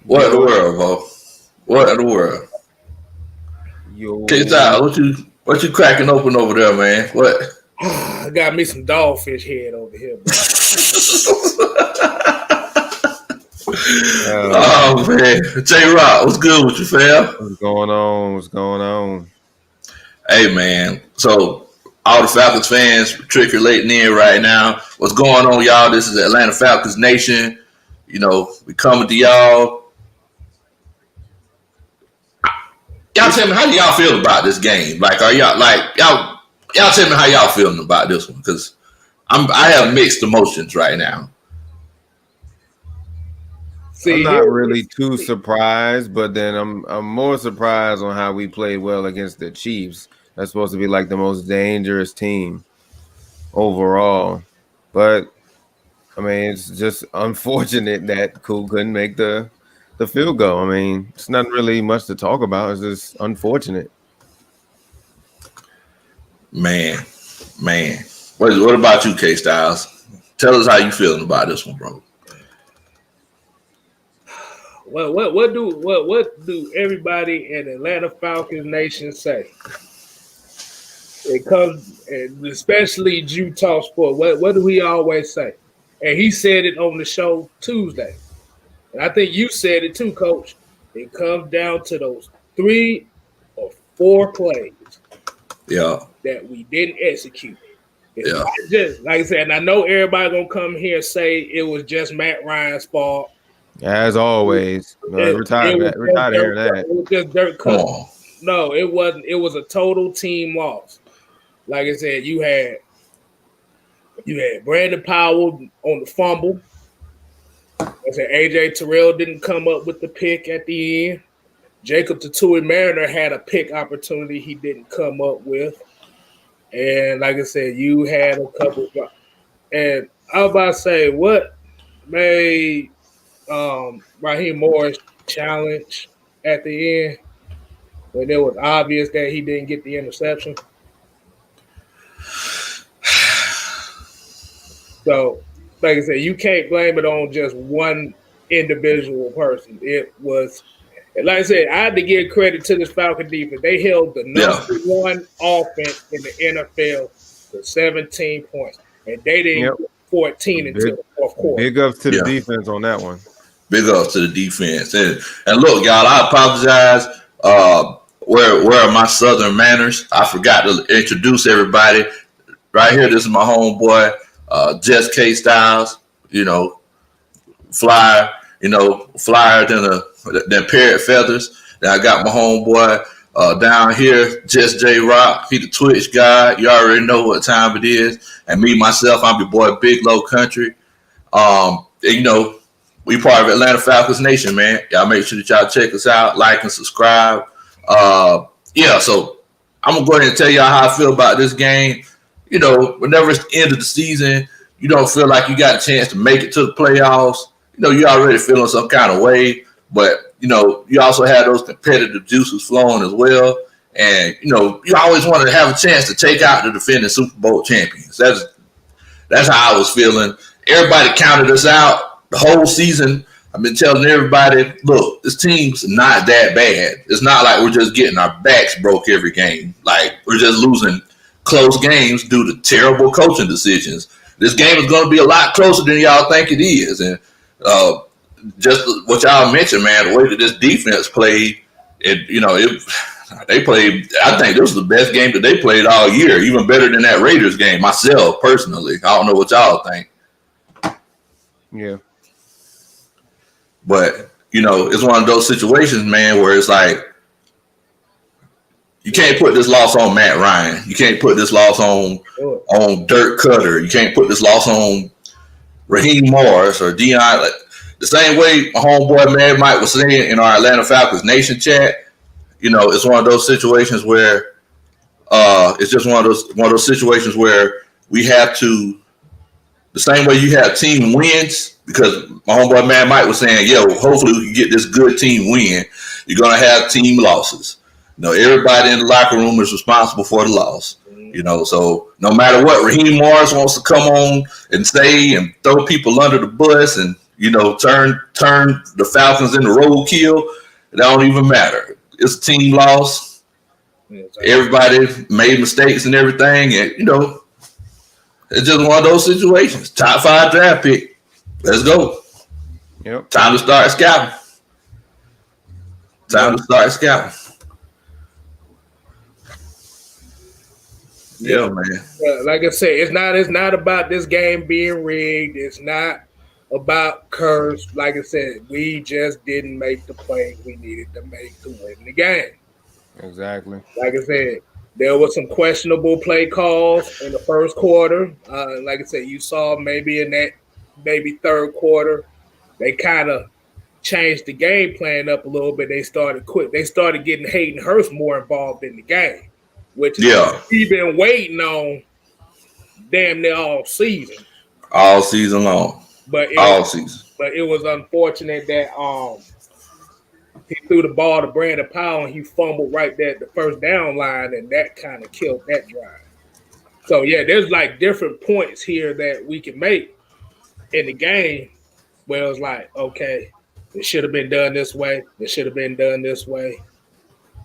What in the Yo, world, bro? What in the world? yo. K-Style, what you cracking open over there, man? What? I got me some dogfish head over here, bro. Oh man, J-Rock, what's good with you, fam? What's going on? What's going on? Hey man, so all the Falcons fans matriculating in right now. What's going on, y'all? This is Atlanta Falcons Nation. You know, we coming to y'all. Y'all tell me how y'all feel about this game. Like, are y'all like y'all tell me how y'all feeling about this one? Because I have mixed emotions right now. I'm not really too surprised, but then I'm more surprised on how we played well against the Chiefs. That's supposed to be like the most dangerous team overall. But I mean, it's just unfortunate that Koo couldn't make the field goal. I mean, it's not really much to talk about. It's just unfortunate. Man. What about you, K Styles? Tell us how you feeling about this one, bro. Well, what do everybody in Atlanta Falcons Nation say? It comes, and especially Utah Sport. What do he always say? And he said it on the show Tuesday, and I think you said it too, Coach. It comes down to those 3 or 4 plays, that we didn't execute. It's not just like I said. And I know everybody gonna come here and say it was just Matt Ryan's fault. As always, we're tired of that. It was just dirt cut. No, it wasn't. It was a total team loss. Like I said, you had Brandon Powell on the fumble. I said AJ Terrell didn't come up with the pick at the end. Jacob Tatui Mariner had a pick opportunity he didn't come up with. And like I said, you had a couple. And I was about to say, what made Raheem Morris challenge at the end when it was obvious that he didn't get the interception? So, like I said, you can't blame it on just one individual person. It was, like I said, I had to give credit to this Falcon defense. They held the number one offense in the NFL to 17 points, and they didn't get 14 until the fourth quarter. Big ups to the defense on that one. Big ups to the defense. And look, y'all, I apologize. Where are my Southern manners? I forgot to introduce everybody. Right here, this is my homeboy, Jess K Styles. You know, flyer than parrot feathers. Then I got my homeboy down here, Jess J Rock. He the Twitch guy. You already know what time it is. And me myself, I'm your boy, Big Low Country. And, you know, we part of Atlanta Falcons Nation, man. Y'all make sure that y'all check us out, like and subscribe. So I'm gonna go ahead and tell y'all how I feel about this game. You know, whenever it's the end of the season, you don't feel like you got a chance to make it to the playoffs. You know, you're already feeling some kind of way, but you know, you also have those competitive juices flowing as well. And you know, you always wanted to have a chance to take out the defending Super Bowl champions. That's how I was feeling. Everybody counted us out the whole season. I've been telling everybody, look, this team's not that bad. It's not like we're just getting our backs broke every game. Like, we're just losing close games due to terrible coaching decisions. This game is going to be a lot closer than y'all think it is. And just what y'all mentioned, man, the way that this defense played, they played, I think this was the best game that they played all year, even better than that Raiders game, myself, personally. I don't know what y'all think. Yeah. But, you know, it's one of those situations, man, where it's like, you can't put this loss on Matt Ryan. You can't put this loss on Dirk Cutter. You can't put this loss on Raheem Morris or Deion. Like, the same way my homeboy Mad Mike was saying in our Atlanta Falcons Nation chat, you know, it's one of those situations where it's just one of those situations where we have to, the same way you have team wins, because my homeboy Mad Mike was saying, hopefully we can get this good team win. You're going to have team losses. You know, everybody in the locker room is responsible for the loss. You know, so no matter what Raheem Morris wants to come on and say and throw people under the bus and, turn the Falcons into roadkill. It don't even matter. It's a team loss. Everybody made mistakes and everything, and it's just one of those situations. Top 5 draft pick. Let's go. Yep. Time to start scouting. Yeah, man. Like I said, it's not about this game being rigged. It's not about curse. Like I said, we just didn't make the play we needed to make to win the game. Exactly. Like I said, there were some questionable play calls in the first quarter. Like I said, you saw maybe in that third quarter, they kind of changed the game plan up a little bit. They started getting Hayden Hurst more involved in the game, which is we've been waiting on damn near all season. All season long. But it was unfortunate that he threw the ball to Brandon Powell and he fumbled right there at the first down line, and that kind of killed that drive. So yeah, there's like different points here that we can make in the game where it was like, okay, it should have been done this way. It should have been done this way.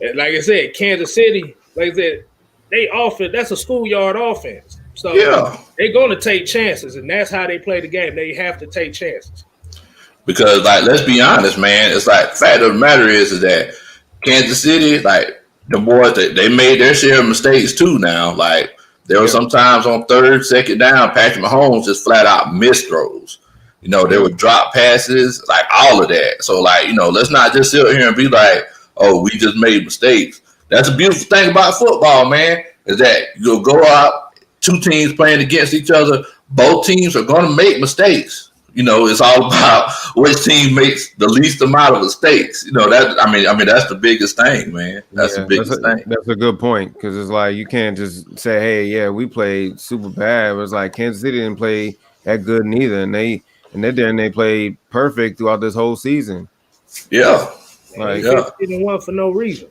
And like I said, Kansas City, like I said, that's a schoolyard offense. So they're going to take chances, and that's how they play the game. They have to take chances. Because, let's be honest, man. It's like, the fact of the matter is that Kansas City, the boys, they made their share of mistakes too now. Like, there were some times on third, second down, Patrick Mahomes just flat out missed throws. There were drop passes, all of that. So, let's not just sit here and be like, oh, we just made mistakes. That's a beautiful thing about football, man, is that you'll go out, 2 teams playing against each other. Both teams are going to make mistakes. It's all about which team makes the least amount of mistakes. That's the biggest thing, man. That's the biggest thing. That's a good point, because it's like you can't just say, hey, yeah, we played super bad. It was like Kansas City didn't play that good neither, and they played perfect throughout this whole season. Yeah. They didn't win for no reason.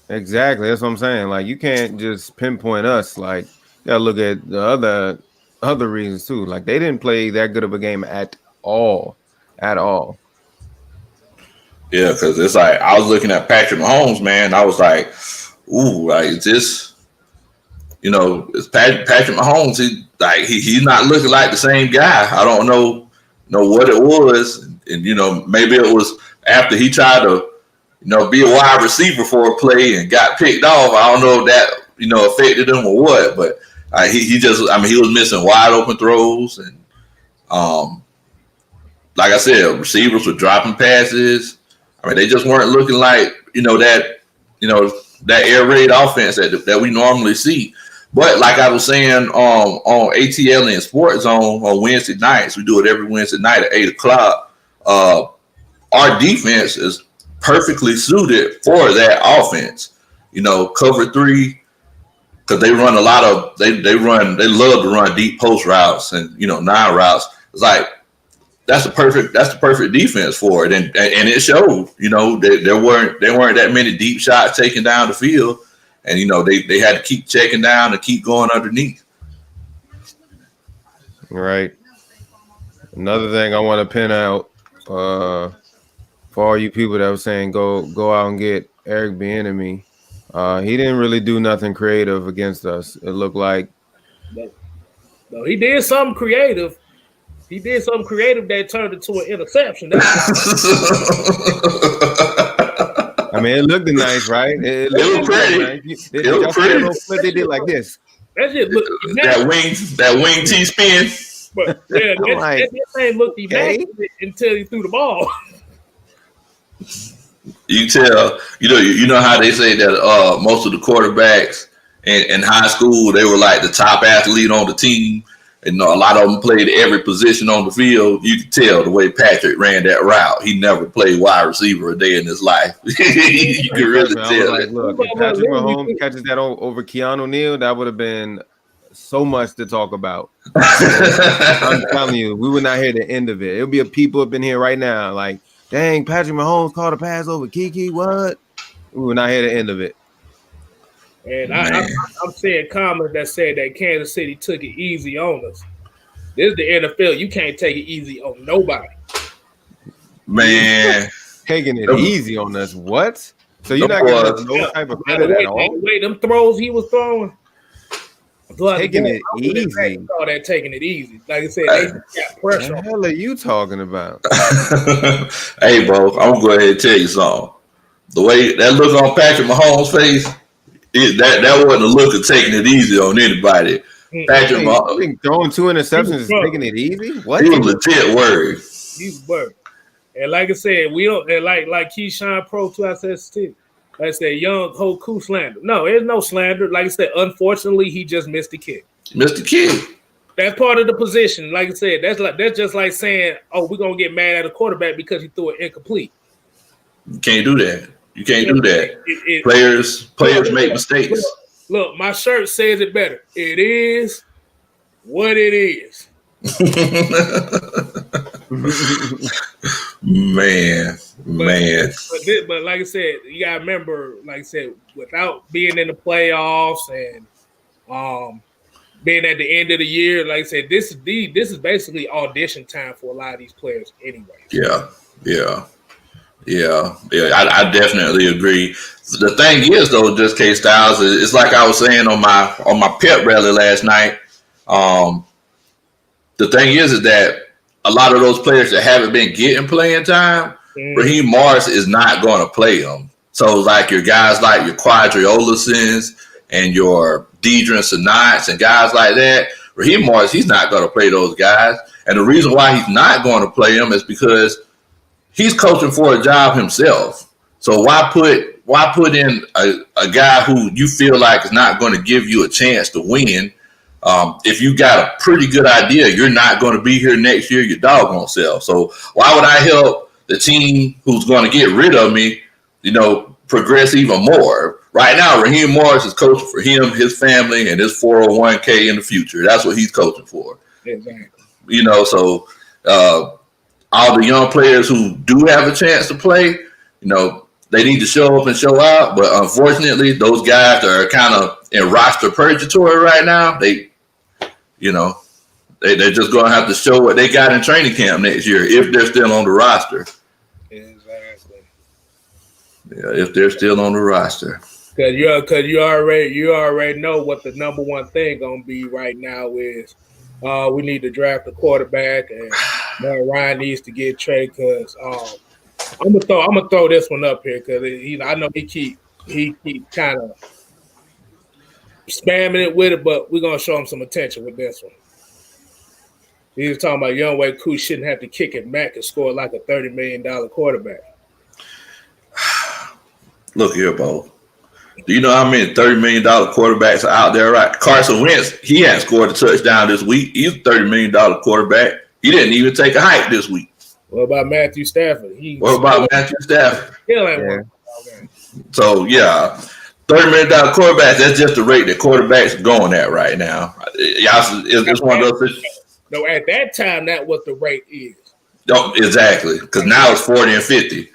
Exactly. That's what I'm saying. Like, you can't just pinpoint us. Like, you gotta look at the other reasons too. Like, they didn't play that good of a game at all. Yeah, because it's like I was looking at Patrick Mahomes, man. I was like, ooh, is this, it's Patrick Mahomes. He's not looking like the same guy. I don't know what it was, and maybe it was after he tried to, be a wide receiver for a play and got picked off. I don't know if that affected him or what, but he was missing wide open throws, and like I said, receivers were dropping passes. They just weren't looking like that air raid offense that we normally see. But like I was saying on ATL and Sports Zone on Wednesday nights, we do it every Wednesday night at 8:00. Our defense is perfectly suited for that offense. Cover 3, because they run a lot of they love to run deep post routes and 9 routes. It's like that's the perfect defense for it, and it showed. There weren't that many deep shots taken down the field, and they had to keep checking down and keep going underneath. Right. Another thing I want to pin out for all you people that were saying go out and get Eric Bieniemy, he didn't really do nothing creative against us. It looked like no, he did something creative. He did something creative that turned into an interception. It looked nice, right? It looked pretty. Nice. It was pretty. They did like this. That shit looked that wing T spin. But yeah, that thing looked immaculate until he threw the ball. You tell, you know how they say that most of the quarterbacks in high school, they were like the top athlete on the team, and a lot of them played every position on the field. You could tell the way Patrick ran that route. He never played wide receiver a day in his life. You can really tell. Like, look, if Patrick Mahomes catches that over Keanu Neal, that would have been so much to talk about. I'm telling you, we would not hear the end of it. It'll be people up in here right now like, dang, Patrick Mahomes called a pass over Kiki. What? We will not hear the end of it. And I'm seeing comments that said that Kansas City took it easy on us. This is the NFL. You can't take it easy on nobody. Man, Taking it easy on us. What? So you're Them not giving us boys- no type of The credit at all? way them throws he was throwing. Taking it easy. Call that taking it easy. Like I said, they got pressure. What the hell are you talking about? Hey, bro, I'm gonna go ahead and tell you something. The way that look on Patrick Mahomes' face, that wasn't a look of taking it easy on anybody. Patrick Hey, Mahomes, you think throwing 2 interceptions is taking it easy? What? he was legit worried. He's worried. And like I said, we don't and like Keyshawn Pro 2, I said Steve. Like I said, young Ho Koo slander. No, there's no slander. Like I said, unfortunately, he just missed the kick. Mr. Kid. That's part of the position. Like I said, that's just like saying, "Oh, we're gonna get mad at a quarterback because he threw it incomplete." You can't do that. You can't do that. It- Players make mistakes. Look, my shirt says it better. It is what it is. Man. But like I said, you gotta remember, like I said, without being in the playoffs and being at the end of the year, like I said, this is basically audition time for a lot of these players anyway. Yeah. I definitely agree. The thing is, though, just K Styles, it's like I was saying on my pep rally last night. The thing is that a lot of those players that haven't been getting playing time, Raheem Morris is not going to play them. So like your guys like your Quadriolisons and your Deidre Sinats and guys like that, Raheem Morris, he's not going to play those guys. And the reason why he's not going to play them is because he's coaching for a job himself. So why put in a guy who you feel like is not going to give you a chance to win? If you got a pretty good idea, you're not going to be here next year, your doggone self. So why would I help the team who's going to get rid of me, progress even more? Right now, Raheem Morris is coaching for him, his family, and his 401k in the future. That's what he's coaching for. Exactly. So all the young players who do have a chance to play, they need to show up and show out. But unfortunately, those guys that are kind of in roster purgatory right now, they're just going to have to show what they got in training camp next year if they're still on the roster. Exactly. Yeah, if they're still on the roster. Because you already know what the number one thing gonna be right now is we need to draft a quarterback and Ryan needs to get traded. Because I'm gonna throw this one up here because I know he keep kind of spamming it with it, but we're gonna show him some attention with this one. He was talking about Younghoe Koo shouldn't have to kick it back and score like a $30 million quarterback. Look here, Bo. Do you know how many $30 million quarterbacks are out there, right? Carson Wentz, he hadn't scored a touchdown this week. He's a $30 million quarterback. He didn't even take a hike this week. What about Matthew Stafford? What about Matthew Stafford? Yeah. So, yeah, $30 million quarterback, that's just the rate that quarterbacks are going at right now. It's one of those. No, at that time, that was the rate is. No, exactly, because now it's 40 and 50.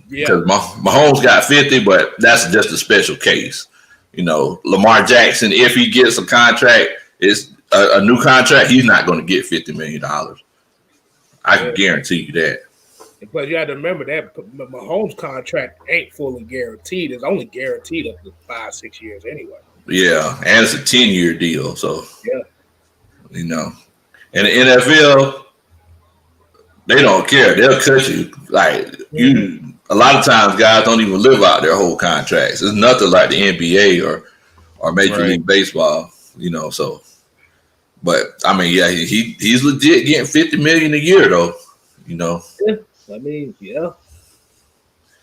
Yeah. Because Mahomes got 50, but that's just a special case. Lamar Jackson, if he gets a contract, it's a new contract, he's not going to get $50 million. I can guarantee you that. But you have to remember that Mahomes' contract ain't fully guaranteed. It's only guaranteed up to 5-6 years anyway. Yeah, and it's a 10-year deal. So, yeah. In the NFL, they don't care. They'll cut you. Like, a lot of times guys don't even live out their whole contracts. It's nothing like the NBA or Major League Baseball, so. But, I mean, yeah, he's legit getting $50 million a year, though, Yeah, I mean, yeah.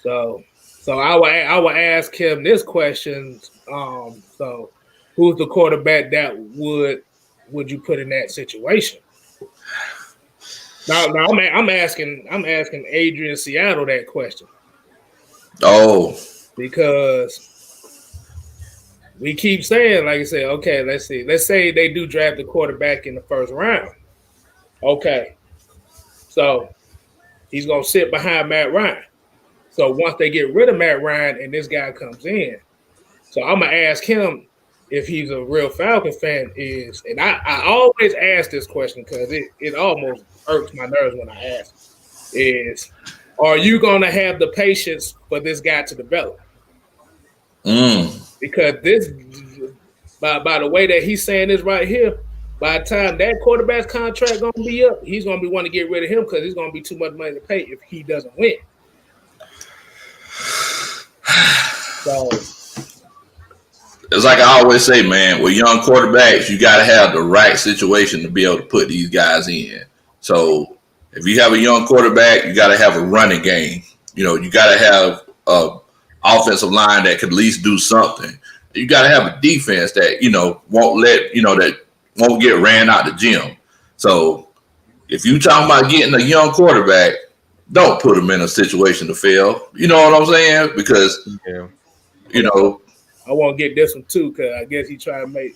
So I will ask him this question. So who's the quarterback that would you put in that situation? Now I'm asking Adrian Seattle that question. Oh. Because we keep saying, like I said, okay, let's see. Let's say they do draft a quarterback in the first round. Okay. So he's going to sit behind Matt Ryan. So once they get rid of Matt Ryan and this guy comes in, so I'm going to ask him if he's a real Falcon fan and I always ask this question because it almost irks my nerves when I ask. is, are you going to have the patience for this guy to develop? Because this, by the way that he's saying this right here, by the time that quarterback's contract going to be up, he's going to be wanting to get rid of him because he's going to be too much money to pay if he doesn't win. So it's like I always say, man, with young quarterbacks, you got to have the right situation to be able to put these guys in. So if you have a young quarterback, you got to have a running game. You know, you got to have a offensive line that could at least do something. You got to have a defense that, you know, that won't get ran out the gym. So if you talking about getting a young quarterback, don't put him in a situation to fail. You know what I'm saying? Because, you know. I won't get this one too because I guess he tried to make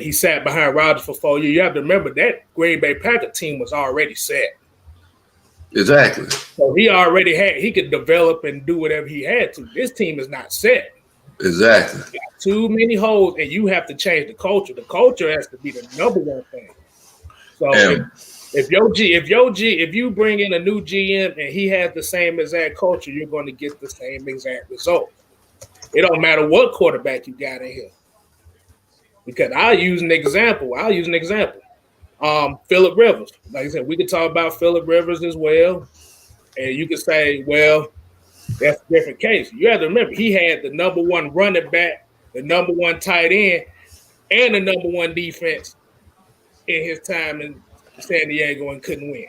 he sat behind Rodgers for 4 years. You have to remember that Green Bay Packers team was already set. Exactly. So he could develop and do whatever he had to. This team is not set. Exactly. Got too many holes, and you have to change the culture. The culture has to be the number one thing. So if you bring in a new GM and he has the same exact culture, you're going to get the same exact result. It don't matter what quarterback you got in here. Because I'll use an example. Phillip Rivers. Like I said, we could talk about Phillip Rivers as well. And you could say, well, that's a different case. You have to remember, he had the number one running back, the number one tight end, and the number one defense in his time in San Diego and couldn't win.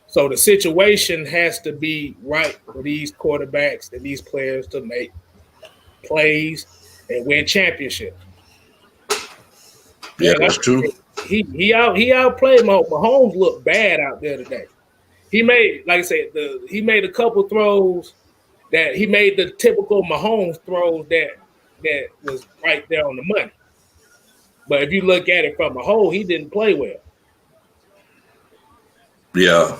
So the situation has to be right for these quarterbacks and these players to make plays and win championships. Yeah, that's true. He outplayed Mahomes. Mahomes looked bad out there today. He made, like I said, he made a couple throws that he made the typical Mahomes throws that was right there on the money. But if you look at it from a whole, he didn't play well. Yeah,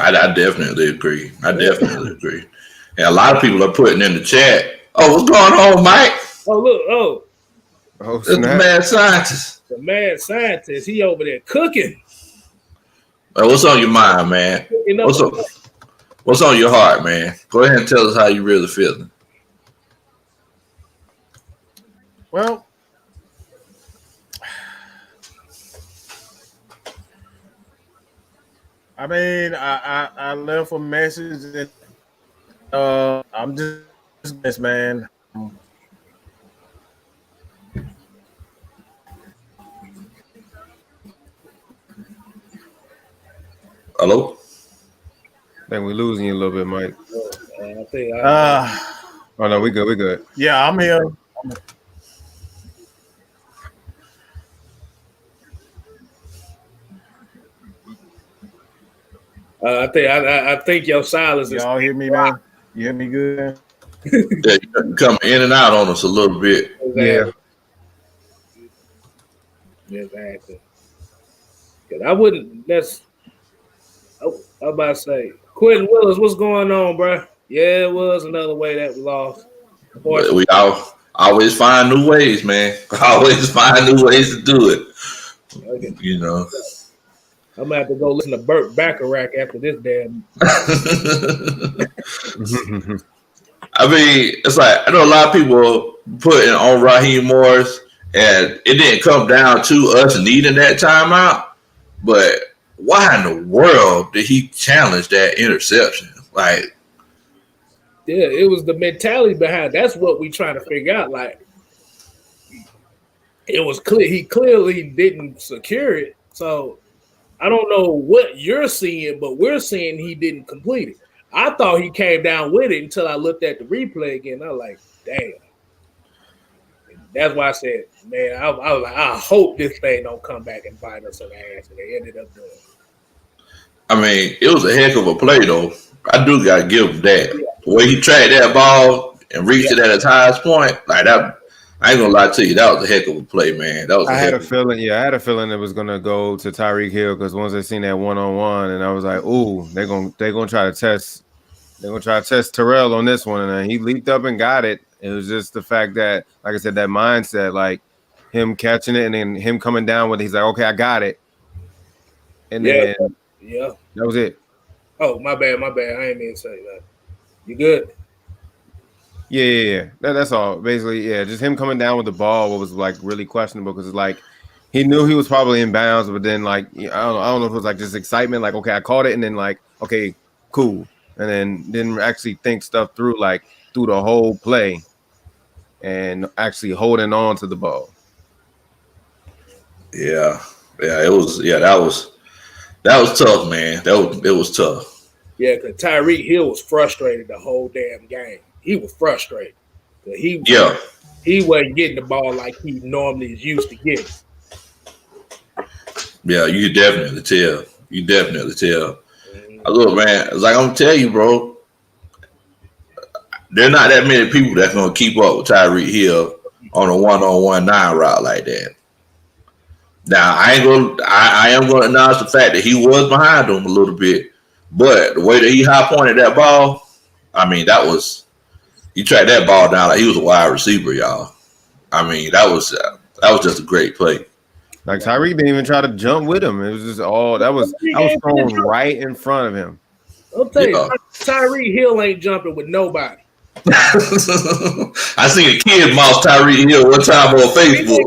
I definitely agree. And a lot of people are putting in the chat, oh, what's going on, Mike? Oh, look, it's the mad scientist. The mad scientist, he over there cooking. What's on your mind, man? What's on your heart, man? Go ahead and tell us how you really feeling. Well, I mean, I left a message and I'm just this man. Hello? I think we're losing you a little bit, Mike. I think oh no, we good. Yeah, I'm here. I think your silence is. Y'all hear me now? You hear me good? Yeah, you come in and out on us a little bit. Yeah. Exactly. Because I wouldn't. I'm about to say, Quentin Willis, what's going on, bro? Yeah, it was another way that we lost. We always find new ways, man. Always find new ways to do it. Okay. You know. I'm gonna have to go listen to Burt Bacharach after this damn. I mean, it's like I know a lot of people putting on Raheem Morris, and it didn't come down to us needing that timeout. But why in the world did he challenge that interception? Like, yeah, it was the mentality behind. That's what we trying to figure out. Like, it was clear he clearly didn't secure it. So I don't know what you're seeing, but we're seeing he didn't complete it. I thought he came down with it until I looked at the replay again. I was like, damn. That's why I said, man, I was like, I hope this thing don't come back and bite us in the ass. And they ended up doing it. I mean, it was a heck of a play, though. I do got to give him that. The way he tracked that ball and reached it at its highest point, like that, I ain't going to lie to you, that was a heck of a play, man. That was. I had a feeling it was going to go to Tyreek Hill because once they seen that one-on-one, and I was like, ooh, they're gonna try to test. They're going to try to test Terrell on this one, and then he leaped up and got it. It was just the fact that, like I said, that mindset, like him catching it and then him coming down with it. He's like, okay, I got it. And then that was it. Oh, my bad. I ain't mean to say that. You good? Yeah. That's all. Basically, yeah, just him coming down with the ball was like really questionable because it's like he knew he was probably in bounds, but then like I don't know if it was like just excitement, like okay, I caught it, and then like okay, cool, and then didn't actually think stuff through like through the whole play and actually holding on to the ball. Yeah, it was. Yeah, that was tough, man. It was tough. Yeah, because Tyreek Hill was frustrated the whole damn game. He was frustrated. Yeah, He wasn't getting the ball like he normally is used to getting. yeah, you could definitely tell. You definitely tell. Look, man, it's like I'm gonna tell you, bro. There are not that many people that's gonna keep up with Tyreek Hill on a 1-on-1 9 route like that. Now I am gonna acknowledge the fact that he was behind him a little bit, but the way that he high pointed that ball, I mean, he tracked that ball down like he was a wide receiver, y'all. I mean, that was just a great play. Like Tyreek didn't even try to jump with him. It was just all that was thrown right in front of him. I'll tell you, Tyreek Hill ain't jumping with nobody. I seen a kid mouse Tyreek Hill one time on Facebook.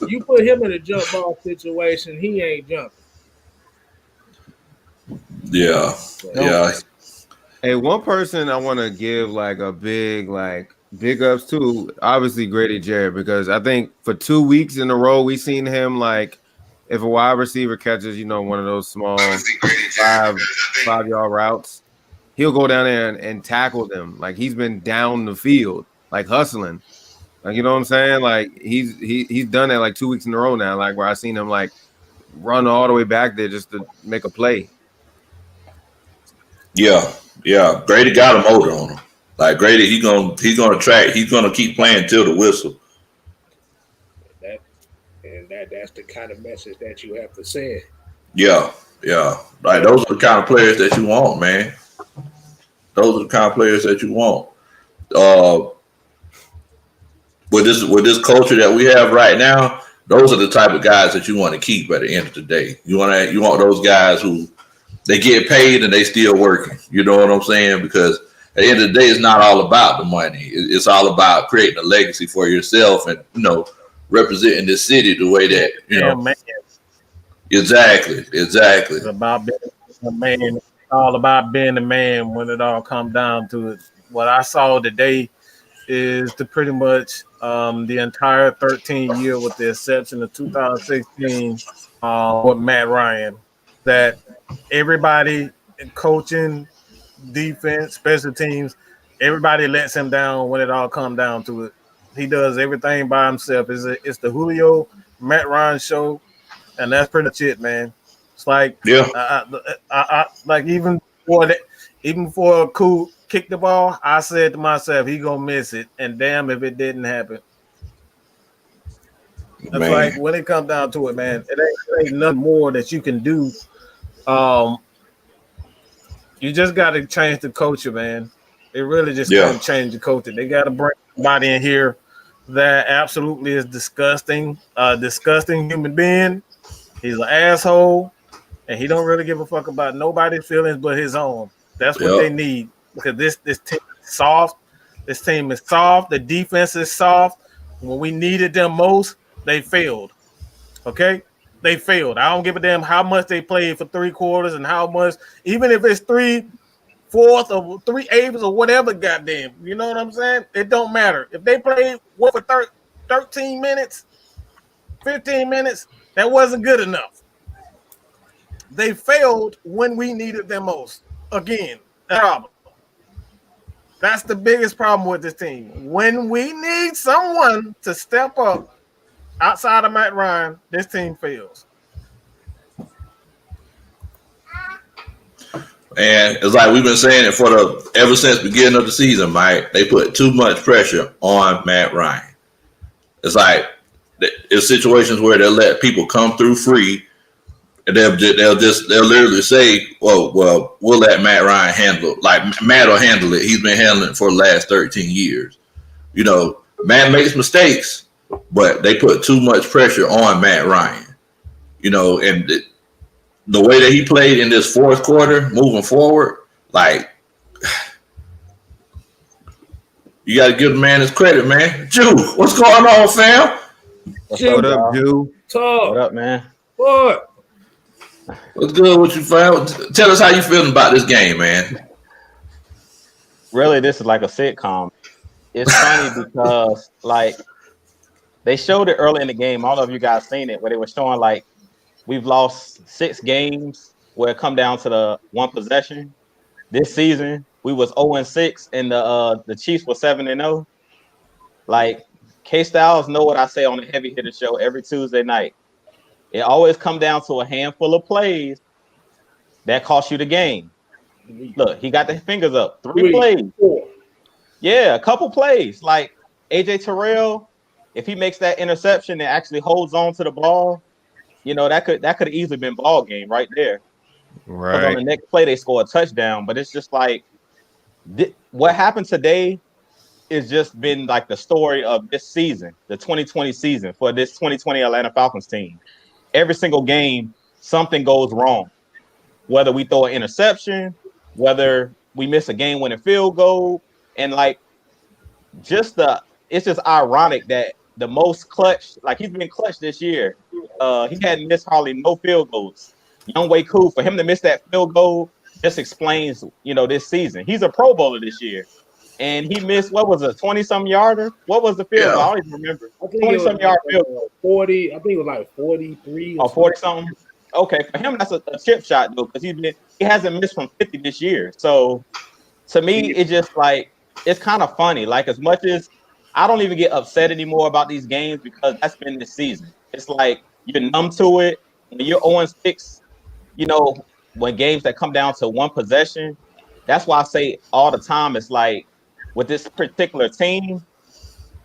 You put him in a jump ball situation, he ain't jumping. Yeah. Hey, one person I want to give like a big ups to, obviously Grady Jarrett, because I think for 2 weeks in a row we seen him like if a wide receiver catches, one of those small 5-yard routes, he'll go down there and tackle them. Like he's been down the field, like hustling. Like, you know what I'm saying? Like he's done that like 2 weeks in a row now, like where I seen him like run all the way back there just to make a play. Yeah. Grady got a motor on him. Like Grady, he's gonna track. He's gonna keep playing till the whistle. That's the kind of message that you have to send. Yeah. Like those are the kind of players that you want, man. Those are the kind of players that you want. With this culture that we have right now, those are the type of guys that you want to keep at the end of the day. You want those guys who they get paid and they still working. You know what I'm saying? Because at the end of the day, it's not all about the money. It's all about creating a legacy for yourself and representing this city the way that Man. Exactly. It's about being a man. It's all about being a man when it all comes down to it. What I saw today is to pretty much the entire 13 year, with the exception of 2016 with Matt Ryan, that everybody in coaching, defense, special teams, everybody lets him down when it all comes down to it. He does everything by himself. It's the Julio Matt Ryan show, and that's pretty much it, man. It's like I like even before Koo kicked the ball, I said to myself, he gonna miss it, and damn if it didn't happen. That's like when it comes down to it, man. It ain't nothing more that you can do. You just got to change the culture, man. It really just got to change the culture. They got to bring somebody in here that absolutely is disgusting human being. He's an asshole, and he don't really give a fuck about nobody's feelings but his own. That's what they need, because this team is soft. This team is soft. The defense is soft. When we needed them most, they failed. Okay? They failed. I don't give a damn how much they played for 3 quarters and how much, even if it's 3/4 or 3/8 or whatever, goddamn. You know what I'm saying? It don't matter. If they played for 13 minutes, 15 minutes, that wasn't good enough. They failed when we needed them most. Again, problem. That's the biggest problem with this team. When we need someone to step up outside of Matt Ryan, this team fails. And it's like we've been saying it ever since the beginning of the season, Mike. They put too much pressure on Matt Ryan. It's like it's situations where they'll let people come through free, and they'll literally say, "Well, we'll let Matt Ryan handle it. Like Matt will handle it. He's been handling it for the last 13 years." Matt makes mistakes, but they put too much pressure on Matt Ryan. And the way that he played in this fourth quarter, moving forward, like you got to give the man his credit, man. Jew, what's going on, fam? What up, Jew? Talk. What up, man? What? What's good with you, fam? Tell us how you feeling about this game, man. Really, this is like a sitcom. It's funny because like they showed it early in the game. I don't know if you guys seen it, where they were showing like we've lost 6 games where it come down to the one possession. This season we was 0-6 and the Chiefs were 7-0. Like K Styles know what I say on the Heavy Hitter Show every Tuesday night. It always come down to a handful of plays that cost you the game. Look, he got the fingers up. 3 plays. 4. Yeah, a couple plays. Like AJ Terrell, if he makes that interception and actually holds on to the ball, you know, that could have easily been ball game right there. Right. On the next play, they score a touchdown. But it's just like what happened today is just been like the story of this season, the 2020 season for this 2020 Atlanta Falcons team. Every single game, something goes wrong. Whether we throw an interception, whether we miss a game-winning field goal, and like it's just ironic that the most clutch, like he's been clutch this year. He hadn't missed hardly no field goals. Younghoe Koo, for him to miss that field goal just explains, you know, this season. He's a Pro Bowler this year, and he missed what was a 20-some yarder? What was the field goal? I don't even remember. 20-some yard field goal. 40. I think it was like 43 or 40 something. Okay, for him that's a chip shot though, because he hasn't missed from 50 this year. So to me, it's just like it's kind of funny. Like as much as I don't even get upset anymore about these games because that's been this season. It's like you're numb to it. When you're 0-6, you know, when games that come down to one possession, that's why I say all the time, it's like with this particular team,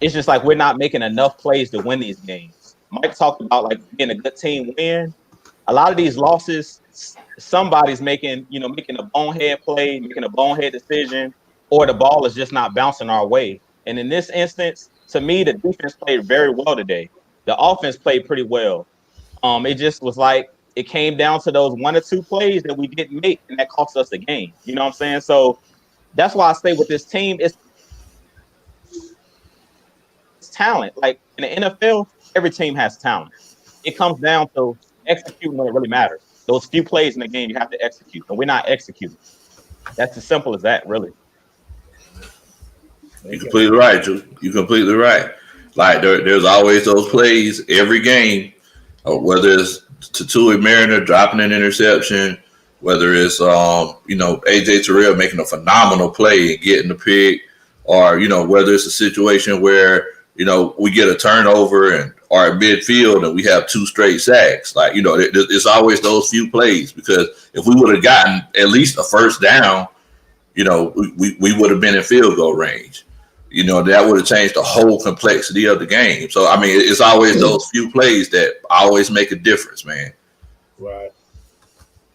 it's just like we're not making enough plays to win these games. Mike talked about like being a good team win. A lot of these losses, somebody's making a bonehead play, making a bonehead decision, or the ball is just not bouncing our way. And in this instance, to me, the defense played very well today. The offense played pretty well. It just was like it came down to those 1 or 2 plays that we didn't make, and that cost us the game. You know what I'm saying? So that's why I say with this team, it's talent. Like in the NFL, every team has talent. It comes down to executing when it really matters. Those few plays in the game, you have to execute, and we're not executing. That's as simple as that, really. You're completely right, Drew. You're completely right. Like there's always those plays every game, whether it's Tatui Mariner dropping an interception, whether it's AJ Terrell making a phenomenal play and getting the pick, or whether it's a situation where we get a turnover and are at midfield and we have 2 straight sacks. Like it's always those few plays, because if we would have gotten at least a first down, we would have been in field goal range. That would have changed the whole complexity of the game. So, I mean, it's always those few plays that always make a difference, man. Right.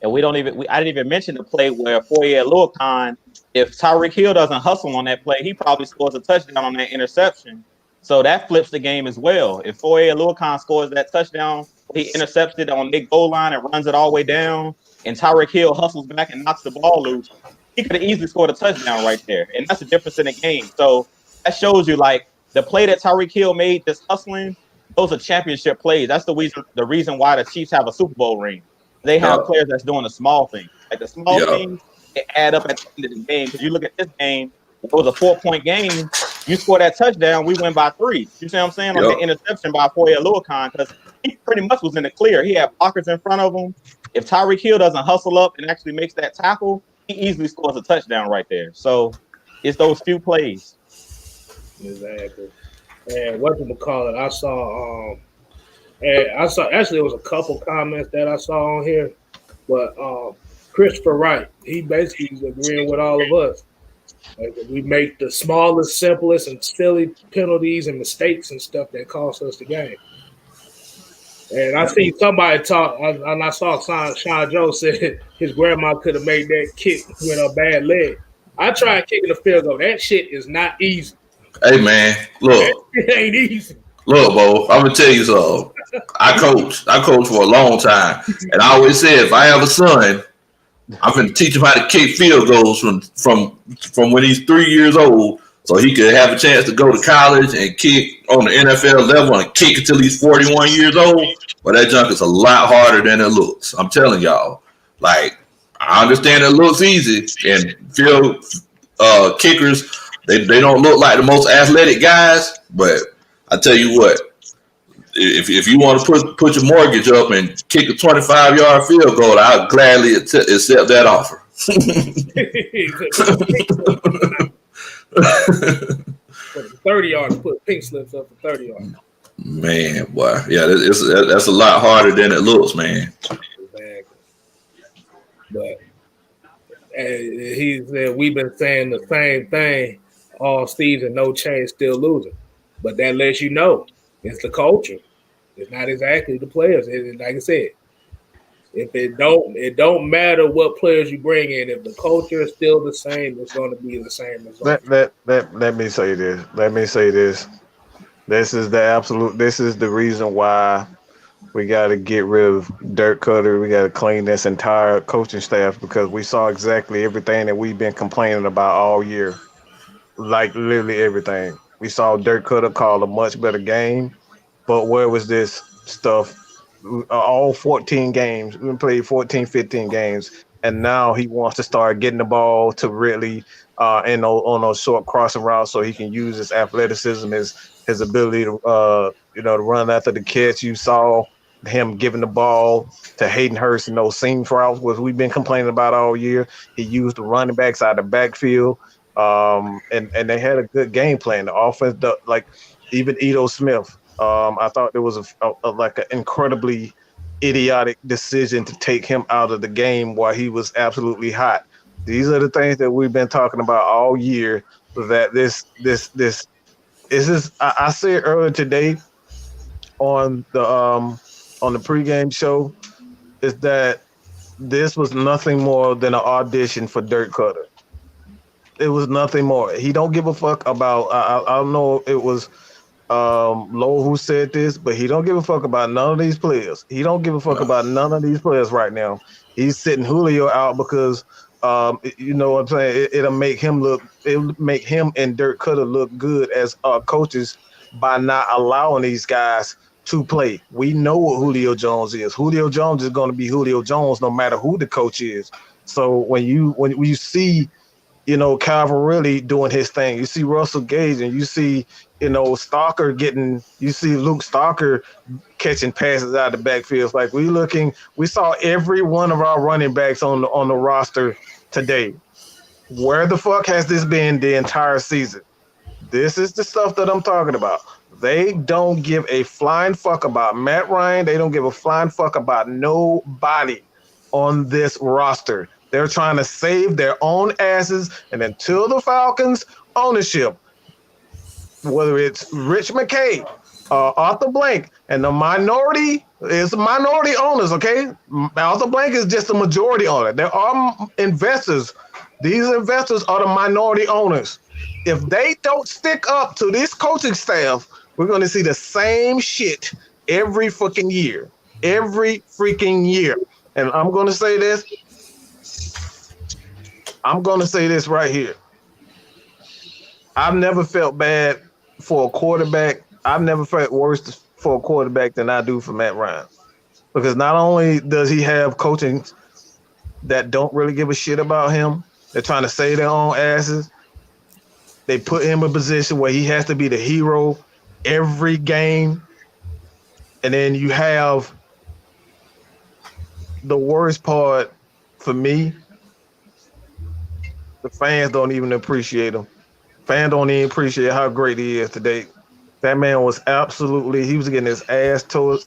And I didn't even mention the play where Foye Oluokun, if Tyreek Hill doesn't hustle on that play, he probably scores a touchdown on that interception. So that flips the game as well. If Foye Oluokun scores that touchdown, he intercepts it on the goal line and runs it all the way down, and Tyreek Hill hustles back and knocks the ball loose, he could have easily scored a touchdown right there. And that's the difference in the game. So that shows you, like, the play that Tyreek Hill made, just hustling, those are championship plays. That's the reason why the Chiefs have a Super Bowl ring. They have players that's doing the small things. Like the small things, they add up at the end of the game. Because you look at this game, it was a 4-point game. You score that touchdown, we win by 3. You see what I'm saying? On the interception by Foye Oluokun, because he pretty much was in the clear. He had blockers in front of him. If Tyreek Hill doesn't hustle up and actually makes that tackle, he easily scores a touchdown right there. So it's those few plays. Exactly. And whatchamacallit, I saw actually it was a couple comments that I saw on here, but Christopher Wright, he basically is agreeing with all of us. Like, we make the smallest, simplest, and silly penalties and mistakes and stuff that cost us the game. And I seen somebody talk, and I saw Sean Jones said his grandma could have made that kick with a bad leg. I tried kicking a field goal. That shit is not easy. Hey, man, look. It ain't easy. Look, Bo, I'm gonna tell you something. I coached for a long time, and I always said if I have a son, I'm gonna teach him how to kick field goals from when he's 3 years old, so he could have a chance to go to college and kick on the NFL level and kick until he's 41 years old. But that junk is a lot harder than it looks. I'm telling y'all. Like, I understand it looks easy, and field kickers they don't look like the most athletic guys, but I tell you what, if you want to put your mortgage up and kick a 25-yard field goal, I'll gladly accept that offer. For 30 yards, put pink slips up for 30 yards. Man, boy, yeah, that's a lot harder than it looks, man. Exactly. But he said we've been saying the same thing all season, no change, still losing. But that lets you know it's the culture. It's not exactly the players. Like I said, if it don't matter what players you bring in. If the culture is still the same, it's going to be the same result. Let me say this. Let me say this. This is the reason why we got to get rid of Dirk Cutter. We got to clean this entire coaching staff, because we saw exactly everything that we've been complaining about all year. Like literally everything. We saw Dirk Cutter call a much better game, but where was this stuff? All 14 games. We played 14, 15 games, and now he wants to start getting the ball to really on those short crossing routes, so he can use his athleticism, his ability to to run after the catch. You saw him giving the ball to Hayden Hurst in those seam routes, which we've been complaining about all year. He used the running backs out of the backfield, and they had a good game plan. The offense, like even Ito Smith. I thought there was an incredibly idiotic decision to take him out of the game while he was absolutely hot. These are the things that we've been talking about all year. That this is I said earlier today on the pregame show, is that this was nothing more than an audition for Dirk Cutter. It was nothing more. He don't give a fuck about. I don't know if it was Lowe who said this, but he don't give a fuck about none of these players. He don't give a fuck about none of these players right now. He's sitting Julio out because you know what I'm saying, it'll make him and Dirk Cutter look good as coaches by not allowing these guys to play. We know what Julio Jones is. Julio Jones is going to be Julio Jones no matter who the coach is. So when you see Calvarelli doing his thing, you see Russell Gage, and you see Stalker you see Luke Stalker catching passes out of the backfield. Like we saw every one of our running backs on the roster today. Where the fuck has this been the entire season? This is the stuff that I'm talking about. They don't give a flying fuck about Matt Ryan. They don't give a flying fuck about nobody on this roster. They're trying to save their own asses, and until the Falcons ownership, whether it's Rich McKay, Arthur Blank, and the minority is minority owners, okay? Arthur Blank is just a majority owner. There are investors. These investors are the minority owners. If they don't stick up to this coaching staff, we're going to see the same shit every freaking year. Every freaking year. And I'm going to say this. I'm going to say this right here. I've never felt bad for a quarterback. I've never felt worse for a quarterback than I do for Matt Ryan. Because not only does he have coaching that don't really give a shit about him, they're trying to save their own asses. They put him in a position where he has to be the hero every game. And then you have the worst part for me. The fans don't even appreciate him. Fans don't even appreciate how great he is today. That man was he was getting his ass toward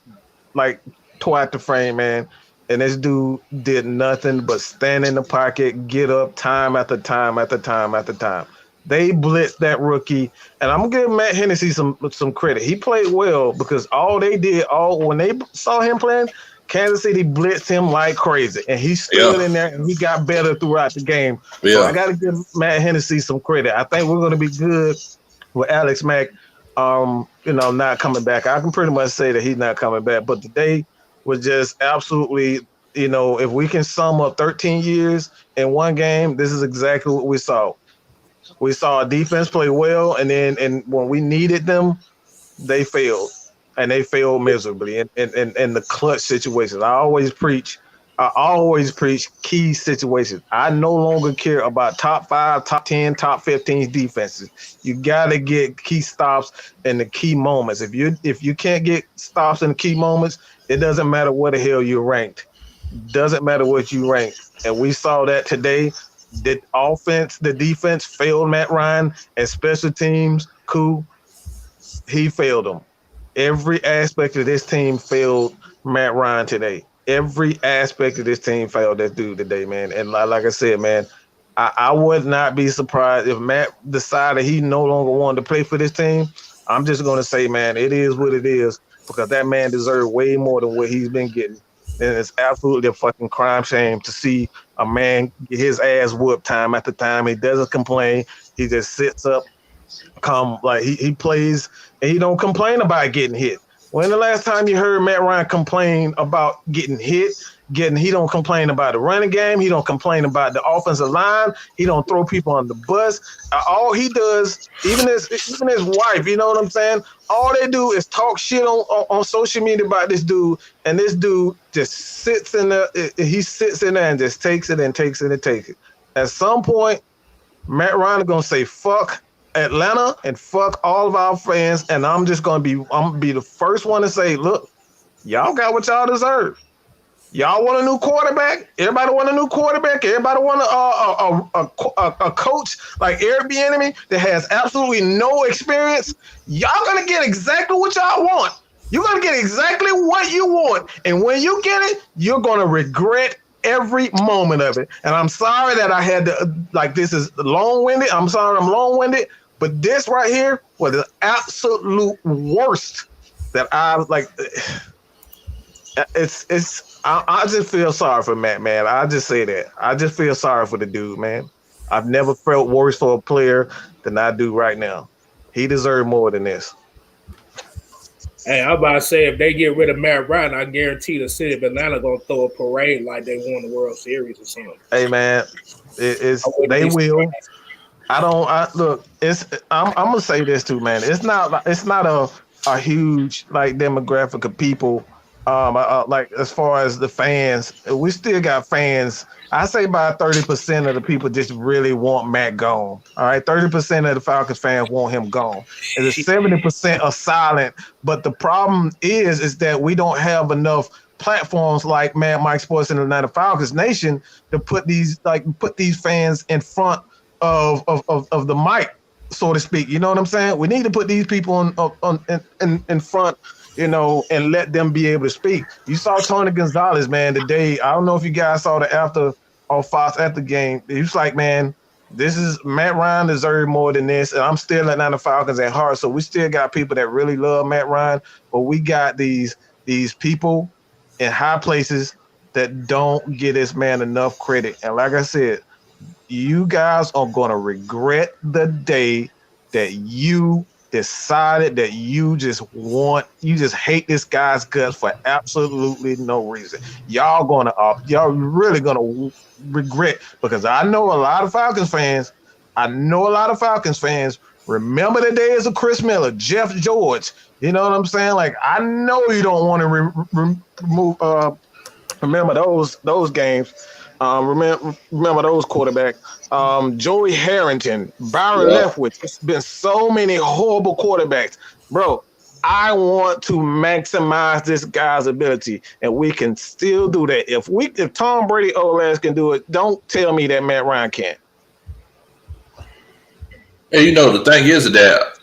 the frame, man. And this dude did nothing but stand in the pocket, get up time after time after time after time. They blitzed that rookie, and I'm gonna give Matt Hennessy some credit. He played well because when they saw him playing, Kansas City blitzed him like crazy, and he stood in there and he got better throughout the game. Yeah. So I got to give Matt Hennessy some credit. I think we're going to be good with Alex Mack not coming back. I can pretty much say that he's not coming back. But today was just absolutely, if we can sum up 13 years in one game, this is exactly what we saw. We saw a defense play well, and when we needed them, they failed, and they failed miserably in the clutch situations. I always preach key situations. I no longer care about top 5, top 10, top 15 defenses. You got to get key stops in the key moments. If you can't get stops in the key moments, it doesn't matter where the hell you're ranked. Doesn't matter what you rank. And we saw that today. The defense failed Matt Ryan, and special teams, Koo, he failed them. Every aspect of this team failed Matt Ryan today. Every aspect of this team failed that dude today, man. And like I said, man, I would not be surprised if Matt decided he no longer wanted to play for this team. I'm just going to say, man, it is what it is, because that man deserves way more than what he's been getting. And it's absolutely a fucking crime shame to see a man get his ass whooped time after time. He doesn't complain. He just sits up, he plays, and he don't complain about getting hit. When the last time you heard Matt Ryan complain about getting hit? He don't complain about the running game. He don't complain about the offensive line. He don't throw people on the bus. All he does, even his wife, you know what I'm saying? All they do is talk shit on social media about this dude, and this dude just sits in there. He sits in there and just takes it and takes it and takes it. At some point, Matt Ryan is gonna say fuck Atlanta and fuck all of our fans, and I'm gonna be the first one to say, look, y'all got what y'all deserve. Y'all want a new quarterback? Everybody want a new quarterback? Everybody want a coach like Airbnb that has absolutely no experience? Y'all gonna get exactly what y'all want. You're gonna get exactly what you want, and when you get it, you're gonna regret every moment of it. And I'm sorry that I had to, this is long-winded. I'm sorry I'm long-winded, but this right here was the absolute worst that I like. I just feel sorry for Matt, man. I just say that. I just feel sorry for the dude, man. I've never felt worse for a player than I do right now. He deserved more than this. Hey, I'm about to say, if they get rid of Matt Ryan, I guarantee the city of Atlanta gonna throw a parade like they won the World Series or something. Hey, man, they will. Look. I'm gonna say this too, man. It's not a huge demographic of people. As far as the fans, we still got fans. I say about 30% of the people just really want Matt gone. All right, 30% of the Falcons fans want him gone. And the 70% are silent. But the problem is that we don't have enough platforms like Mad Mike Sports and the Atlanta Falcons Nation to put these fans in front of the mic, so to speak. You know what I'm saying? We need to put these people in front, and let them be able to speak. You saw Tony Gonzalez, man, today. I don't know if you guys saw the after on Fox at the game. He was like, man, this is Matt Ryan deserved more than this. And I'm still Atlanta Falcons at heart. So we still got people that really love Matt Ryan, but we got these people in high places that don't give this man enough credit. And like I said, you guys are going to regret the day that you decided that you just hate this guy's guts for absolutely no reason. Y'all really gonna regret, because I know a lot of Falcons fans. Remember the days of Chris Miller, Jeff George. You know what I'm saying? Like, I know you don't want to remember those games. Remember those quarterbacks. Joey Harrington, Byron Leftwich. It's been so many horrible quarterbacks. Bro, I want to maximize this guy's ability, and we can still do that. If Tom Brady old ass can do it, don't tell me that Matt Ryan can't. And the thing is that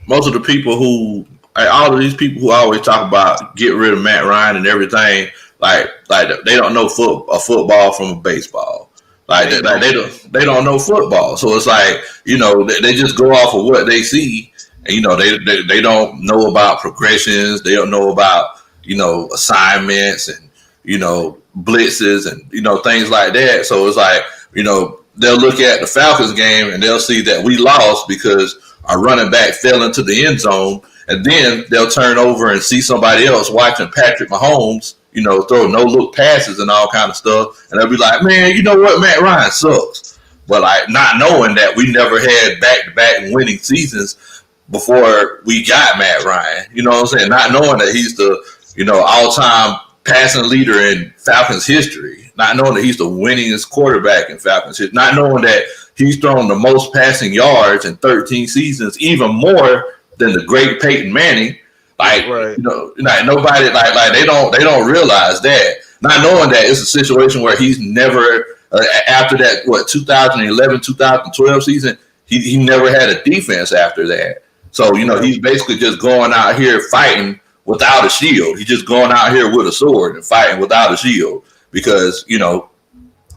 most of the people all of these people who always talk about get rid of Matt Ryan and everything, like they don't know football from a baseball. They don't know football. So it's like, they just go off of what they see, and they don't know about progressions. They don't know about assignments and blitzes and things like that. So it's like, they'll look at the Falcons game and they'll see that we lost because a running back fell into the end zone, and then they'll turn over and see somebody else watching Patrick Mahomes, throw no-look passes and all kind of stuff, and they'll be like, man, you know what, Matt Ryan sucks. But like not knowing that we never had back-to-back winning seasons before we got Matt Ryan. You know what I'm saying? Not knowing that he's the, all-time passing leader in Falcons history. Not knowing that he's the winningest quarterback in Falcons history. Not knowing that he's thrown the most passing yards in 13 seasons, even more than the great Peyton Manning. Like, Right. Like nobody, like they don't realize that. Not knowing that it's a situation where he's never, after that, 2011, 2012 season, he never had a defense after that. So, he's basically just going out here fighting without a shield. He's just going out here with a sword and fighting without a shield because, it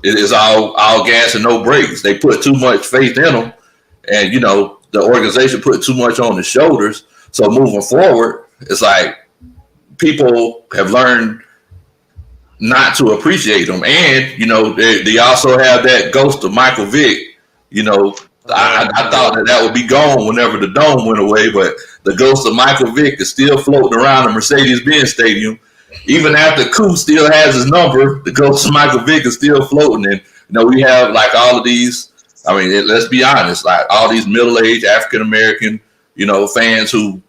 is all gas and no brakes. They put too much faith in him, and, the organization put too much on his shoulders. So moving forward, it's like people have learned not to appreciate him. And, they also have that ghost of Michael Vick. I thought that would be gone whenever the dome went away, but the ghost of Michael Vick is still floating around the Mercedes-Benz Stadium. Even after Koo still has his number, the ghost of Michael Vick is still floating. And, we have like all of these, let's be honest, like all these middle-aged African-American, fans who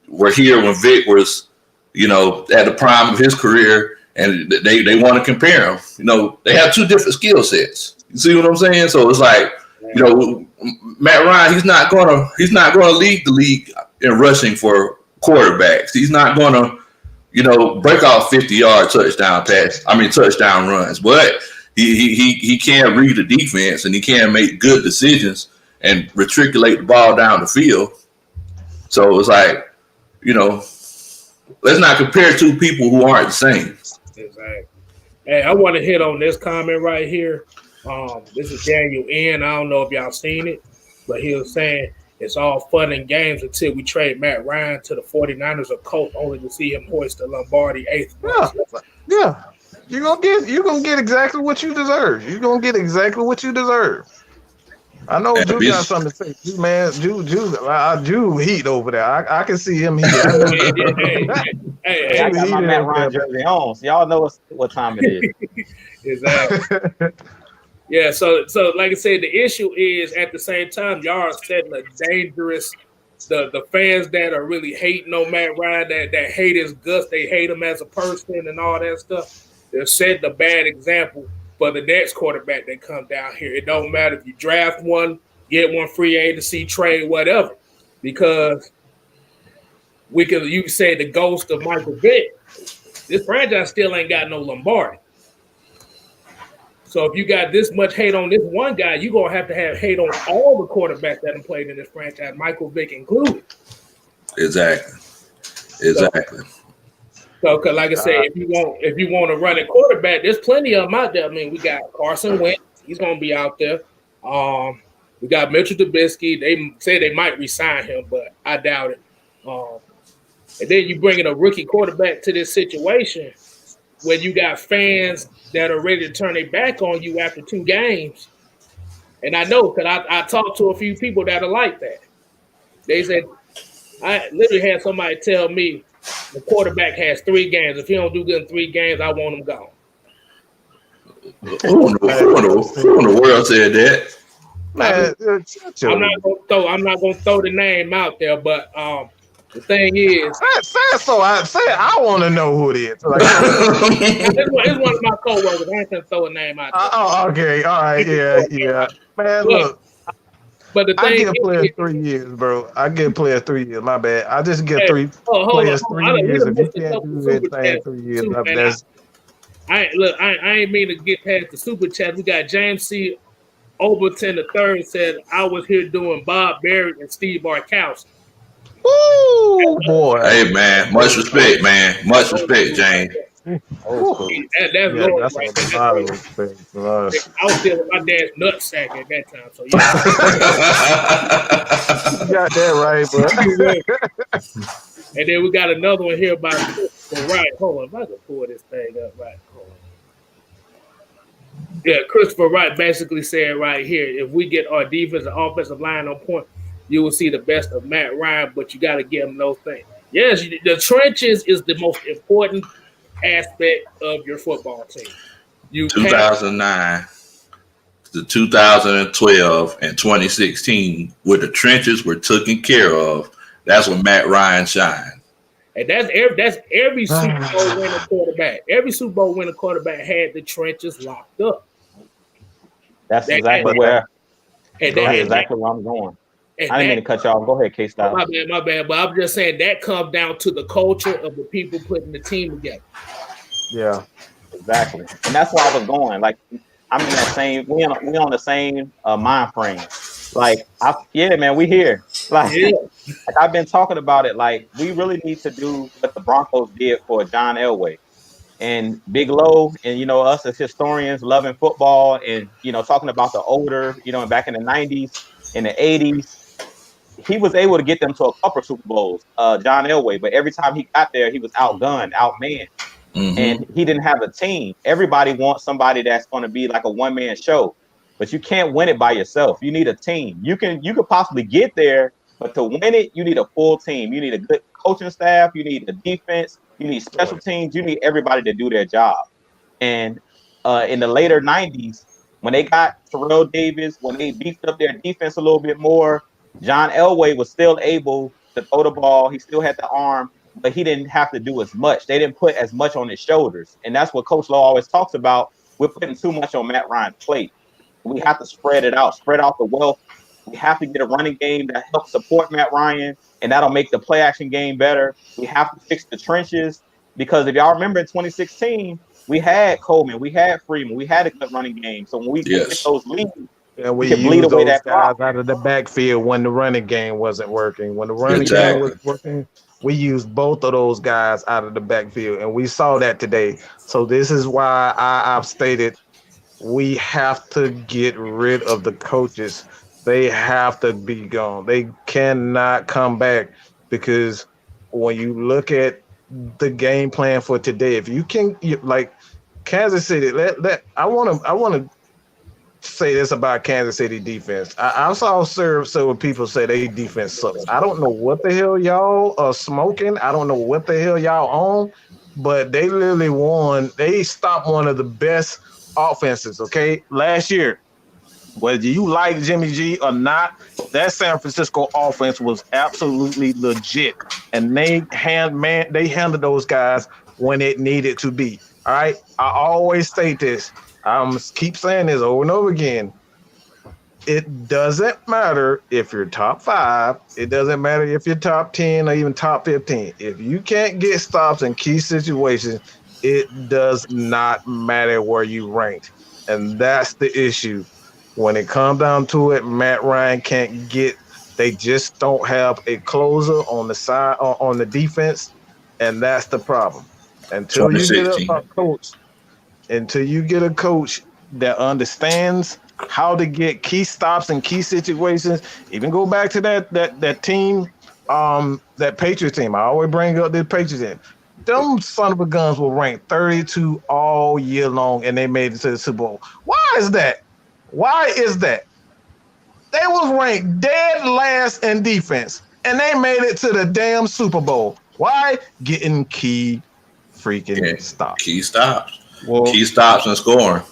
were here when Vick was, at the prime of his career, and they want to compare him. They have two different skill sets. You see what I'm saying? So it's like, Matt Ryan, he's not gonna lead the league in rushing for quarterbacks. He's not gonna, break off 50-yard touchdown runs. But he can read the defense and he can make good decisions and retriculate the ball down the field. So it's like, let's not compare two people who aren't the same. Exactly. Hey, I want to hit on this comment right here. This is Daniel N. I don't know if y'all seen it, but he was saying it's all fun and games until we trade Matt Ryan to the 49ers or Colts only to see him hoist the Lombardi 8th. Yeah. You're gonna get exactly what you deserve. You're gonna get exactly what you deserve. I know Drew got something to say. Drew heat over there. I can see him heat. Hey, I got my Matt Ryan jersey on, so y'all know what time it is. Exactly. Yeah, so like I said, the issue is at the same time, y'all are setting a dangerous. The fans that are really hating on Matt Ryan, that hate his guts, they hate him as a person and all that stuff. They're setting a bad example for the next quarterback that comes down here. It don't matter if you draft one, get one free agency, trade, whatever, because you can say the ghost of Michael Vick. This franchise still ain't got no Lombardi. So if you got this much hate on this one guy, you're going to have hate on all the quarterbacks that have played in this franchise, Michael Vick included. Exactly. So, cause like I said, if you want to run a quarterback, there's plenty of them out there. We got Carson Wentz. He's going to be out there. We got Mitchell Trubisky. They say they might re-sign him, but I doubt it. And then you bring in a rookie quarterback to this situation where you got fans that are ready to turn their back on you after 2 games. And I know because I talked to a few people that are like that. They said, I literally had somebody tell me the quarterback has 3 games. If he don't do good in 3 games, I want him gone. Who in the world said that? Man, I'm not gonna throw the name out there, but the thing is, I want to know who it is. Like, it's one of my coworkers. I ain't gonna throw a name out there. Oh, okay, all right, yeah. Man, look. But the thing I give players 3 years, bro. I give players 3 years. My bad. I just give players 3 years. If you can't do anything in 3 years, I ain't mean to get past the super chat. We got James C. Overton III said, I was here doing Bob Barrett and Steve Barkowski. Woo, boy. Hey, man. Much respect, man. Much respect, James. That's Lord right there. I was still with my dad's nutsack at that time. So yeah. You got that right, bro. And then we got another one here about right. Hold on, if I can pull this thing up right. Hold on. Yeah, Christopher Wright basically said right here, if we get our defense and offensive line on point, you will see the best of Matt Ryan, but you got to give him those things. Yes, the trenches is the most important aspect of your football team. You have 2009 to 2012 and 2016, where the trenches were taken care of, that's when Matt Ryan shined. and that's every Super Bowl winning quarterback. Every Super Bowl winning quarterback had the trenches locked up. That's That, exactly and, where. and, Go that, ahead. and, that, Exactly where I'm going. and I didn't mean that to cut you off. Go ahead, K-Style. my bad. But I'm just saying that comes down to the culture of the people putting the team together. Yeah. Exactly, and that's where I was going. Like, I'm in that same. We on the same mind frame. Like, yeah, man, we here. Like, Yeah. like I've been talking about it. Like, we really need to do what the Broncos did for John Elway and Big Low, and us as historians loving football, and talking about the older, and back in the '90s, in the '80s. He was able to get them to a couple of Super Bowls, John Elway, but every time he got there, he was outgunned, outmanned. And he didn't have a team. Everybody wants somebody that's going to be like a one-man show, but you can't win it by yourself. You need a team. You could possibly get there, but to win it, you need a full team. You need a good coaching staff. You need a defense. You need special teams. You need everybody to do their job. And in the later '90s, when they got Terrell Davis, when they beefed up their defense a little bit more, John Elway was still able to throw the ball. He still had the arm, but he didn't have to do as much. They didn't put as much on his shoulders. And that's what Coach Lowe always talks about. We're putting too much on Matt Ryan's plate. We have to spread it out, spread out the wealth. We have to get a running game that helps support Matt Ryan, and that'll make the play action game better. We have to fix the trenches because if y'all remember in 2016, we had Coleman, we had Freeman, we had a good running game. So when we get those leads, and we can bleed use away those that guys clock. out of the backfield when the running game wasn't working. When the running game was working, we used both of those guys out of the backfield, and we saw that today. So this is why I've stated we have to get rid of the coaches. They have to be gone. They cannot come back because when you look at the game plan for today, if you can, like Kansas City, I want to say this about Kansas City defense. I saw several people say they defense sucks. I don't know what the hell y'all are smoking. I don't know what the hell y'all on, but they literally won. They stopped one of the best offenses, okay? Last year, whether you like Jimmy G or not, that San Francisco offense was absolutely legit. And they handled those guys when it needed to be. All right. I always state this. I'm keep saying this over and over again. It doesn't matter if you're top 5. It doesn't matter if you're top 10 or even top 15. If you can't get stops in key situations, it does not matter where you ranked. And that's the issue. When it comes down to it, Matt Ryan can't get. They just don't have a closer on the side on the defense, and that's the problem. Until you get a coach that understands how to get key stops in key situations, even go back to that team, that Patriots team. I always bring up the Patriots team. Them son of a guns were ranked 32 all year long, and they made it to the Super Bowl. Why is that? They was ranked dead last in defense, and they made it to the damn Super Bowl. Why? Getting key freaking stops. Key stops. Well, key stops and scoring.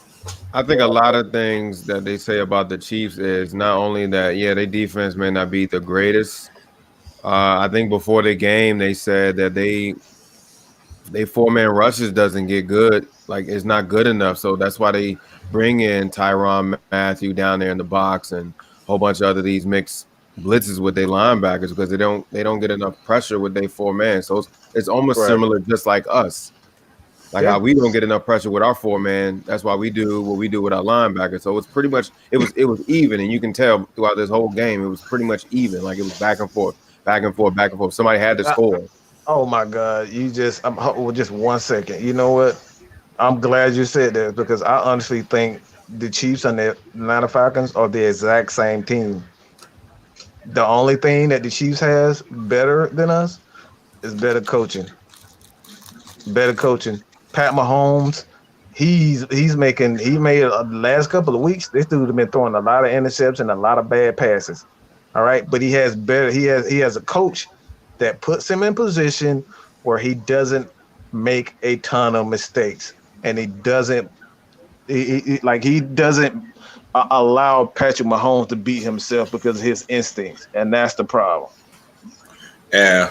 I think a lot of things that they say about the Chiefs is not only that, their defense may not be the greatest. I think before the game, they said that they 4-man rushes doesn't get good. Like, it's not good enough. So that's why they bring in Tyrann Mathieu down there in the box and a whole bunch of other these mixed blitzes with their linebackers because they don't get enough pressure with their 4-man. So it's almost similar, just like us. Like how we don't get enough pressure with our 4-man. That's why we do what we do with our linebackers. So it's pretty much it was even, and you can tell throughout this whole game it was pretty much even. Like it was back and forth. Somebody had to score. Oh my God! just 1 second. You know what? I'm glad you said that because I honestly think the Chiefs and the Atlanta Falcons are the exact same team. The only thing that the Chiefs has better than us is better coaching. Pat Mahomes, he made the last couple of weeks. This dude has been throwing a lot of interceptions and a lot of bad passes. All right, but he has better. He has a coach that puts him in position where he doesn't make a ton of mistakes, and he doesn't he doesn't allow Patrick Mahomes to beat himself because of his instincts, and that's the problem. And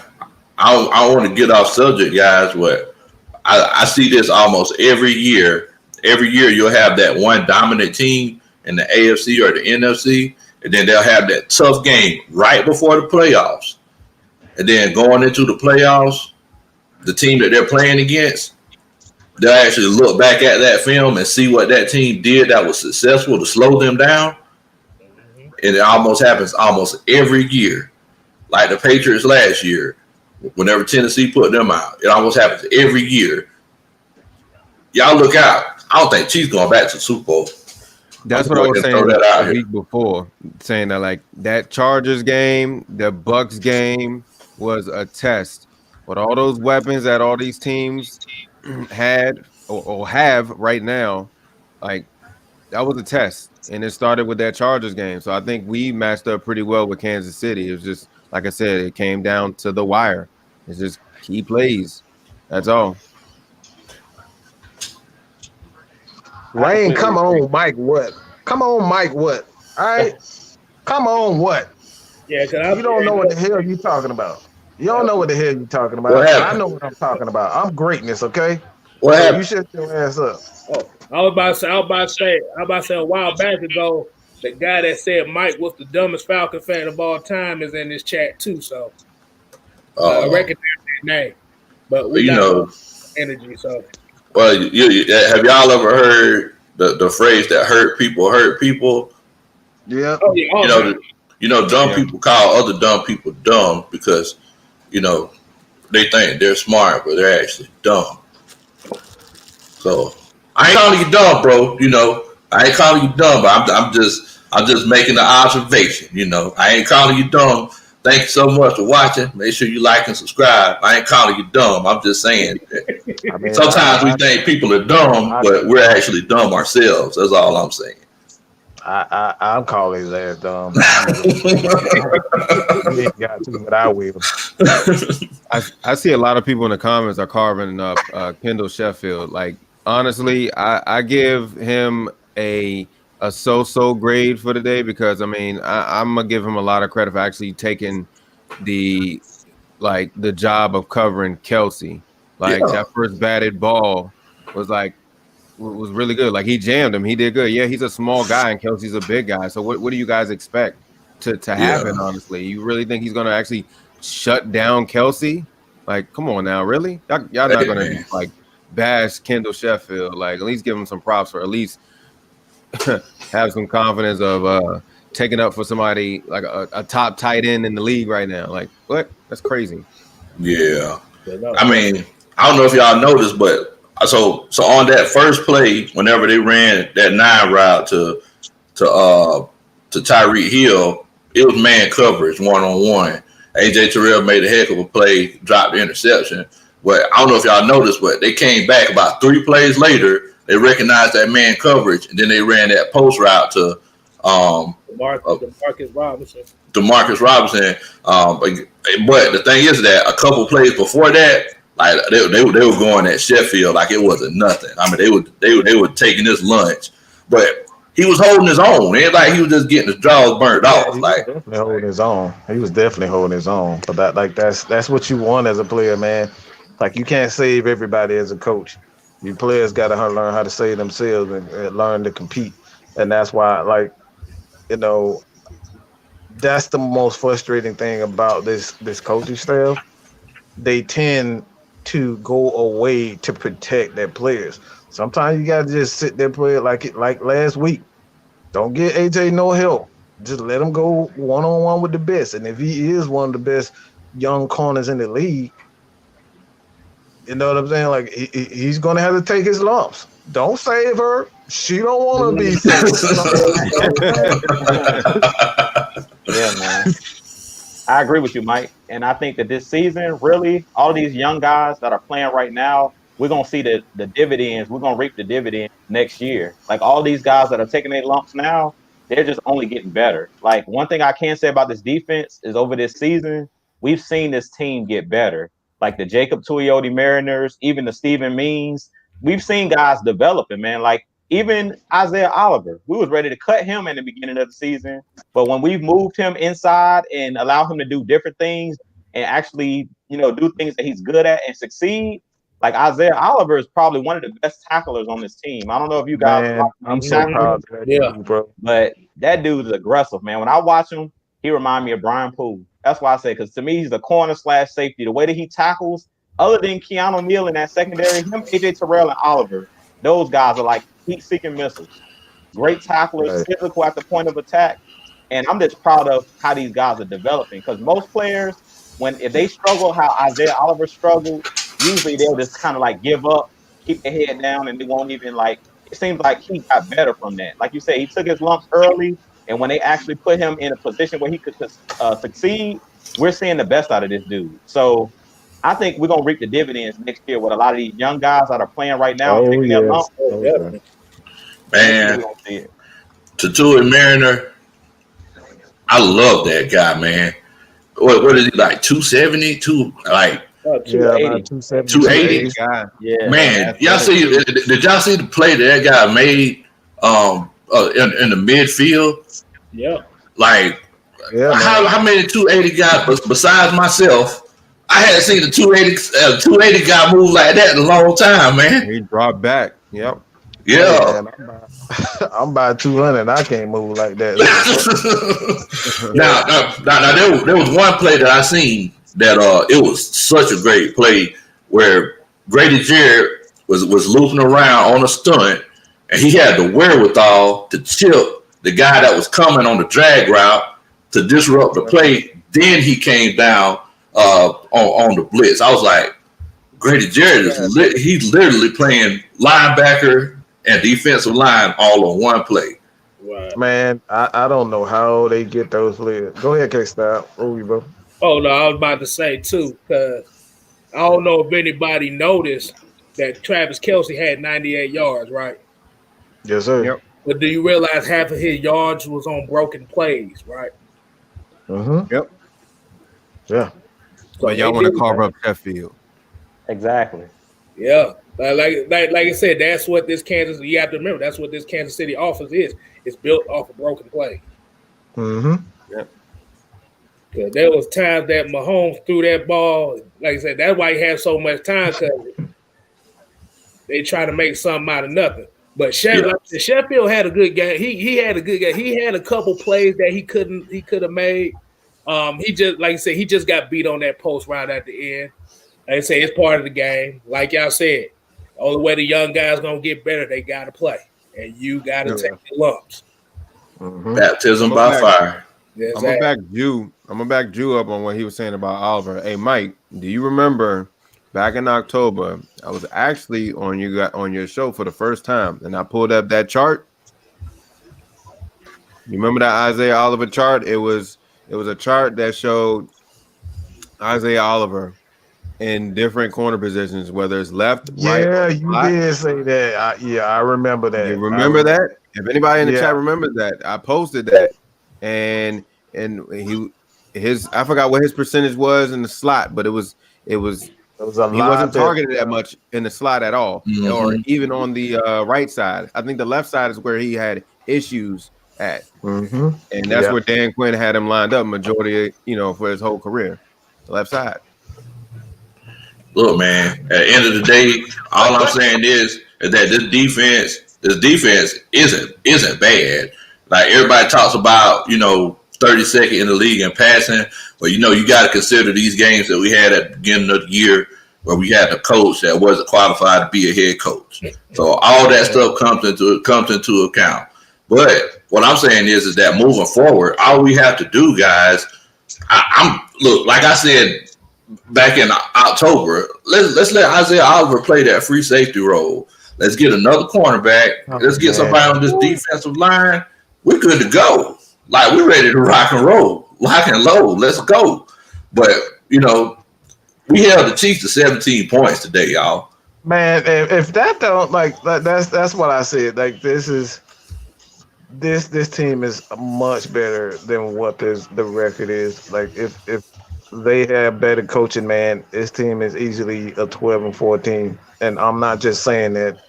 I want to get off subject, guys, but I see this almost every year. Every year you'll have that one dominant team in the AFC or the NFC, and then they'll have that tough game right before the playoffs. And then going into the playoffs, the team that they're playing against, they'll actually look back at that film and see what that team did that was successful to slow them down. And it almost happens almost every year. Like the Patriots last year, whenever Tennessee put them out, it almost happens every year. Y'all look out. I don't think Chiefs going back to the Super Bowl. That's what I was saying the week before, saying that like that Chargers game, the Bucks game was a test. With all those weapons that all these teams had or have right now, like that was a test. And it started with that Chargers game. So I think we matched up pretty well with Kansas City. It was just, like I said, it came down to the wire. It's just key plays. That's all. Rain, come on, Mike. What? Come on, Mike. What? All right. Come on, what? Yeah, because you don't know what the hell you talking about. You don't know what the hell you talking about. I know what I'm talking about. I'm greatness, okay? What happened? You shut your ass up. Oh, I was about to say a while back ago, the guy that said Mike was the dumbest Falcon fan of all time is in this chat too. So I recognize that name, but we know energy. So well, have y'all ever heard the phrase that hurt people? Yeah. Oh, yeah. Dumb people call other dumb people dumb because they think they're smart, but they're actually dumb. So I ain't calling you dumb, bro. I ain't calling you dumb, but I'm just making an observation. I ain't calling you dumb. Thank you so much for watching. Make sure you like and subscribe. I ain't calling you dumb. I'm just saying. Sometimes we think people are dumb, but we're actually dumb ourselves. That's all I'm saying. I'm calling his ass dumb. He ain't got to, but I will. I see a lot of people in the comments are carving up Kendall Sheffield. Like, honestly, I give him a so-so grade for the day because, I'm going to give him a lot of credit for actually taking the job of covering Kelsey. That first batted ball was really good. Like, he jammed him. He did good. Yeah, he's a small guy and Kelsey's a big guy. So what do you guys expect to happen, honestly? You really think he's going to actually shut down Kelsey? Like, come on now, really? Y'all not going to bash Kendall Sheffield. Like, at least give him some props or at least have some confidence of taking up for somebody like a top tight end in the league right now. Like, what? That's crazy. Yeah. I don't know if y'all noticed, but so on that first play, whenever they ran that 9 route to Tyreek Hill, it was man coverage 1-on-1. AJ Terrell made a heck of a play, dropped the interception. But I don't know if y'all noticed, but they came back about 3 plays later. They recognized that man coverage, and then they ran that post route to Demarcus Robinson. But the thing is that a couple plays before that, like they were going at Sheffield like it wasn't nothing. They were taking this lunch, but he was holding his own. It ain't like he was just getting his jaws burnt off. He was definitely holding his own. He was definitely holding his own. But that's what you want as a player, man. Like, you can't save everybody as a coach. You players got to learn how to save themselves and learn to compete. And that's why, that's the most frustrating thing about this coaching staff. They tend to go away to protect their players. Sometimes you got to just sit there, play like last week. Don't get AJ no help. Just let him go one-on-one with the best. And if he is one of the best young corners in the league, you know what I'm saying? Like, he's going to have to take his lumps. Don't save her. She don't want to be saved. Yeah, man. I agree with you, Mike. And I think that this season, really, all these young guys that are playing right now, we're going to see the dividends. We're going to reap the dividends next year. Like, all these guys that are taking their lumps now, they're just only getting better. Like one thing I can say about this defense is over this season, we've seen this team get better. Like the Jacob Tuioti Mariners, even the Steven Means, we've seen guys developing, man. Like even Isaiah Oliver, we was ready to cut him in the beginning of the season, but when we've moved him inside and allow him to do different things and actually, do things that he's good at and succeed, like Isaiah Oliver is probably one of the best tacklers on this team. I don't know if you guys, Man, I'm so proud of that dude, bro. but that dude is aggressive, man. When I watch him, he reminds me of Brian Poole. That's why I say, because to me, he's a corner/safety. The way that he tackles, other than Keanu Neal in that secondary, him, AJ Terrell, and Oliver, those guys are like heat-seeking missiles. Great tacklers, physical at the point of attack. And I'm just proud of how these guys are developing, because most players, if they struggle how Isaiah Oliver struggled, usually they'll just kind of like give up, keep their head down, and they won't even like. It seems like he got better from that. Like you say, he took his lumps early, and when they actually put him in a position where he could succeed, we're seeing the best out of this dude. So I think we're gonna reap the dividends next year with a lot of these young guys that are playing right now. Taking their lumps. Man, Tuioti Mariner, I love that guy, man. What is he like? 270, like 280. Yeah, man. Y'all see? Did y'all see the play that guy made in the midfield? Yeah. Like, how many 280 guys besides myself? I hadn't seen the 280 guy move like that in a long time, man. He dropped back. Yep. Yeah. I'm by 200. I can't move like that. now there was one play that I seen that it was such a great play where Grady Jarrett was looping around on a stunt, and he had the wherewithal to chip the guy that was coming on the drag route to disrupt the play. Then he came down on the blitz. I was like, Grady Jarrett he's literally playing linebacker and defensive line all on one play. Wow. Man, I don't know how they get those players. Go ahead, K-Style. Ruby, bro. Oh, no, I was about to say, too, because I don't know if anybody noticed that Travis Kelce had 98 yards, right? Yes, sir. Yep. But do you realize half of his yards was on broken plays, right? Mm-hmm. Yep. Yeah. So but y'all want to carve up Sheffield. Exactly. Yeah. Like I said, that's what this you have to remember, that's what this Kansas City offense is. It's built off of broken play. Mm-hmm. Yep. Because there was times that Mahomes threw that ball. Like I said, that's why he had so much time, because they try to make something out of nothing. But Sheffield had a good game. He had a good game. He had a couple plays that he could have made. He just, like I said, he just got beat on that post right at the end. Like I say, it's part of the game. Like y'all said, the only way the young guys gonna get better, they gotta play, and you gotta take the lumps. Mm-hmm. Baptism by fire. Exactly. I'm gonna back Drew up on what he was saying about Oliver. Hey, Mike, do you remember back in October? I was actually on your show for the first time, and I pulled up that chart. You remember that Isaiah Oliver chart? It was a chart that showed Isaiah Oliver in different corner positions, whether it's left, right. Yeah, you did say that. I remember that. You remember that? If anybody in the chat remembers that, I posted that, and I forgot what his percentage was in the slot, but it was a lot. He wasn't targeted that much in the slot at all, or even on the right side. I think the left side is where he had issues at, and that's where Dan Quinn had him lined up majority, for his whole career, the left side. Look, man, at the end of the day, all I'm saying is that this defense isn't bad. Like everybody talks about, 32nd in the league in passing, but you got to consider these games that we had at the beginning of the year where we had a coach that wasn't qualified to be a head coach. So all that stuff comes into account. But what I'm saying is that moving forward, all we have to do, guys, like I said back in October, let's let Isaiah Oliver play that free safety role. Let's get another cornerback. Let's get somebody on this defensive line. We're good to go. Like, we're ready to rock and roll, lock and load. Let's go. But, we held the Chiefs to 17 points today, y'all. Man, if that don't, like, that's what I said. Like, this is this team is much better than what the record is. Like if they have better coaching, man, this team is easily a 12-14. And I'm not just saying that.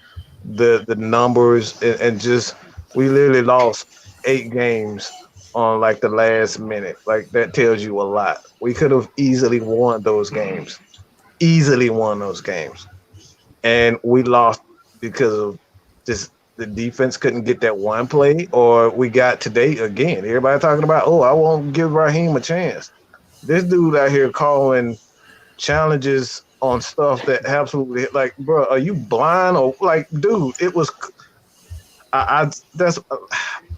The numbers and just we literally lost 8 games on like the last minute. Like that tells you a lot. We could have easily won those games. Easily won those games. And we lost because of just the defense couldn't get that one play, or we got today again. Everybody talking about, oh, I won't give Raheem a chance. This dude out here calling challenges on stuff that absolutely, like, bro, are you blind or like, dude? It was, that's,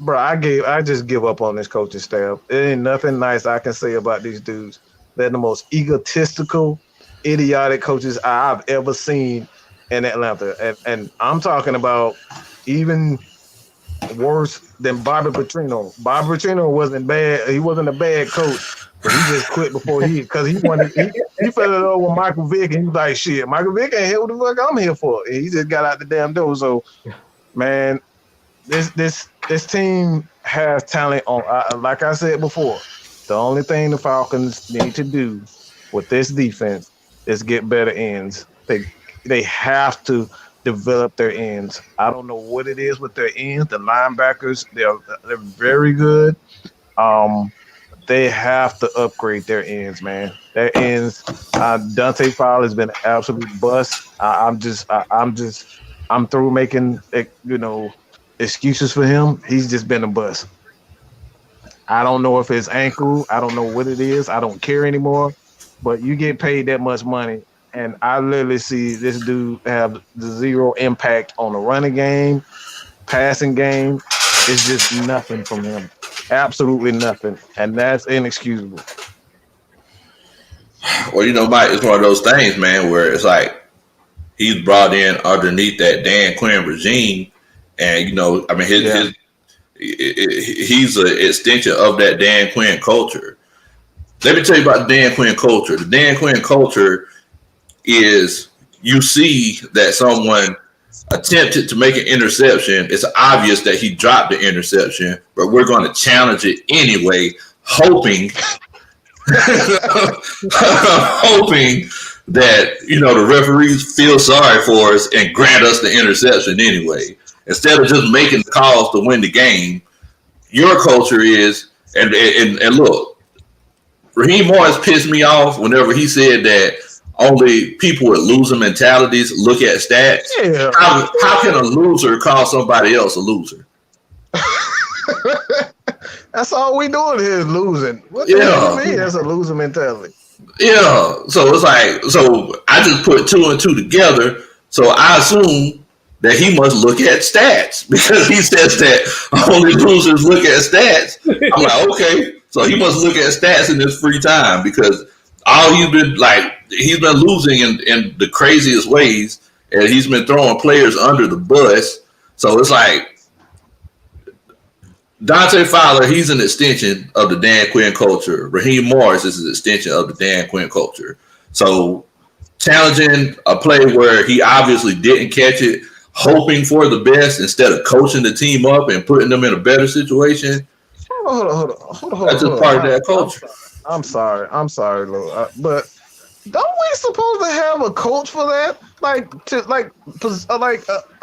bro. I just give up on this coaching staff. There ain't nothing nice I can say about these dudes. They're the most egotistical, idiotic coaches I've ever seen in Atlanta, and I'm talking about even worse than Bobby Petrino. Bobby Petrino wasn't bad. He wasn't a bad coach, but he just quit before because he wanted he fell in love with Michael Vick, and he was like, shit, Michael Vick ain't here. What the fuck I'm here for? And he just got out the damn door. So, man, this team has talent on. Like I said before, the only thing the Falcons need to do with this defense is get better ends. They have to develop their ends. I don't know what it is with their ends. The linebackers, they're very good. They have to upgrade their ends, man. Their ends. Dante Fowler has been an absolute bust. I'm through making excuses for him. He's just been a bust. I don't know if it's ankle. I don't know what it is. I don't care anymore. But you get paid that much money. And I literally see this dude have zero impact on the running game, passing game. It's just nothing from him. Absolutely nothing. And that's inexcusable. Well, Mike, it's one of those things, man, where it's like he's brought in underneath that Dan Quinn regime. And, he's an extension of that Dan Quinn culture. Let me tell you about the Dan Quinn culture. The Dan Quinn culture is you see that someone attempted to make an interception. It's obvious that he dropped the interception, but we're going to challenge it anyway, hoping that the referees feel sorry for us and grant us the interception anyway. Instead of just making the calls to win the game, your culture is and look, Raheem Morris pissed me off whenever he said that only people with loser mentalities look at stats. Yeah. How can a loser call somebody else a loser? That's all we doing here is losing. What the hell do you mean that's a loser mentality? Yeah. So it's like, I just put 2 and 2 together. So I assume that he must look at stats because he says that only losers look at stats. I'm like, okay. So he must look at stats in his free time because all he's been losing in the craziest ways, and he's been throwing players under the bus. So it's like Dante Fowler, he's an extension of the Dan Quinn culture. Raheem Morris is an extension of the Dan Quinn culture. So challenging a play where he obviously didn't catch it, hoping for the best instead of coaching the team up and putting them in a better situation. Hold on. That's just part of that culture. I'm sorry, Lord. But don't we supposed to have a coach for that? Like a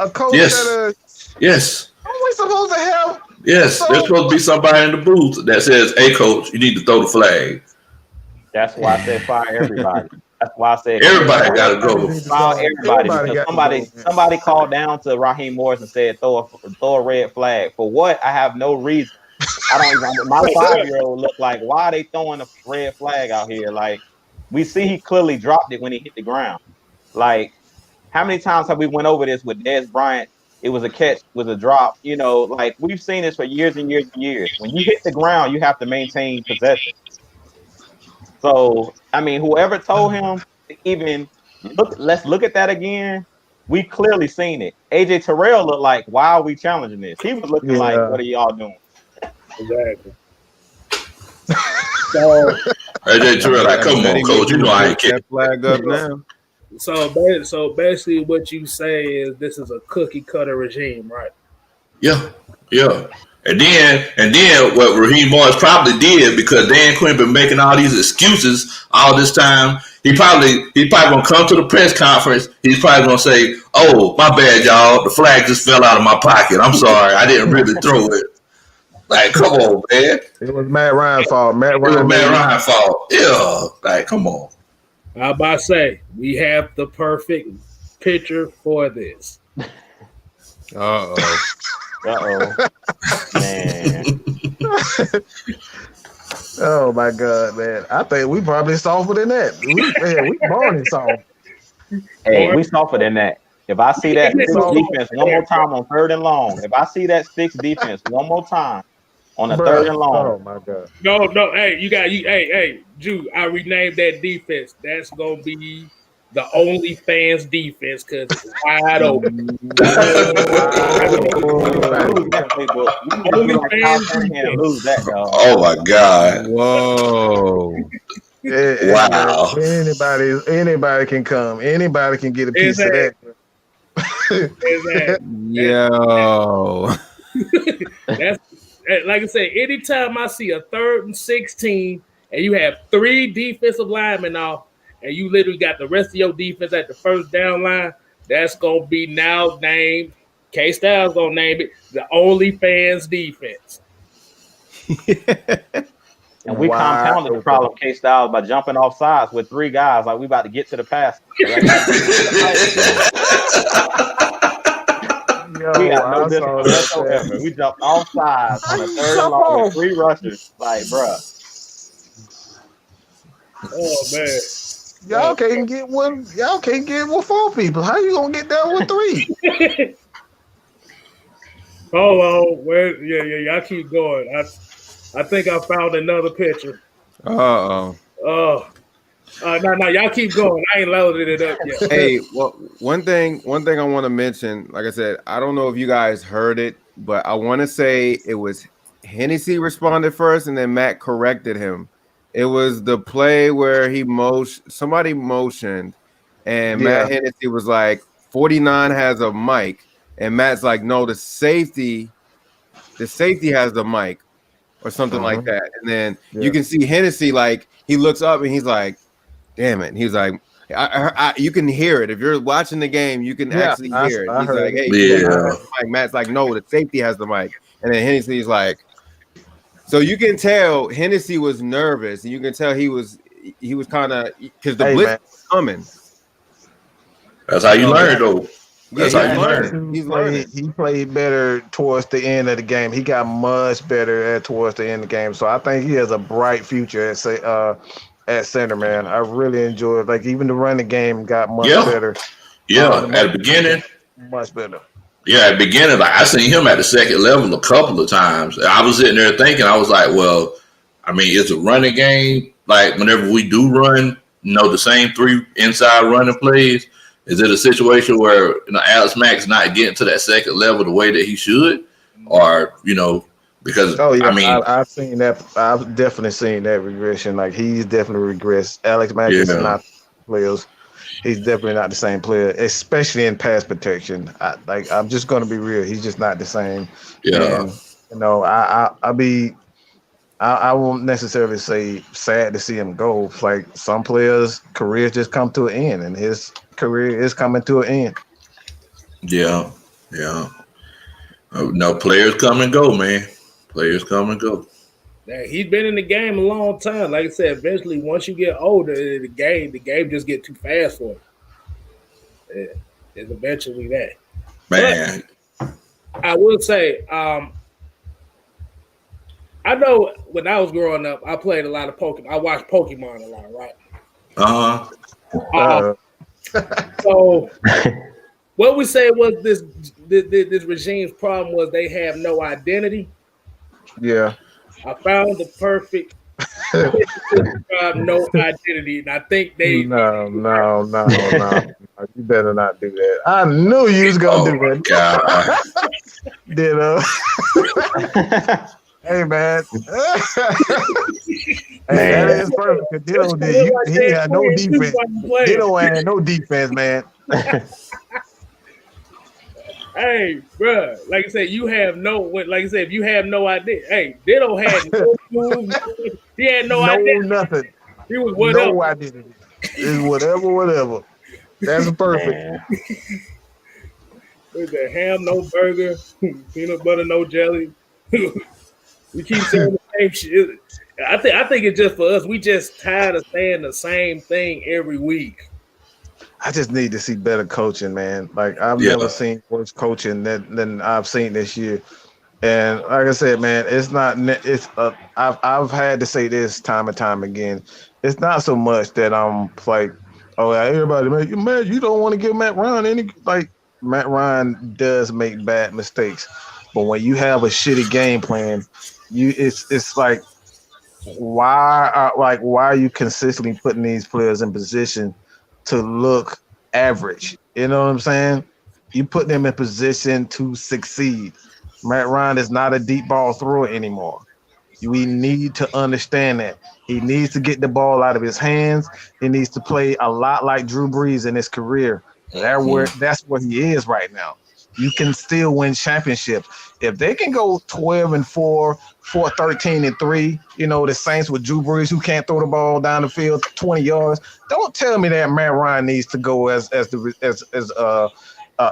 coach that Yes. Don't we supposed to have? Yes, there's supposed to be somebody in the booth that says, "Hey, coach, you need to throw the flag." That's why I said fire everybody. That's why I said everybody got to go. Fire everybody because somebody called down to Raheem Morris and said throw a red flag for what? I have no reason. I don't even. My 5-year-old look like, why are they throwing a red flag out here? Like, we see he clearly dropped it when he hit the ground. Like, how many times have we went over this with Dez Bryant? It was a catch, was a drop. Like we've seen this for years and years and years. When you hit the ground, you have to maintain possession. So, I mean, whoever told him to even let's look at that again. We clearly seen it. AJ Terrell looked like, why are we challenging this? He was looking like, what are y'all doing? Exactly. So AJ Terrell, like, come on, coach. I ain't kidding. Flag up now. So basically, what you say is this is a cookie cutter regime, right? Yeah. And then what Raheem Morris probably did, because Dan Quinn been making all these excuses all this time. He probably gonna come to the press conference. He's probably gonna say, "Oh, my bad, y'all. The flag just fell out of my pocket. I'm sorry. I didn't really throw it." Like, come on, man. It was Matt Ryan's fault. Matt Ryan's fault. Yeah. Like, come on. I about to say we have the perfect picture for this. Man. Oh my God, man! I think we probably softer than that. We born in soft. Hey, we softer than that. If I see that six defense one more time on 3rd and long, if I see that 6 defense one more time on a 3rd and long, oh my God! No, hey, hey, Drew, I renamed that defense. That's gonna be the only fans defense because it's wide open. lose that, dog. Oh my God! Whoa! Wow! Anybody can come. Anybody can get a piece of that. Yo! That's like I said. Anytime I see a 3rd and 16, and you have 3 defensive linemen off, and you literally got the rest of your defense at the first down line, that's gonna be now named. K-Styles gonna name it the OnlyFans defense. And we compounded the problem, K-Styles, by jumping off sides with 3 guys like we about to get to the pass. We got no discipline whatsoever. We jumped off sides on the 3rd and long with 3 rushers. Like, bruh. Oh man. Y'all can't get one. Y'all can't get with 4 people. How you gonna get down with 3? Hold on. Where? Yeah. Y'all keep going. I think I found another picture. No, Y'all keep going. I ain't loaded it up yet. Hey, well, one thing I want to mention. Like I said, I don't know if you guys heard it, but I want to say it was Hennessy responded first, and then Matt corrected him. It was the play where somebody motioned, and Matt Hennessy was like, 49 has a mic, and Matt's like, no, the safety has the mic, or something like that. And then you can see Hennessy, like, he looks up and he's like, damn it. He's like, you can hear it. If you're watching the game, you can actually hear it. He's like, hey, Matt's like, no, the safety has the mic. And then Hennessy's like, so you can tell Hennessy was nervous, and you can tell he was kind of, because the blitz was coming. That's how you learn, though. That's how you learn. He played better towards the end of the game. He got much better towards the end of the game. So I think he has a bright future at center, man. I really enjoyed it. Like, even the running game got much better. Yeah, at the beginning, much better. Yeah, at the beginning, like, I seen him at the second level a couple of times. I was sitting there thinking, I was like, well, I mean, it's a running game. Like, whenever we do run, the same 3 inside running plays, is it a situation where Alex Mack's not getting to that second level the way that he should, or because I mean, I've seen that. I've definitely seen that regression. Like, he's definitely regressed. Alex Mack is not players. He's definitely not the same player, especially in pass protection. I'm just going to be real. He's just not the same. Yeah. And, I won't necessarily say sad to see him go. Like, some players' careers just come to an end, and his career is coming to an end. Yeah. No, players come and go, man. Players come and go. Yeah, he's been in the game a long time. Like I said, eventually, once you get older, the game just get too fast for him. It's eventually that. Man. But I will say, I know when I was growing up, I played a lot of Pokemon. I watched Pokemon a lot, right? So what we say was this regime's problem was they have no identity. Yeah. I found the perfect no identity, and I think they no. You better not do that. I knew you was gonna do that. God. Hey, man. That is perfect. Ditto he had no defense. Ditto had no defense, man. Hey, bro, like I said, if you have no idea, hey, Ditto had no moves. He had no No idea. nothing. He was whatever. No identity. It's whatever. That's perfect. Man. With the ham, no burger, peanut butter, no jelly. We keep saying the same shit. I think it's just for us. We just tired of saying the same thing every week. I just need to see better coaching, man. Like I've Yeah. never seen worse coaching than I've seen this year. And like I said, man, it's not. It's I've had to say this time and time again. It's not so much that I'm like, oh, everybody, man, you don't want to give Matt Ryan any like. Matt Ryan does make bad mistakes, but when you have a shitty game plan, it's like why are you consistently putting these players in position to look average? You know what I'm saying? You put them in position to succeed. Matt Ryan is not a deep ball thrower anymore. We need to understand that. He needs to get the ball out of his hands. He needs to play a lot like Drew Brees in his career. That's where he is right now. You can still win championships. If they can go 12-4, 13-3, you know, the Saints with Drew Brees who can't throw the ball down the field 20 yards. Don't tell me that Matt Ryan needs to go as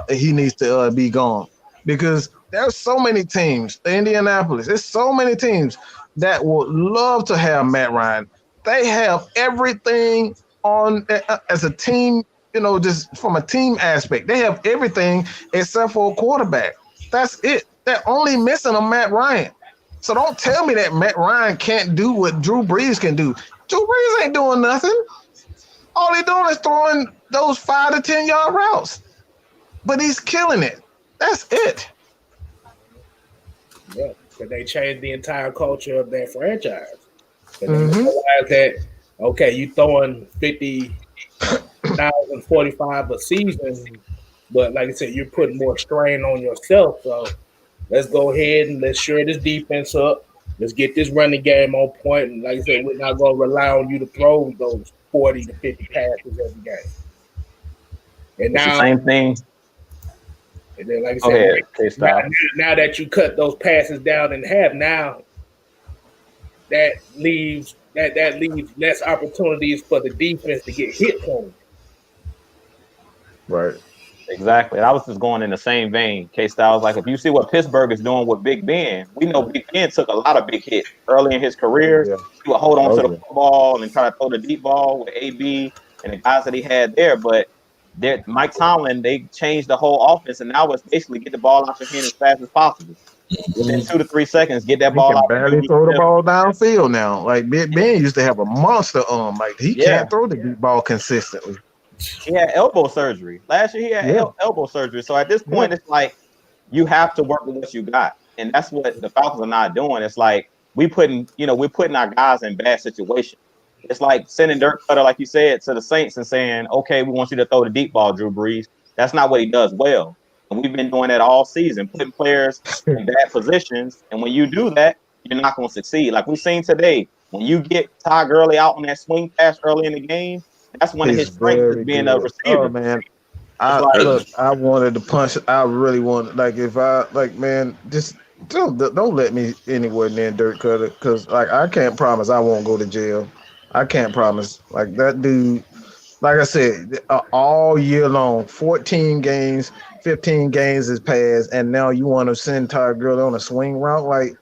he needs to be gone, because there's so many teams, Indianapolis, there's so many teams that would love to have Matt Ryan. They have everything on as a team, you know, just from a team aspect. They have everything except for a quarterback. That's it. They're only missing a Matt Ryan. So don't tell me that Matt Ryan can't do what Drew Brees can do. Drew Brees ain't doing nothing. All he's doing is throwing those 5 to 10 yard routes. But he's killing it. That's it. Yeah, because they changed the entire culture of their franchise. But they realized that, okay, you throwing 50,045 a season, but like I said, you're putting more strain on yourself. So let's go ahead and let's shore this defense up. Let's get this running game on point. And like I said, we're not going to rely on you to throw those 40 to 50 passes every game. And It's now, the same thing. and then, like I said, now that you cut those passes down in half, now that leaves less opportunities for the defense to get hit on. Right. Exactly. I was just going in the same vein. K-Styles, like if you see what Pittsburgh is doing with Big Ben, we know Big Ben took a lot of big hits early in his career. Yeah. He would hold on to the football and try to throw the deep ball with AB and the guys that he had there. But Mike Tomlin, they changed the whole offense, and now it's basically get the ball out your hand as fast as possible. Within 2 to 3 seconds, get that ball out. He can barely throw the ball downfield now. Like Big Ben used to have a monster arm. Like he can't throw the deep ball consistently. He had elbow surgery. Last year he had elbow surgery. So at this point, it's like you have to work with what you got. And that's what the Falcons are not doing. It's like we're putting our guys in bad situations. It's like sending Dirk Cutter, like you said, to the Saints and saying, okay, we want you to throw the deep ball, Drew Brees. That's not what he does well. And we've been doing that all season, putting players in bad positions. And when you do that, you're not going to succeed. Like we've seen today, when you get Todd Gurley out on that swing pass early in the game, that's one of his strengths is being a receiver. Oh, man. I wanted to punch. I really wanted, just don't let me anywhere near Dirk Cutter, because like I can't promise I won't go to jail. I can't promise. Like that dude, like I said, all year long, 14 games, 15 games has passed, and now you want to send Todd Gurley on a swing route? Like,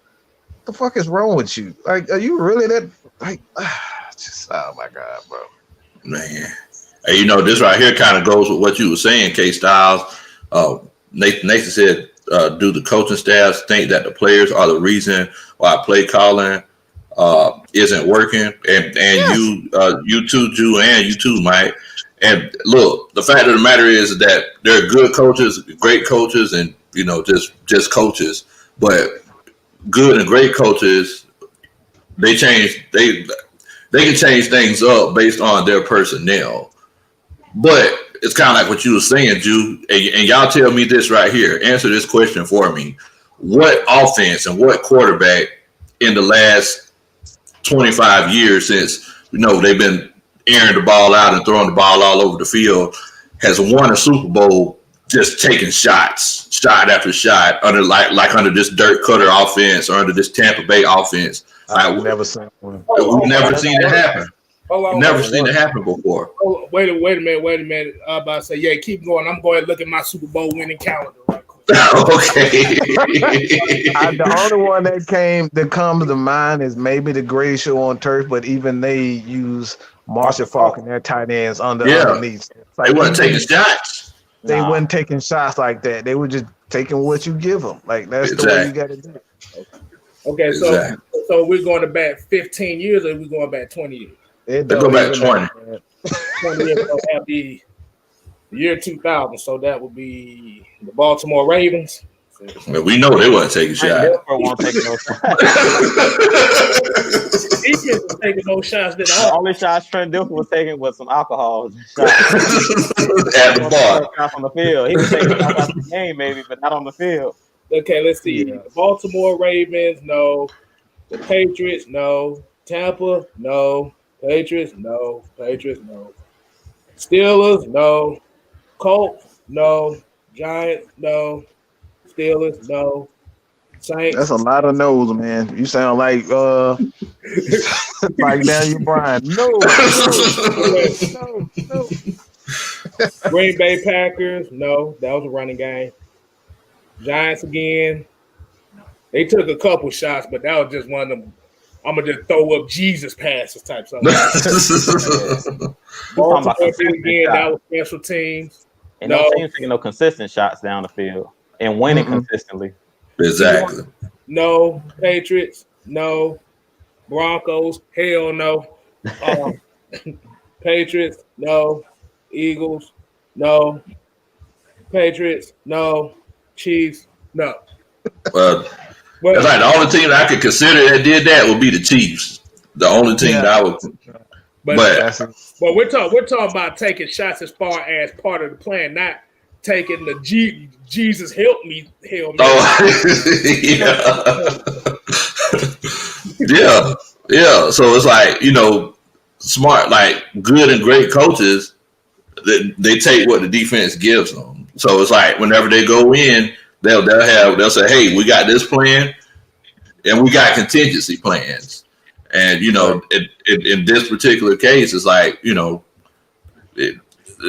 the fuck is wrong with you? Like, are you really that? Like, just oh my god, bro. Man, hey, this right here kind of goes with what you were saying, K-Styles. Nathan said, do the coaching staffs think that the players are the reason why play calling isn't working? And yes. You too, Jew, and you too, Mike. And look, the fact of the matter is that they're good coaches, great coaches, and just coaches. But good and great coaches, they can change things up based on their personnel. But it's kind of like what you were saying, Jew, and y'all tell me this right here. Answer this question for me. What offense and what quarterback in the last 25 years since, they've been airing the ball out and throwing the ball all over the field has won a Super Bowl just taking shots, shot after shot, under under this Dirk Cutter offense or under this Tampa Bay offense. I've never seen one. We've never seen it happen. Never seen it happen before. Oh, wait a minute. I'm about to say, yeah, keep going. I'm going to look at my Super Bowl winning calendar right quick. Okay. The only one that comes to mind is maybe the Greatest Show on Turf, but even they use Marshall Falk and their tight ends underneath. They wasn't taking shots. They weren't taking shots like that. They were just taking what you give them. Like that's the way you got to do it. Okay, so we're going to back 15 years, or we're going back 20 years? They go back 20. 20 years will have the year 2000, so that would be the Baltimore Ravens. Well, we know they wasn't taking shots. Won't take no shots. Defense was taking no shots. The only shots Trent Dilfer was taking was some alcohol shots. At the bar. Shots on the field. He was taking shots out the game, maybe, but not on the field. Okay, let's see. The Baltimore Ravens, no. The Patriots, no. Tampa, no. Patriots, no. Patriots, no. Steelers, no. Colts, no. Giants, no. Steelers, no. Saints. That's a lot of no's, man. You sound like like Daniel Bryan. No. Green Bay Packers, no. That was a running game. Giants again. They took a couple shots, but that was just one of them. I'm gonna just throw up Jesus passes type something. Baltimore again, that was special teams. And no teams taking no consistent shots down the field and winning consistently. Exactly. No. Patriots, no. Broncos, hell no. Patriots, no. Eagles, no. Patriots, no. Chiefs, no. Well, it's like the only team that I could consider that did that would be the Chiefs. The only team that I would. But we're talking about taking shots as far as part of the plan, not taking the Jesus help me. Yeah. So it's like, smart, like good and great coaches, they take what the defense gives them. So it's like whenever they go in, they'll say, hey, we got this plan and we got contingency plans. And, in this particular case, it's like,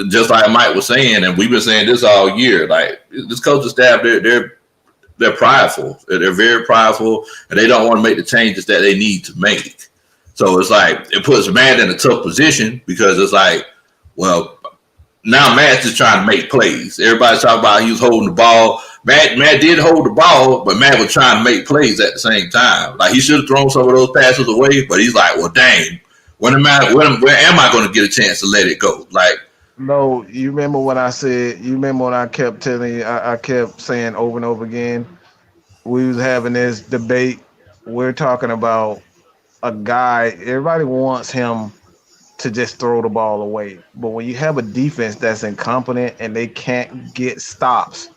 just like Mike was saying, and we've been saying this all year, like this coaching staff, they're prideful. They're very prideful, and they don't want to make the changes that they need to make. So it's like it puts Matt in a tough position because it's like, well, now Matt's just trying to make plays. Everybody's talking about he was holding the ball. Matt did hold the ball, but Matt was trying to make plays at the same time. Like he should have thrown some of those passes away, but he's like, well, dang, where am I going to get a chance to let it go? Like, no, you remember when I said, I kept telling you, I kept saying over and over again, we was having this debate. We're talking about a guy, everybody wants him to just throw the ball away. But when you have a defense that's incompetent and they can't get stops,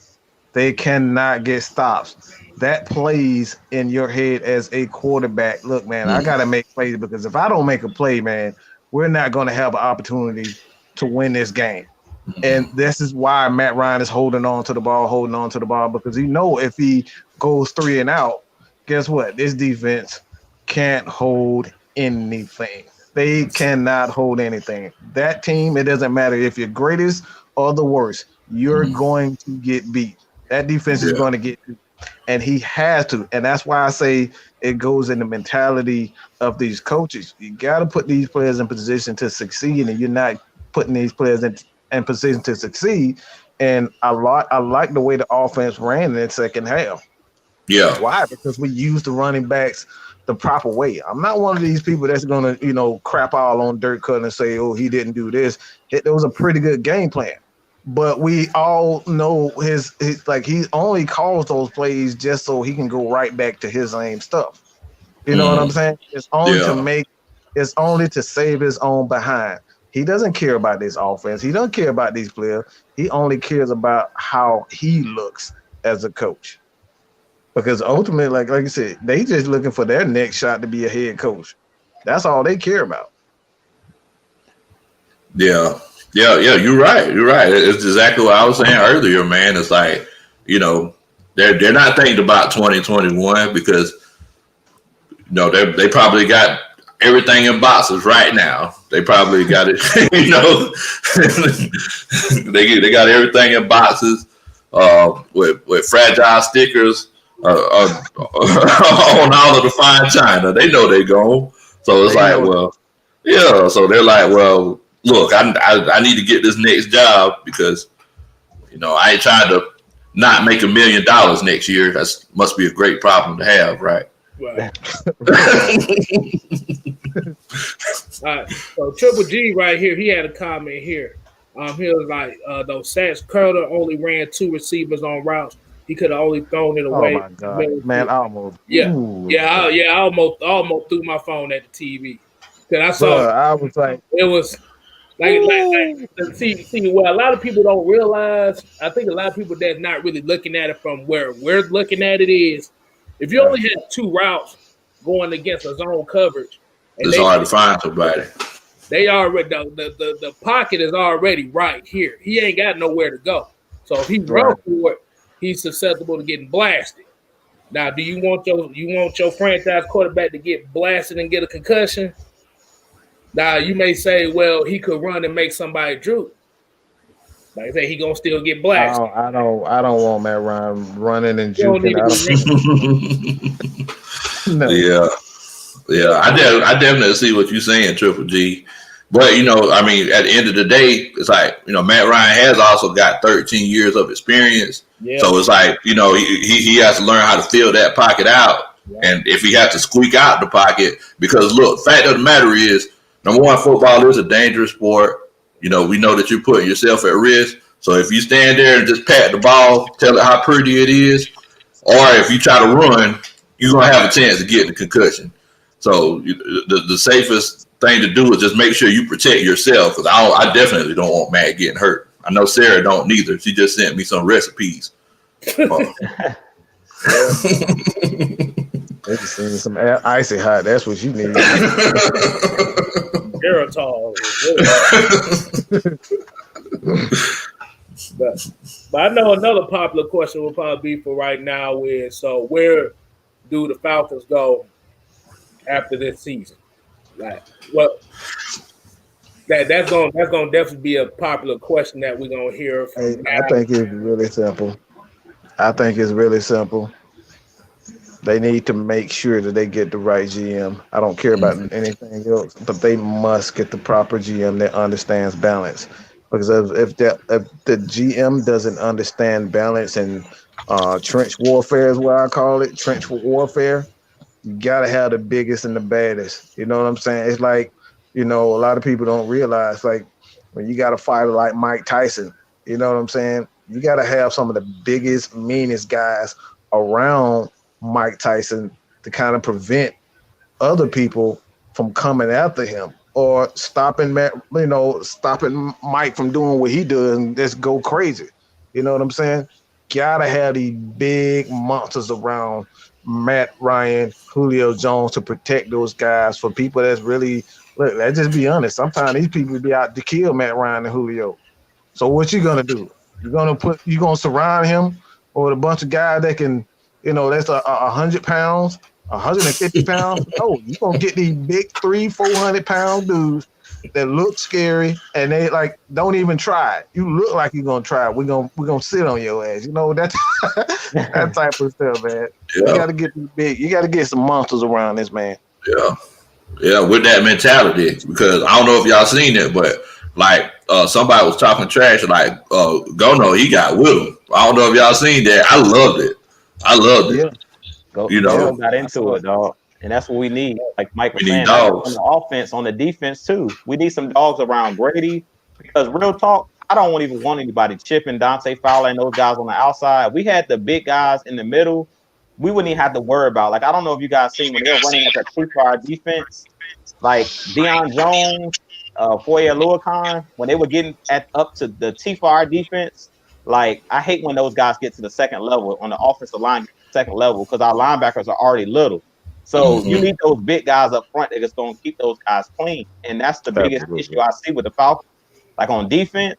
they cannot get stops. That plays in your head as a quarterback. Look, man, I got to make plays because if I don't make a play, man, we're not going to have an opportunity to win this game. And this is why Matt Ryan is holding on to the ball because if he goes 3 and out, guess what? This defense can't hold anything. They cannot hold anything. That team, it doesn't matter if you're greatest or the worst, you're going to get beat. That defense is going to get beat. And he has to. And that's why I say it goes in the mentality of these coaches. You got to put these players in position to succeed, and you're not putting these players in position to succeed. And I like the way the offense ran in that second half. Yeah. Why? Because we used the running backs the proper way. I'm not one of these people that's going to, crap all on Dirk Cutter and say, oh, he didn't do this. It was a pretty good game plan. But we all know his he only calls those plays just so he can go right back to his same stuff. You know what I'm saying? It's only to save his own behind. He doesn't care about this offense. He doesn't care about these players. He only cares about how he looks as a coach. Because ultimately, like you said, they just looking for their next shot to be a head coach. That's all they care about. Yeah. Yeah, you're right. You're right. It's exactly what I was saying earlier, man. It's like, they're not thinking about 2021 because they probably got everything in boxes right now. They probably got it, they got everything in boxes with fragile stickers on all of the fine china. They know they gone. So it's like, well, yeah. So they're like, well, look, I need to get this next job because I ain't trying to not make $1 million next year. That must be a great problem to have, right? Right. All right. So Triple G right here, he had a comment here. He was like, though Satch Curler only ran 2 receivers on routes, he could have only thrown it away. Oh my god, man! I almost I almost threw my phone at the TV because I saw. I was like, it was like see what a lot of people don't realize. I think a lot of people that's not really looking at it from where we're looking at it is, if you only have 2 routes going against a zone coverage, it's hard to find somebody. They already the pocket is already right here. He ain't got nowhere to go. So if he runs for it, he's susceptible to getting blasted. Now, do you want your franchise quarterback to get blasted and get a concussion? Now you may say, well, he could run and make somebody droop. Like I say, he gonna still get blasted. I don't want Matt Ryan running and juking. No. Yeah. I definitely see what you're saying, Triple G. But at the end of the day, it's like Matt Ryan has also got 13 years of experience. Yeah. So it's like he has to learn how to fill that pocket out, and if he has to squeak out the pocket, because look, fact of the matter is, number one, football is a dangerous sport. We know that you're putting yourself at risk. So if you stand there and just pat the ball, tell it how pretty it is, or if you try to run, you're gonna have a chance of getting a concussion. So the safest thing to do is just make sure you protect yourself. Because I definitely don't want Matt getting hurt. I know Sarah don't neither. She just sent me some recipes. They just send me some icy hot. That's what you need. Geritol. But I know another popular question will probably be for right now is, so where do the Falcons go after this season? Like, well, that's gonna definitely be a popular question that we're gonna hear from. I think it's really simple. They need to make sure that they get the right GM. I don't care about anything else, but they must get the proper GM that understands balance. Because if the GM doesn't understand balance and trench warfare is what I call it, trench warfare, you gotta have the biggest and the baddest. You know what I'm saying? It's like, a lot of people don't realize, like, when you got a fighter like Mike Tyson, you know what I'm saying? You gotta have some of the biggest, meanest guys around Mike Tyson to kind of prevent other people from coming after him or stopping Mike from doing what he does and just go crazy. You know what I'm saying? Gotta have these big monsters around Matt Ryan, Julio Jones to protect those guys for people that's really, look, let's just be honest. Sometimes these people be out to kill Matt Ryan and Julio. So what you gonna do? You're gonna surround him with a bunch of guys that can, that's 100 pounds, 150 pounds. No, you're gonna get these big 300-400 pound dudes that look scary and they like don't even try it. You look like you're gonna try it. We're gonna sit on your ass. That that type of stuff, man. Yeah. You gotta get big. You gotta get some monsters around this man. Yeah, with that mentality. Because I don't know if y'all seen it, but like somebody was talking trash like Gono, he got with him. I don't know if y'all seen that. I loved it. Yeah. Gono got into it, dog. And that's what we need. Like Mike was saying, dogs. On the offense, on the defense too. We need some dogs around Brady because real talk, I don't even want anybody chipping Dante Fowler and those guys on the outside. We had the big guys in the middle. We wouldn't even have to worry about. Like, I don't know if you guys seen when they were running at that 2-4 defense, like Deion Jones, Foye Oluokun, when they were getting up to the T4 defense. Like, I hate when those guys get to the second level on the offensive line, second level, because our linebackers are already little. So you need those big guys up front that's going to keep those guys clean. And that's the biggest issue I see with the Falcons. Like on defense,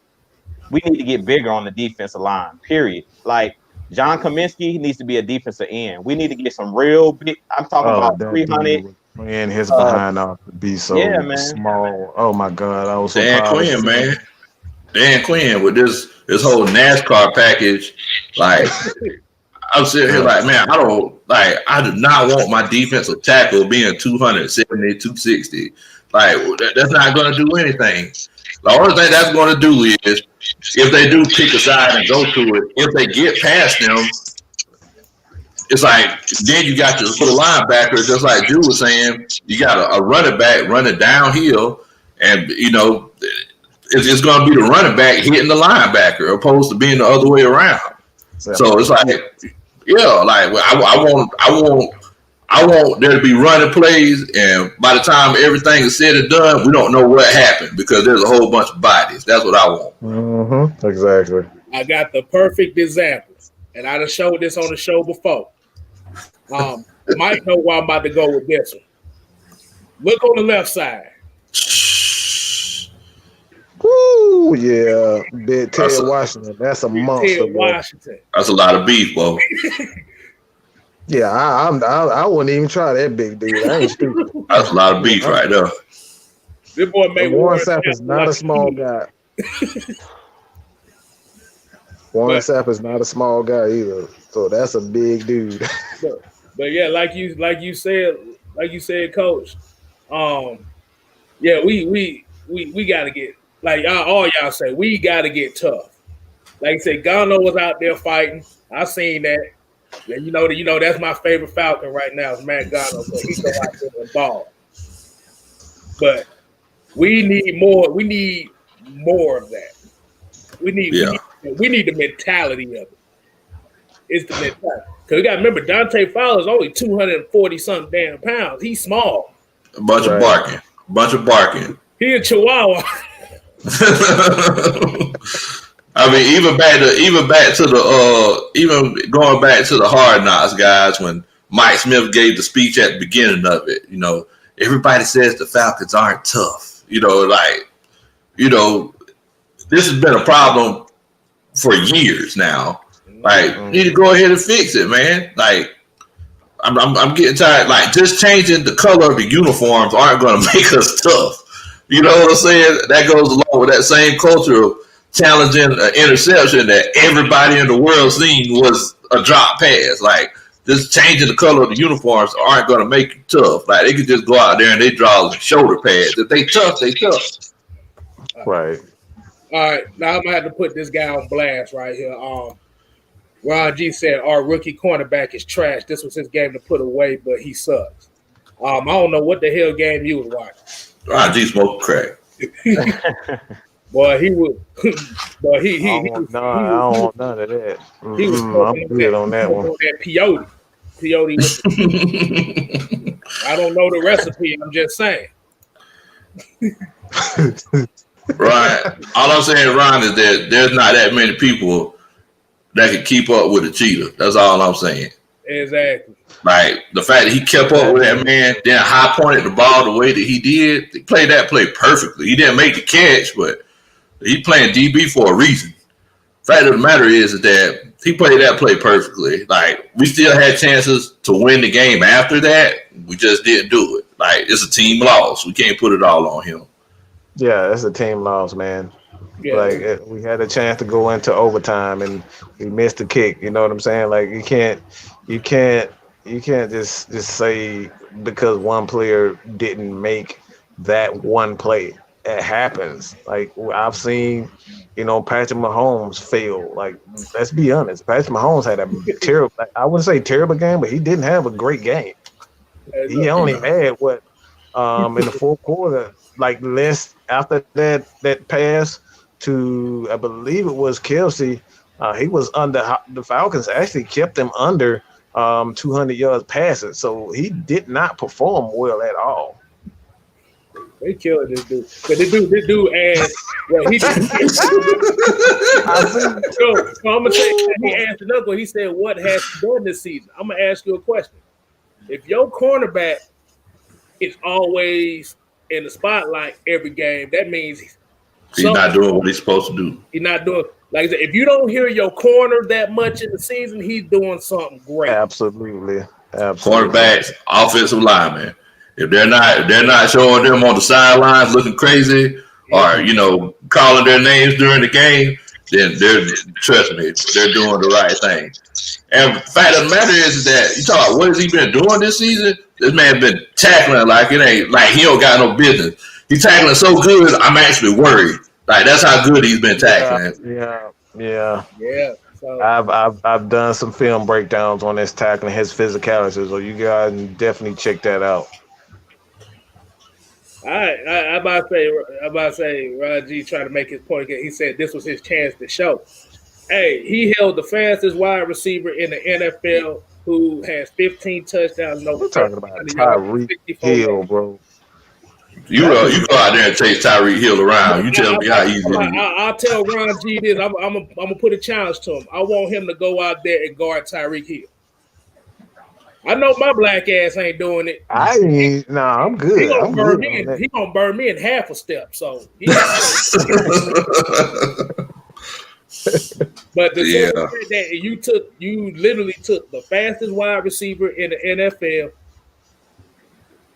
we need to get bigger on the defensive line, period. Like John Kaminsky needs to be a defensive end. We need to get some real big, I'm talking Oh, about that 300. dude was playing his behind off to be Yeah, so man. small. Oh my God, I was so Dan proud of Quinn, him. man. Dan Quinn with this whole NASCAR package. Like, I'm sitting here like, man, I do not want my defensive tackle being 270, 260. Like, that's not going to do anything. The only thing that's going to do is if they do pick a side and go to it, if they get past them, it's like then you got to put a linebacker, just like Drew was saying, you got a running back running downhill, and it's going to be the running back hitting the linebacker opposed to being the other way around. So it's like, yeah, like I want there to be running plays, and by the time everything is said and done, we don't know what happened because there's a whole bunch of bodies. That's what I want. Mm-hmm. Exactly. I got the perfect example, and I done showed this on the show before. Mike know where I'm about to go with this one. Look on the left side. Woo, yeah, Big Ted Washington. That's a monster, Ted boy. Washington. That's a lot of beef, boy. Yeah, I wouldn't even try that big dude. I ain't stupid. That's a lot of beef right there. This boy made Warren Sapp is not a small guy. Warren Sapp is not a small guy either. So that's a big dude. But yeah, like you said, Coach. Yeah, we gotta get, like all y'all say, we gotta get tough. Like I said, Gano was out there fighting. I seen that. Yeah, you know that's my favorite Falcon right now is Matt Gano. So he go out there and ball. But we need more. We need more of that. We need the mentality of it. It's the mentality. Because we got to remember, Dante Fowler's only 240 something damn pounds. He's small. A bunch of barking. He a Chihuahua. I mean, even going back to the Hard Knocks, guys, when Mike Smith gave the speech at the beginning of it, everybody says the Falcons aren't tough. This has been a problem for years now. Like, you need to go ahead and fix it, man. Like, I'm getting tired. Like, just changing the color of the uniforms aren't going to make us tough. You know what I'm saying? That goes along with that same culture of challenging an interception that everybody in the world seen was a drop pass. Like, just changing the color of the uniforms aren't going to make you tough. Like, they could just go out there and they draw shoulder pads. If they tough, they tough. Right. All right, now I'm going to have to put this guy on blast right here. Ron G said our rookie cornerback is trash. This was his game to put away, but he sucks. I don't know what the hell game you was watching. Ron G smoked crack. Boy, he would. Boy, I don't want none of that. He was I'm good on that one. That peyote. Peyote with the, I don't know the recipe. I'm just saying. Right. All I'm saying, Ron, is that there's not that many people that can keep up with a cheetah. That's all I'm saying. Exactly. Like, the fact that he kept up with that man, then high pointed the ball the way that he did, he played that play perfectly. He didn't make the catch, but he playing DB for a reason. Fact of the matter is that he played that play perfectly. Like, we still had chances to win the game after that. We just didn't do it. Like, it's a team loss. We can't put it all on him. Yeah, that's a team loss, man. Yeah. Like, we had a chance to go into overtime and we missed the kick. You know what I'm saying? Like, you can't just say because one player didn't make that one play. It happens. Like, I've seen, Patrick Mahomes fail. Like, let's be honest. Patrick Mahomes had a terrible, I wouldn't say terrible game, but he didn't have a great game. He only had in the fourth quarter, like less after that pass to, I believe it was Kelsey. He was under, the Falcons actually kept him under 200 yards passing. So he did not perform well at all. They killed this dude. But this dude asked, well, he so I'm gonna say he asked another one. He said, what has he done this season? I'm gonna ask you a question. If your cornerback is always in the spotlight every game, that means He's not doing what he's supposed to do. He's not doing, like I said, if you don't hear your corner that much in the season, he's doing something great. Absolutely. Quarterbacks, offensive linemen. If they're not showing them on the sidelines looking crazy or calling their names during the game, then trust me, they're doing the right thing. And the fact of the matter is that you talk about what has he been doing this season? This man been tackling like it ain't like he don't got no business. He's tackling so good, I'm actually worried. Like that's how good he's been tackling. Yeah. So I've done some film breakdowns on this tackling, his physicality, so you guys definitely check that out. I about to say Rod G trying to make his point again. He said this was his chance to show. Hey, he held the fastest wide receiver in the NFL who has 15 touchdowns. We're talking about Tyreek Hill, bro. You go out there and chase Tyreek Hill around. You tell me how easy it is. I'll tell Ron G this. I'm gonna put a challenge to him. I want him to go out there and guard Tyreek Hill. I know my black ass ain't doing it. I'm good. He gonna burn me in half a step. So, but the that you literally took the fastest wide receiver in the NFL.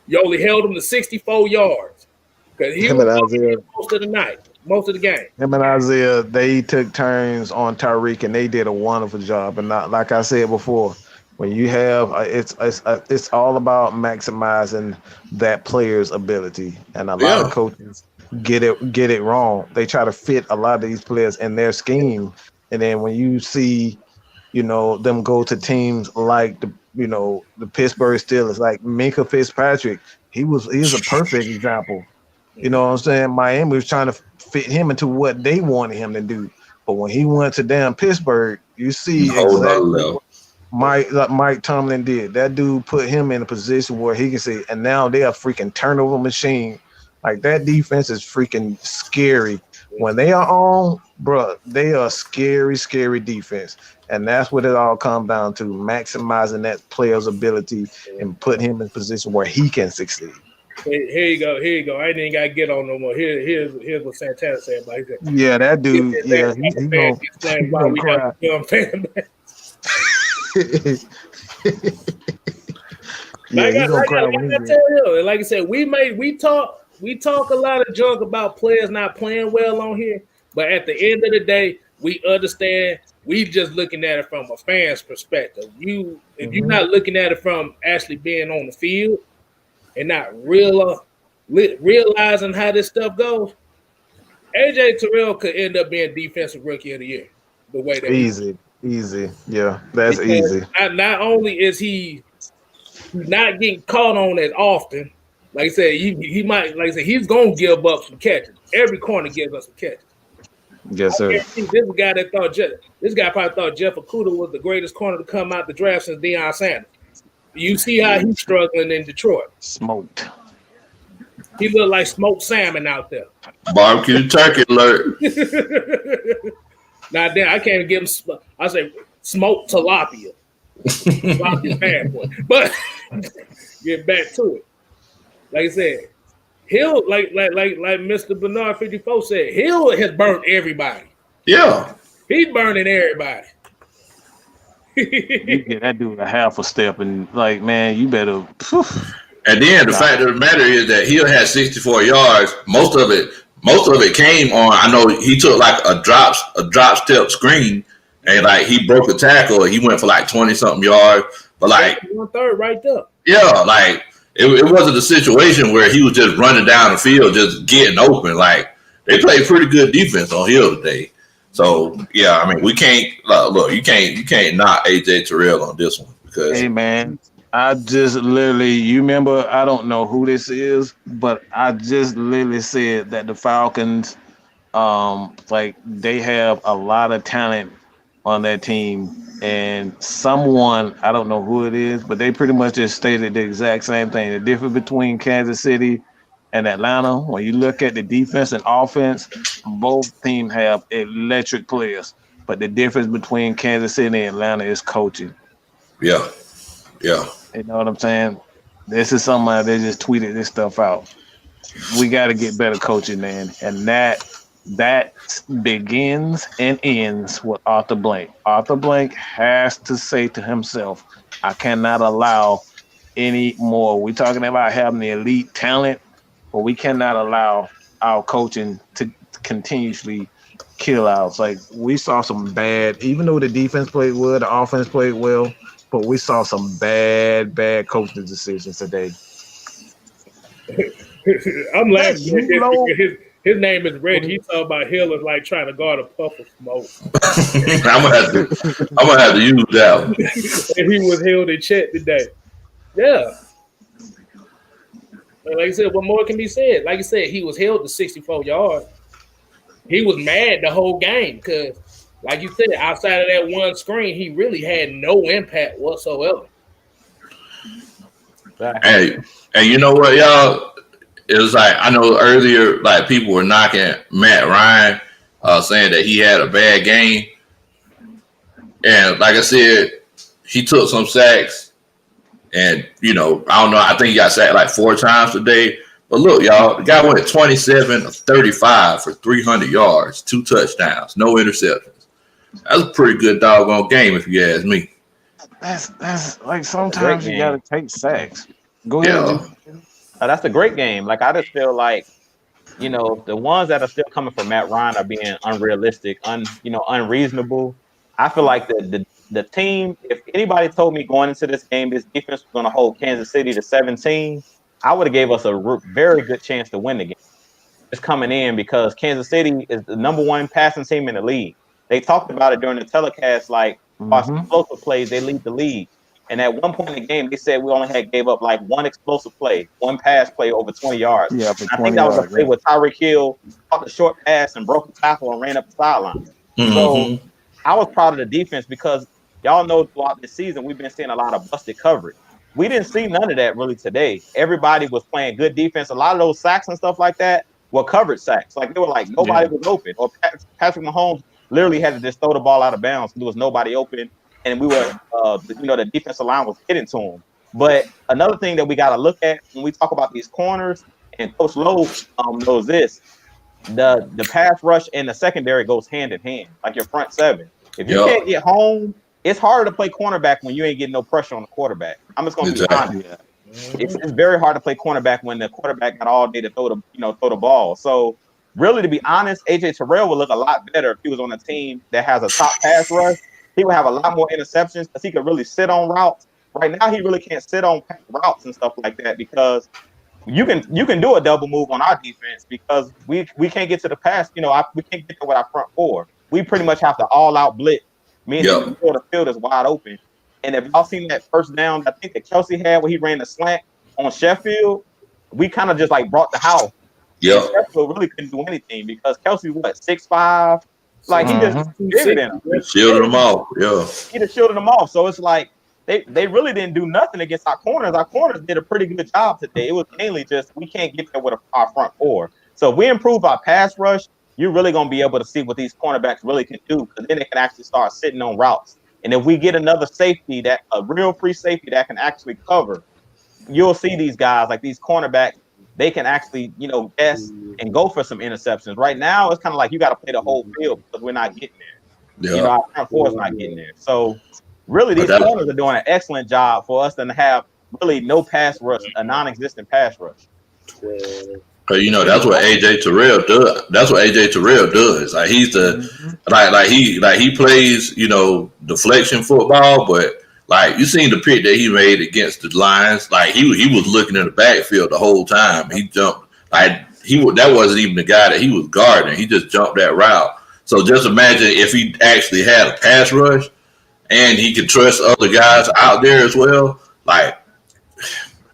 You only held him to 64 yards because he was most of the night, most of the game. Him and Isaiah, they took turns on Tyreek, and they did a wonderful job. And not like I said before, when you have it's all about maximizing that player's ability, and a lot of coaches get it wrong. They try to fit a lot of these players in their scheme, and then when you see, them go to teams like the Pittsburgh Steelers, like Minka Fitzpatrick, he's a perfect example. You know what I'm saying? Miami was trying to fit him into what they wanted him to do, but when he went to damn Pittsburgh, you see exactly what Mike Tomlin did. That dude put him in a position where he can say, and now they're a freaking turnover machine. Like that defense is freaking scary. When they are on, bro, they are scary, scary defense. And that's what it all comes down to, maximizing that player's ability and put him in a position where he can succeed. Here you go. I ain't even got to get on no more. Here's what Santana said about it. Yeah, that dude, he's gonna cry. Like I said, we talk a lot of junk about players not playing well on here, but at the end of the day, we understand. We just looking at it from a fan's perspective. If you're not looking at it from actually being on the field and not realizing how this stuff goes, AJ Terrell could end up being defensive rookie of the year. The way that easy, yeah, that's easy. Not only is he not getting caught on as often, like I said, he might, like I said, he's gonna give up some catches. Every corner gives us some catches. Yes, sir. This guy probably thought Jeff Okudah was the greatest corner to come out the draft since Deion Sanders. You see how he's struggling in Detroit. Smoked. He looked like smoked salmon out there. Barbecue turkey alert. Now then, I can't give him. I say smoked tilapia. Tilapia's bad boy. But get back to it. Like I said, Hill, like Mr. Bernard 54 said, Hill has burnt everybody. Yeah. He's burning everybody. You get that dude a half a step, and like, man, you better. And then the fact of the matter is that Hill had 64 yards. Most of it came on. I know he took like a drop step screen, and like he broke a tackle. And he went for like 20-something yards. But like 1/3 right there. Yeah, like it wasn't a situation where he was just running down the field, just getting open. Like they played pretty good defense on Hill today. So yeah, I mean we can't look. You can't knock AJ Terrell on this one because hey man. I just literally, you remember, I don't know who this is, but I just literally said that the Falcons, like they have a lot of talent on that team, and someone, I don't know who it is, but they pretty much just stated the exact same thing. The difference between Kansas City and Atlanta, when you look at the defense and offense, both teams have electric players, but the difference between Kansas City and Atlanta is coaching. Yeah. You know what I'm saying? This is somebody that just tweeted this stuff out. We got to get better coaching, man. And that that begins and ends with Arthur Blank. Arthur Blank has to say to himself, I cannot allow any more. We're talking about having the elite talent, but we cannot allow our coaching to continuously kill outs. Like we saw some bad, even though the defense played well, the offense played well, but we saw some bad coaching decisions today. I'm laughing because his name is Reggie. He talking about Hill is like trying to guard a puff of smoke. I'm gonna have to use that one. And he was held in check today. Yeah. And like I said, what more can be said? Like I said, he was held to 64 yards. He was mad the whole game because, like you said, outside of that one screen, he really had no impact whatsoever. Hey, and you know what, y'all? It was like I know earlier, like people were knocking Matt Ryan, saying that he had a bad game, and like I said, he took some sacks, and I don't know. I think he got sacked like 4 times today. But look, y'all, the guy went 27 of 35 for 300 yards, 2 touchdowns, no interceptions. That's a pretty good doggone game, if you ask me. That's like sometimes you gotta take sacks. Go ahead. That's a great game. Like I just feel like, the ones that are still coming from Matt Ryan are being unrealistic, unreasonable. I feel like the team, if anybody told me going into this game, this defense was going to hold Kansas City to 17, I would have gave us a very good chance to win the game. Just coming in because Kansas City is the number 1 passing team in the league. They talked about it during the telecast, like explosive plays, they lead the league. And at one point in the game, they said we only gave up like 1 explosive play, 1 pass play over 20 yards. Yeah, I think that was a play where Tyreek Hill caught the short pass and broke the tackle and ran up the sideline. Mm-hmm. So I was proud of the defense because y'all know throughout the season we've been seeing a lot of busted coverage. We didn't see none of that really today. Everybody was playing good defense. A lot of those sacks and stuff like that were covered sacks. Like they were like nobody was open. Or Patrick Mahomes literally had to just throw the ball out of bounds. There was nobody open. And we were, the defensive line was getting to him. But another thing that we got to look at when we talk about these corners, and Coach Lowe knows this, the pass rush and the secondary goes hand in hand, like your front 7. If you can't get home, it's harder to play cornerback when you ain't getting no pressure on the quarterback. I'm just going to be honest. It's very hard to play cornerback when the quarterback got all day to throw the ball. So really, to be honest, AJ Terrell would look a lot better if he was on a team that has a top pass rush. He would have a lot more interceptions because he could really sit on routes. Right now, he really can't sit on routes and stuff like that because you can do a double move on our defense because we can't get to the pass. We can't get to with our front 4. We pretty much have to all out blitz, meaning the field is wide open. And if y'all seen that first down, I think that Kelsey had where he ran the slant on Sheffield, we kind of just like brought the house. Yeah, Sheffield really couldn't do anything because Kelsey was 6'5". Like he just shielded them off. Yeah, he just shielded them off. So it's like they really didn't do nothing against our corners. Our corners did a pretty good job today. It was mainly just we can't get there with our front 4. So if we improve our pass rush, you're really gonna be able to see what these cornerbacks really can do because then they can actually start sitting on routes. And if we get another safety a real free safety that can actually cover, you'll see these guys like these cornerbacks. They can actually, guess and go for some interceptions. Right now, it's kind of like you got to play the whole field because we're not getting there. Yeah. Our front 4 is not getting there. So, really, these corners are doing an excellent job for us to have really no pass rush, a non-existent pass rush. Cause that's what AJ Terrell does. That's what AJ Terrell does. Like he's he plays deflection football, but like you seen the pick that he made against the Lions. Like he was looking in the backfield the whole time. He jumped that wasn't even the guy that he was guarding. He just jumped that route. So just imagine if he actually had a pass rush and he could trust other guys out there as well. Like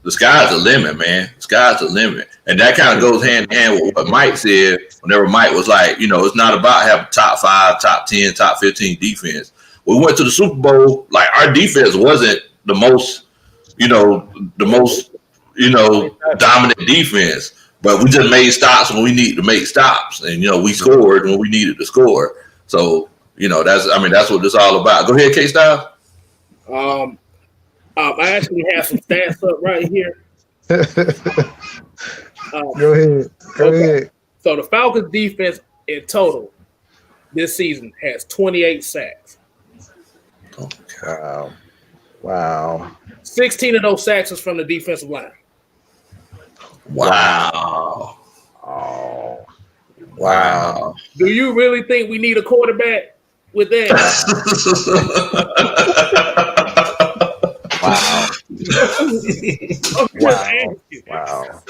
the sky's the limit, man. The sky's the limit. And that kind of goes hand in hand with what Mike said whenever Mike was like, it's not about having top 5, top 10, top 15 defense. We went to the Super Bowl, like our defense wasn't the most dominant defense, but we just made stops when we needed to make stops. And, we scored when we needed to score. So, that's what it's all about. Go ahead, K-Style. I actually have some stats up right here. Go ahead. So the Falcons defense in total this season has 28 sacks. Wow. Wow. 16 of those sacks is from the defensive line. Wow. Oh. Wow. Do you really think we need a quarterback with that? Wow. Wow. Wow.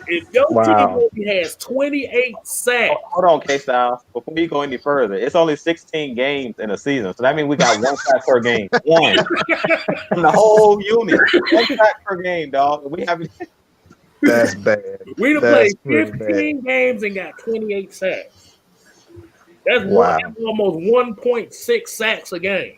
If your team only has 28 sacks. Hold on, K-Styles. Before you go any further, it's only 16 games in a season. So that means we got 1 sack per game. One. From the whole unit. 1 sack per game, dog. We have That's bad. We done played 15 games and got 28 sacks. That's almost 1.6 sacks a game.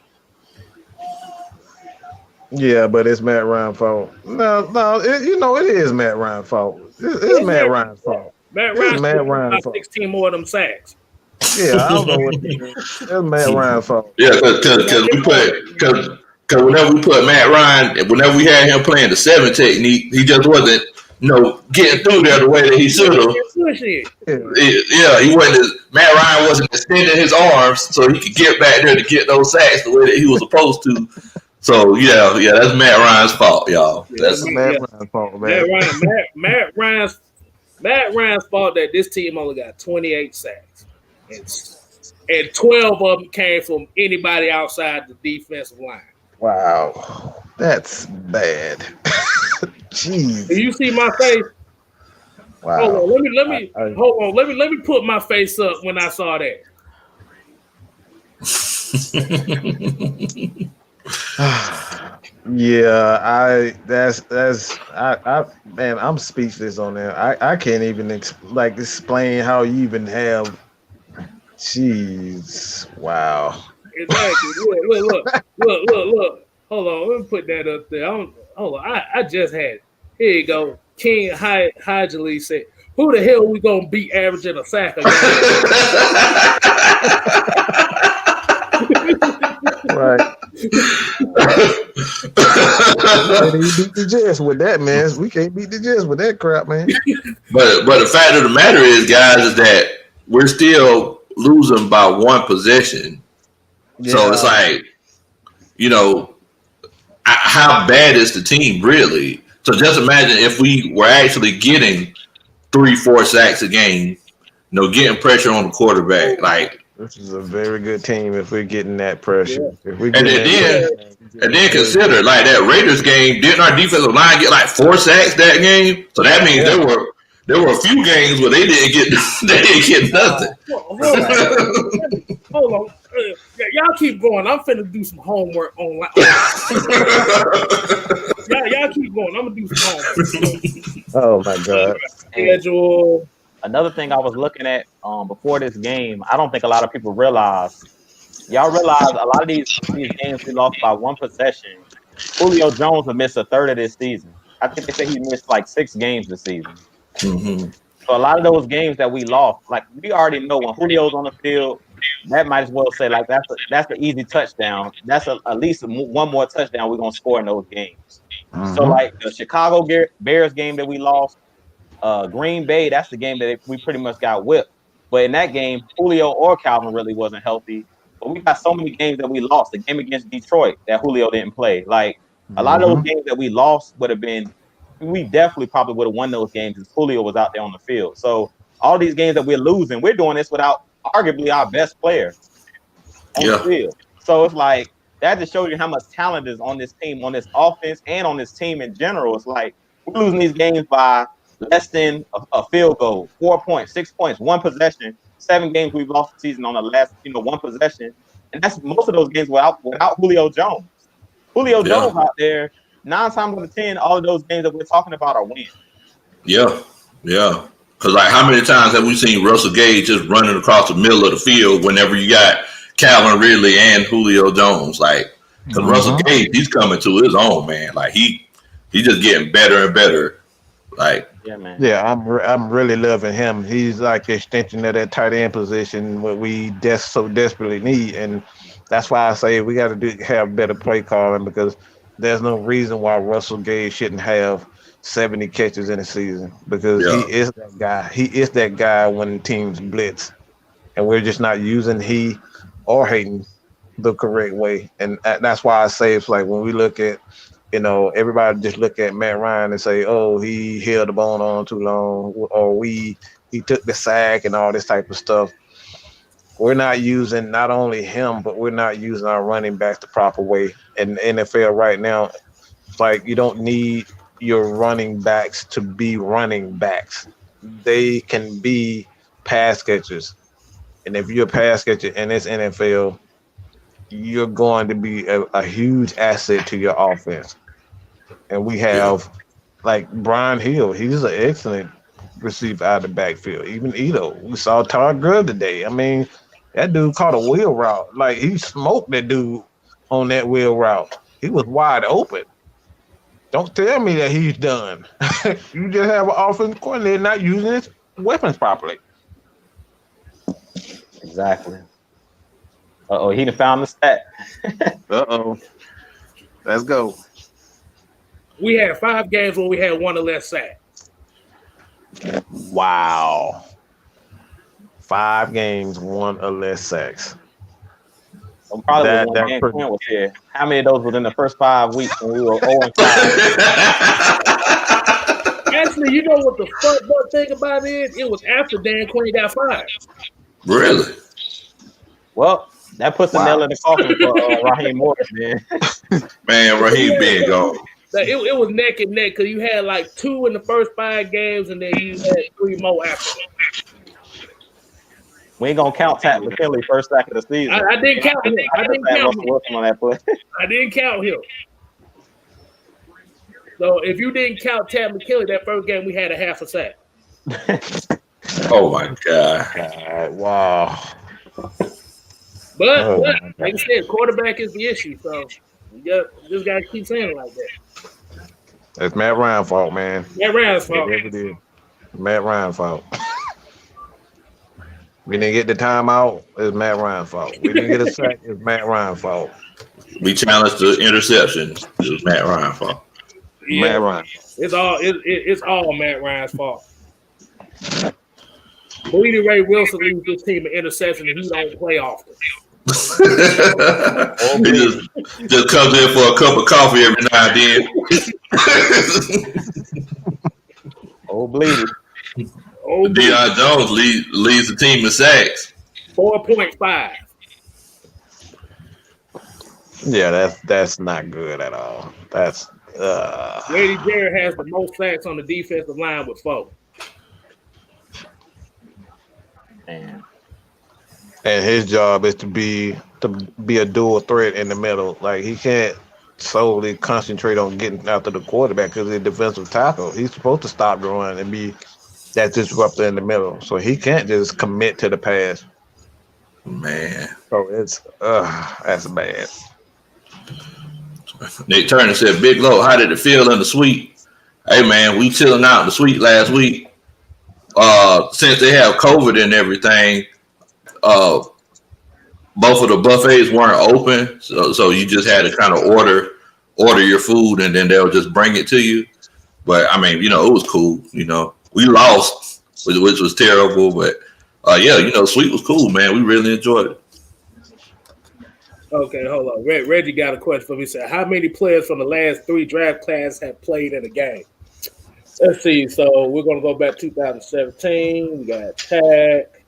Yeah, but it's Matt Ryan's fault. No, it is Matt Ryan's fault. It's Matt Ryan's fault. Matt Ryan's fault. 16 more of them sacks. Yeah, I don't know what to do. It's Matt Ryan's fault. Yeah, because whenever we put Matt Ryan, whenever we had him playing the 7 technique, he just wasn't, getting through there the way that he should have. Yeah, he wasn't. Matt Ryan wasn't extending his arms so he could get back there to get those sacks the way that he was supposed to. So yeah, that's Matt Ryan's fault, y'all. That's Matt Ryan's fault, man. Matt Ryan's fault that this team only got 28 sacks, and 12 of them came from anybody outside the defensive line. Wow, that's bad. Jeez. Do you see my face? Wow. Hold on, let me put my face up when I saw that. Yeah, man, I'm speechless on that. I can't even explain how you even have. Jeez, wow. Exactly. Look. Hold on, let me put that up there. Hold on, I just had it. Here you go. King Hajali said, "Who the hell we gonna beat averaging a sack again?" Right. We beat the Jets with that, man. We can't beat the Jets with that crap, man. But the fact of the matter is, guys, is that we're still losing by 1 possession. Yeah. So it's like, how bad is the team really? So just imagine if we were actually getting 3-4 sacks a game, getting pressure on the quarterback, like. This is a very good team if we're getting that pressure. Yeah. And then consider like that Raiders game, didn't our defensive line get like 4 sacks that game? So that means there were a few games where they didn't get nothing. Hold on. Y'all keep going. I'm finna do some homework online. y'all keep going. I'm gonna do some homework. Oh my God. Schedule. Another thing I was looking at before this game, I don't think a lot of people realize. Y'all realize a lot of these games we lost by 1 possession. Julio Jones have missed a third of this season. I think they say he missed like 6 games this season. Mm-hmm. So a lot of those games that we lost, like we already know when Julio's on the field, that might as well say like that's an easy touchdown. That's at least 1 more touchdown we're gonna score in those games. Mm-hmm. So like the Chicago Bears game that we lost. Green Bay, that's the game that we pretty much got whipped. But in that game, Julio or Calvin really wasn't healthy. But we got so many games that we lost. The game against Detroit that Julio didn't play. Like a lot of those games that we lost would have been, we definitely probably would have won those games if Julio was out there on the field. So all these games that we're losing, we're doing this without arguably our best player on the field. So it's like that just shows you how much talent is on this team, on this offense, and on this team in general. It's like we're losing these games by less than a field goal, 4 points, 6 points, 1 possession. 7 games we've lost the season on the last, 1 possession, and that's most of those games without Julio Jones. Julio Jones out there 9 times out of 10, all of those games that we're talking about are wins. Yeah. Because like, how many times have we seen Russell Gage just running across the middle of the field whenever you got Calvin Ridley and Julio Jones? Like, because Russell Gage, he's coming to his own, man. Like he's just getting better and better. Like. Yeah, man. Yeah, I'm really loving him. He's like the extension of that tight end position, what we so desperately need, and that's why I say we got to have better play calling because there's no reason why Russell Gage shouldn't have 70 catches in a season because he Yeah. is that guy. He is that guy when teams blitz, and we're just not using he or Hayden the correct way. And that's why I say it's like when we look at, everybody just look at Matt Ryan and say, oh, he held the bone on too long, or he took the sack and all this type of stuff. We're not using not only him, but we're not using our running backs the proper way. In the NFL right now, it's like you don't need your running backs to be running backs. They can be pass catchers. And if you're a pass catcher in this NFL, you're going to be a huge asset to your offense. And we have like Brian Hill, he's an excellent receiver out of the backfield. Even Ito, we saw Todd Gurley today. I mean, that dude caught a wheel route. Like he smoked that dude on that wheel route. He was wide open. Don't tell me that he's done. You just have an offensive coordinator not using his weapons properly. Exactly. Uh-oh, he done found the stat. Uh-oh. Let's go. We had 5 games where we had 1 or less sack. Wow. 5 games, 1 or less sacks. So probably when Dan Quinn was here. How many of those were in the first 5 weeks when we were 0-5? Actually, you know what the fucked up thing about it is? It was after Dan Quinn got fired. Really? Well, that puts a nail in the coffin for Raheem Morris, man. Man, Raheem big gone. It was neck and neck because you had like 2 in the first 5 games and then you had 3 more after. We ain't gonna count Pat McKinley first sack of the season. I didn't count him. I didn't count him on that play. I didn't count him. So if you didn't count Tad McKinley, that first game we had a half a sack. Oh my God! Wow. But like I said, quarterback is the issue. So you just gotta keep saying it like that. It's Matt Ryan's fault, man. Matt Ryan's fault. Matt Ryan's fault. We didn't get the timeout. It's Matt Ryan's fault. We didn't get a sack. It's Matt Ryan's fault. We challenged the interception. It was Matt Ryan's fault. Yeah, Matt Ryan. It's all Matt Ryan's fault. Bleedy Ray Wilson leads this team an interception and he don't play often. He just comes in for a cup of coffee every now and then. Oh, Bleedy. Deion Jones leads the team in sacks. 4.5. Yeah, that's not good at all. That's Grady Jarrett has the most sacks on the defensive line with 4. Man. And his job is to be a dual threat in the middle. Like he can't solely concentrate on getting after the quarterback because he's a defensive tackle. He's supposed to stop the run and be that disruptor in the middle. So he can't just commit to the pass. Man. So it's that's bad. Nick Turner said, Big Low, how did it feel in the suite? Hey man, we chilling out in the suite last week. Since they have COVID and everything, both of the buffets weren't open, so you just had to kind of order your food and then they'll just bring it to you. But I mean, it was cool. We lost, which was terrible, but suite was cool, man. We really enjoyed it. Okay, hold on. Reggie got a question for me. He said, how many players from the last 3 draft classes have played in a game? Let's see. So we're going to go back 2017. We got Tack.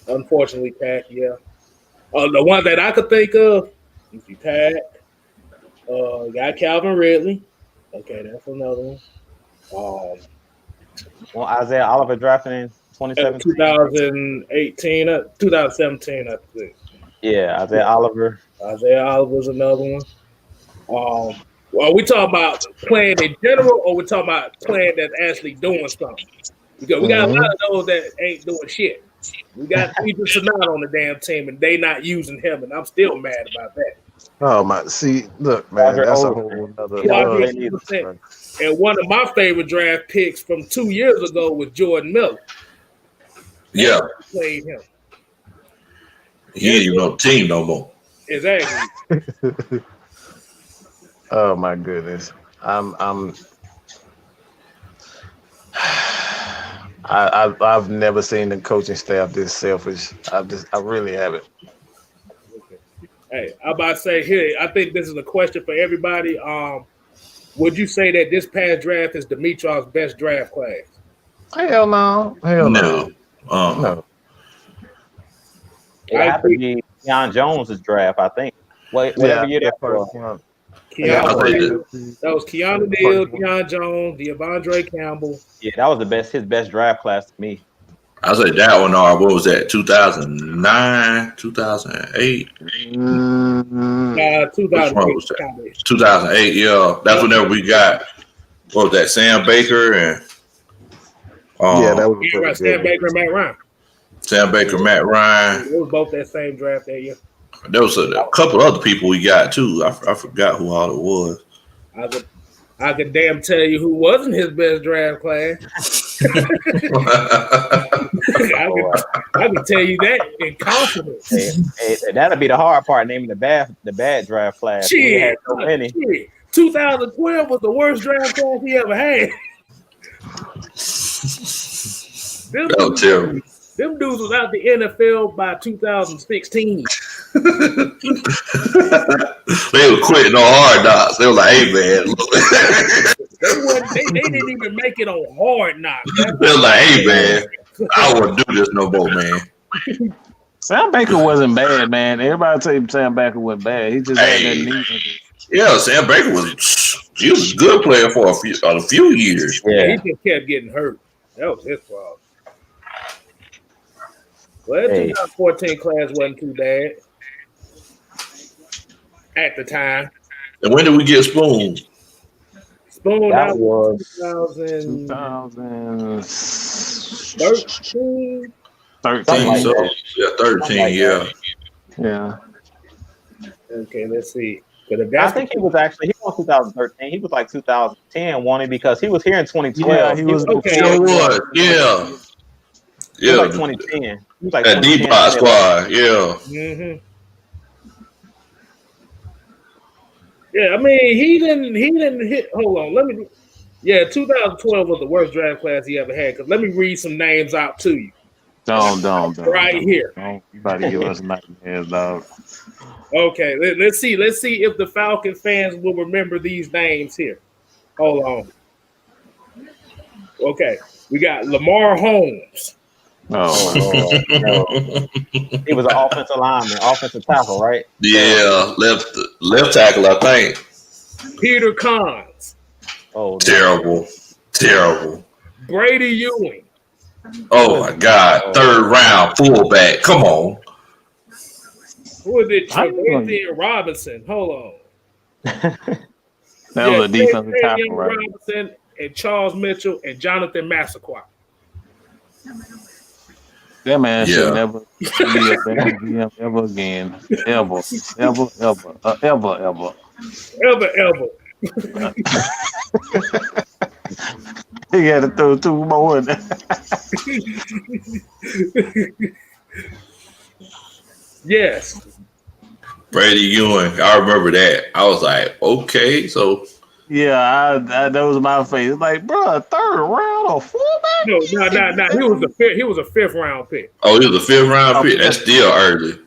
Unfortunately, Tack, yeah. The one that I could think of, you see Tack. Got Calvin Ridley. Okay, that's another one. Well, Isaiah Oliver drafted in 2017. 2017, I think. Yeah, Isaiah Oliver. Isaiah Oliver's another one. Well, we talking about playing in general, or we talking about playing that's actually doing something? Because we got a lot of those that ain't doing shit. We got Ethan Sinat on the damn team, and they not using him, and I'm still mad about that. Oh my! See, look, man, that's a whole other. And one of my favorite draft picks from 2 years ago was Jordan Miller. Yeah, played him. He ain't even on the team no more. Exactly. Oh my goodness! I'm I've never seen the coaching staff this selfish. I really haven't. Hey, I'm about to say here, I think this is a question for everybody. Would you say that this past draft is Dimitrov's best draft class? Hell no. Hell no. No. No. It have to be Deion Jones' draft, I think. Whatever year that was. That was Keanu Neal, Deion Jones, Devondre Campbell. Yeah, that was his best draft class to me. I say that one, or what was that? 2009, 2008? 2008. 2008, yeah. That's whenever we got, what was that, Sam Baker and that was right, Sam Baker and Matt Ryan. Sam Baker, Matt Ryan. It was both that same draft that year. There was a couple other people we got too. I forgot who all it was. I could damn tell you who wasn't his best draft class. I can tell you that in confidence. Hey, that'll be the hard part, naming the bad draft class. Shit, had so many. 2012 was the worst draft class he ever had. That was terrible. Them dudes was out the NFL by 2016. They were quitting on Hard Knocks. They were like, "Hey man, look." they didn't even make it on Hard Knocks. They were like, "Hey man, I don't want to do this no more, man." Sam Baker wasn't bad, man. Everybody tell you Sam Baker wasn't bad. He just had that knee injury. Yeah, Sam Baker was a good player for a few years. Yeah, he just kept getting hurt. That was his fault. Well, the 2014 class wasn't too bad at the time. And when did we get Spoon? Spoon That was 2013. 13. So, yeah, 13, yeah. Yeah. Okay, let's see. I think he was 2013. He was like 2010, wanted because he was here in 2012. Yeah, he was. Okay. Sure was, yeah. He was Yeah, like 2010. He was like that 2010. D-Pot squad, yeah. Mm-hmm. Yeah, I mean, he didn't hit. Hold on, 2012 was the worst draft class he ever had. Because let me read some names out to you. Don't. Right here. Don't nobody give us nightmares, dog. Okay, let's see. Let's see if the Falcons fans will remember these names here. Hold on. Okay, we got Lamar Holmes. Oh, No. He was an offensive lineman, offensive tackle, right? Yeah, left tackle, I think. Peter Cons. Oh, Terrible. Brady Ewing. Oh my God, third round fullback. Come on. Who is it? Trevathan Robinson. Hold on. that was a defensive tackle, right? Robinson and Charles Mitchell and Jonathan Massaquoi. That man should never be a better GM ever again. Ever. He had to throw two more in there. Yes. Brady Ewing, I remember that. I was like, okay, so. Yeah, that was my face. Like, bro, third round or fullback? No. He was a fifth round pick. Oh, he was a fifth round pick. That's still early.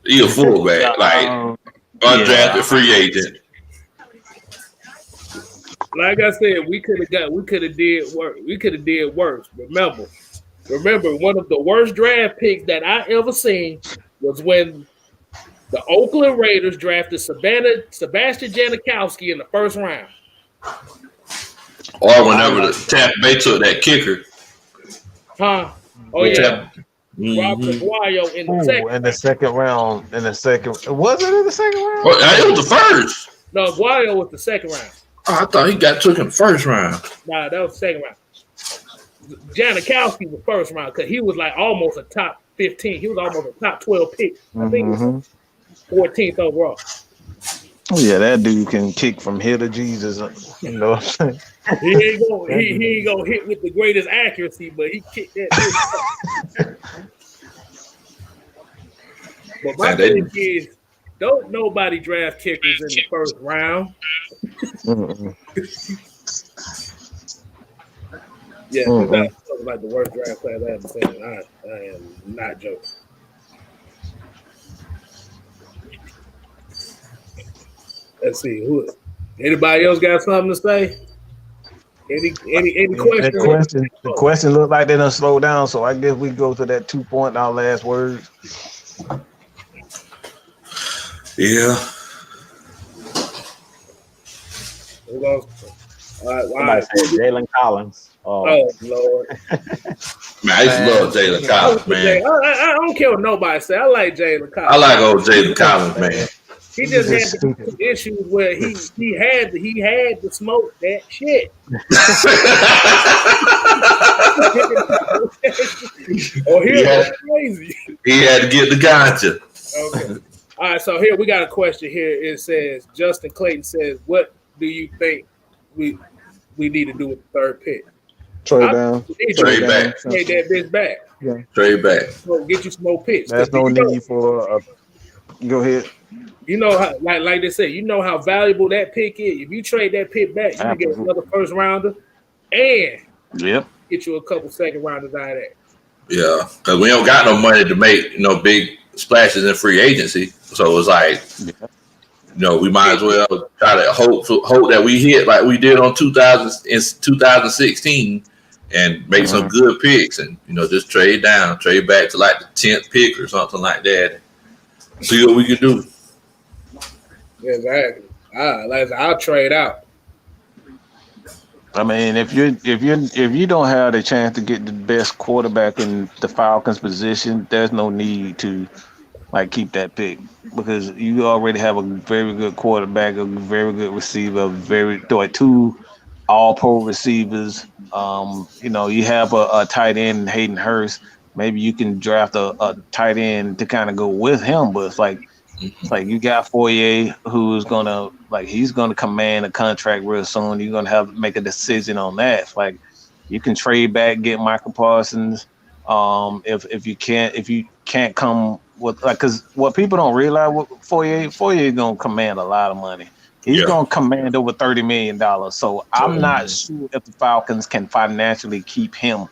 He a fullback, like undrafted free agent. Like I said, we could have did worse. Remember, one of the worst draft picks that I ever seen was when the Oakland Raiders drafted Sebastian Janikowski in the first round. Or whenever the Tampa Bay took that kicker. Huh? Oh yeah. Robert Aguayo in the second. In the second round. Was it in the second round? Well, it was the first. No, Aguayo was the second round. Oh, I thought he took in the first round. Nah, that was the second round. Janikowski was first round because he was like almost a top 15. He was almost a top 12 pick. I think he was 14th overall. Oh yeah, that dude can kick from here to Jesus. You know what I'm saying? He ain't gonna hit with the greatest accuracy, but he kicked that. But my thing is, don't nobody draft kickers in the first round. Yeah, was like the worst draft class I ever seen. I am not joking. Let's see who. Anybody else got something to say? Any questions? The question looked like they done slow down, so I guess we go to that 2 point, our last words. Yeah. Somebody said Jalen Collins. Oh Lord. Man, I used to love Jalen Collins, man. I don't care what nobody say. I like Jalen Collins. I like old Jalen Collins, man. He just had some issues where he had to smoke that shit. Crazy. He had to get the gotcha. Okay. All right, so here we got a question here. It says Justin Clayton says, "What do you think we need to do with the third pick?" Trade down. Trade back. Trade that bitch back. Yeah. Trade back. So get you some more picks. There's no need for. Go ahead. You know how, like they say, you know how valuable that pick is. If you trade that pick back, you can get another first rounder and get you a couple second rounders out of that. Yeah, because we don't got no money to make big splashes in free agency. So it's like, we might as well try to hope that we hit like we did on 2016 and make some good picks and just trade back to like the 10th pick or something like that. See what we can do. Exactly. I'll trade out. I mean, if you don't have the chance to get the best quarterback in the Falcons position, there's no need to keep that pick because you already have a very good quarterback, a very good receiver, two all-pro receivers. You have a tight end, Hayden Hurst. Maybe you can draft a tight end to kind of go with him, but it's like you got Foyer who's he's gonna command a contract real soon. You're gonna have to make a decision on that. It's like you can trade back, get Michael Parsons. If you can't come with because what people don't realize with Foyer is gonna command a lot of money. He's gonna command over $30 million. So I'm not sure if the Falcons can financially keep him.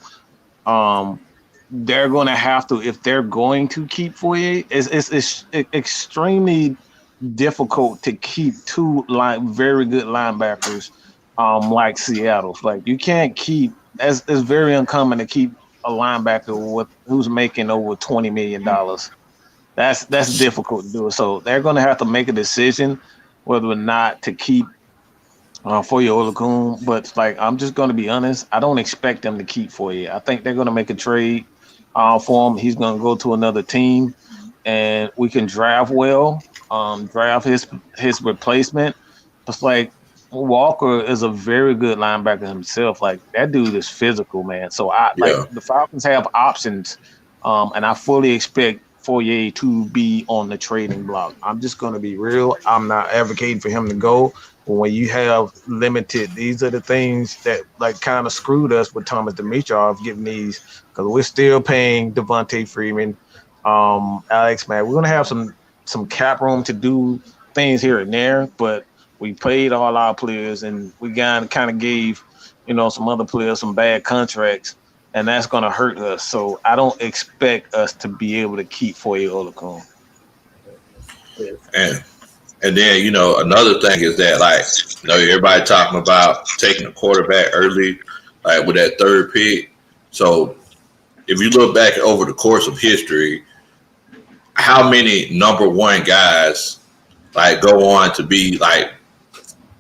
They're going to have to, if they're going to keep Foyer, it's extremely difficult to keep two very good linebackers like Seattle's. Like you can't keep, it's very uncommon to keep a linebacker who's making over $20 million. That's difficult to do. So they're going to have to make a decision whether or not to keep Foyer Olakun. But I'm just going to be honest, I don't expect them to keep Foyer. I think they're going to make a trade for him. He's going to go to another team, and we can draft well, draft his replacement. It's like Walker is a very good linebacker himself. Like that dude is physical, man. So the Falcons have options, and I fully expect Foyer to be on the trading block. I'm just going to be real. I'm not advocating for him to go. But when you have limited, these are the things that kind of screwed us with Thomas Dimitroff getting these because we're still paying Devontae Freeman, Alex Mack. We're going to have some cap room to do things here and there, but we paid all our players and we kind of gave, some other players some bad contracts, and that's going to hurt us. So I don't expect us to be able to keep Foyer Olakun. And then, another thing is that, everybody talking about taking a quarterback early, with that third pick. So if you look back over the course of history, how many number one guys, go on to be,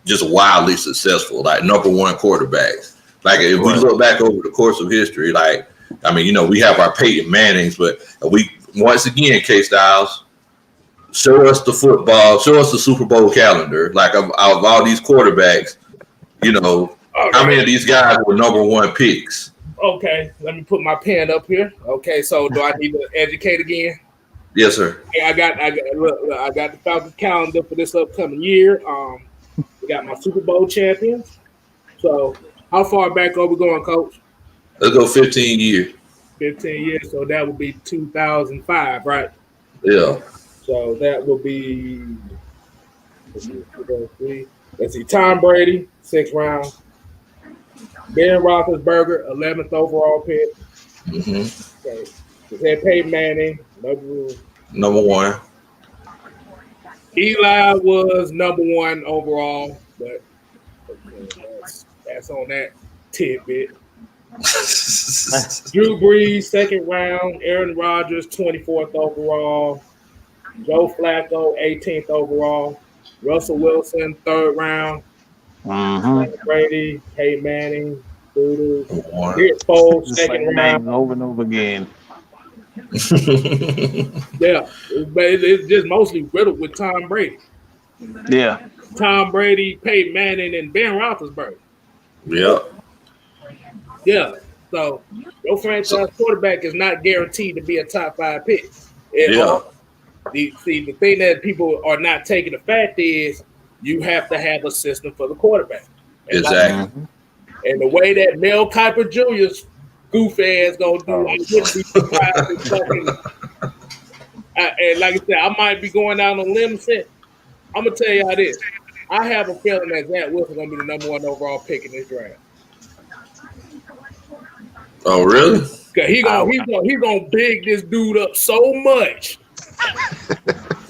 just wildly successful, number one quarterbacks? If we look back over the course of history, we have our Peyton Mannings, but we, once again, K-Styles, show us the football, show us the Super Bowl calendar. Of all these quarterbacks, how many of these guys were number one picks? Okay, let me put my pen up here. Okay, so do I need to educate again? Yes, sir. I got the Falcons calendar for this upcoming year. We got my Super Bowl champions. So how far back are we going, Coach? Let's go 15 years. 15 years, so that would be 2005, right? Yeah. So that will be, let's see, Tom Brady, 6th round. Ben Roethlisberger, 11th overall pick. Mm-hmm. Okay. We had Peyton Manning, Number one. Eli was number 1 overall, but okay, that's on that tidbit. Drew Brees, 2nd round. Aaron Rodgers, 24th overall. Joe Flacco, 18th overall. Russell Wilson, 3rd round. Brady, Peyton Manning, Doodle. Nick Foles, The 2nd same round. name over and over again. Yeah, but it's just mostly riddled with Tom Brady. Yeah. Tom Brady, Peyton Manning, and Ben Roethlisberger. Yep. Yeah. So your franchise quarterback is not guaranteed to be a top 5 pick. Yeah. The thing that people are not taking the fact is you have to have a system for the quarterback. And Exactly. and the way that Mel Kiper Jr.'s goof ass gonna do, I wouldn't be surprised if fucking. And like I said, I might be going out on a limb. I'm gonna tell y'all this. I have a feeling that Zach Wilson gonna be the number 1 overall pick in this draft. Oh, really? Cause he's gonna big this dude up so much.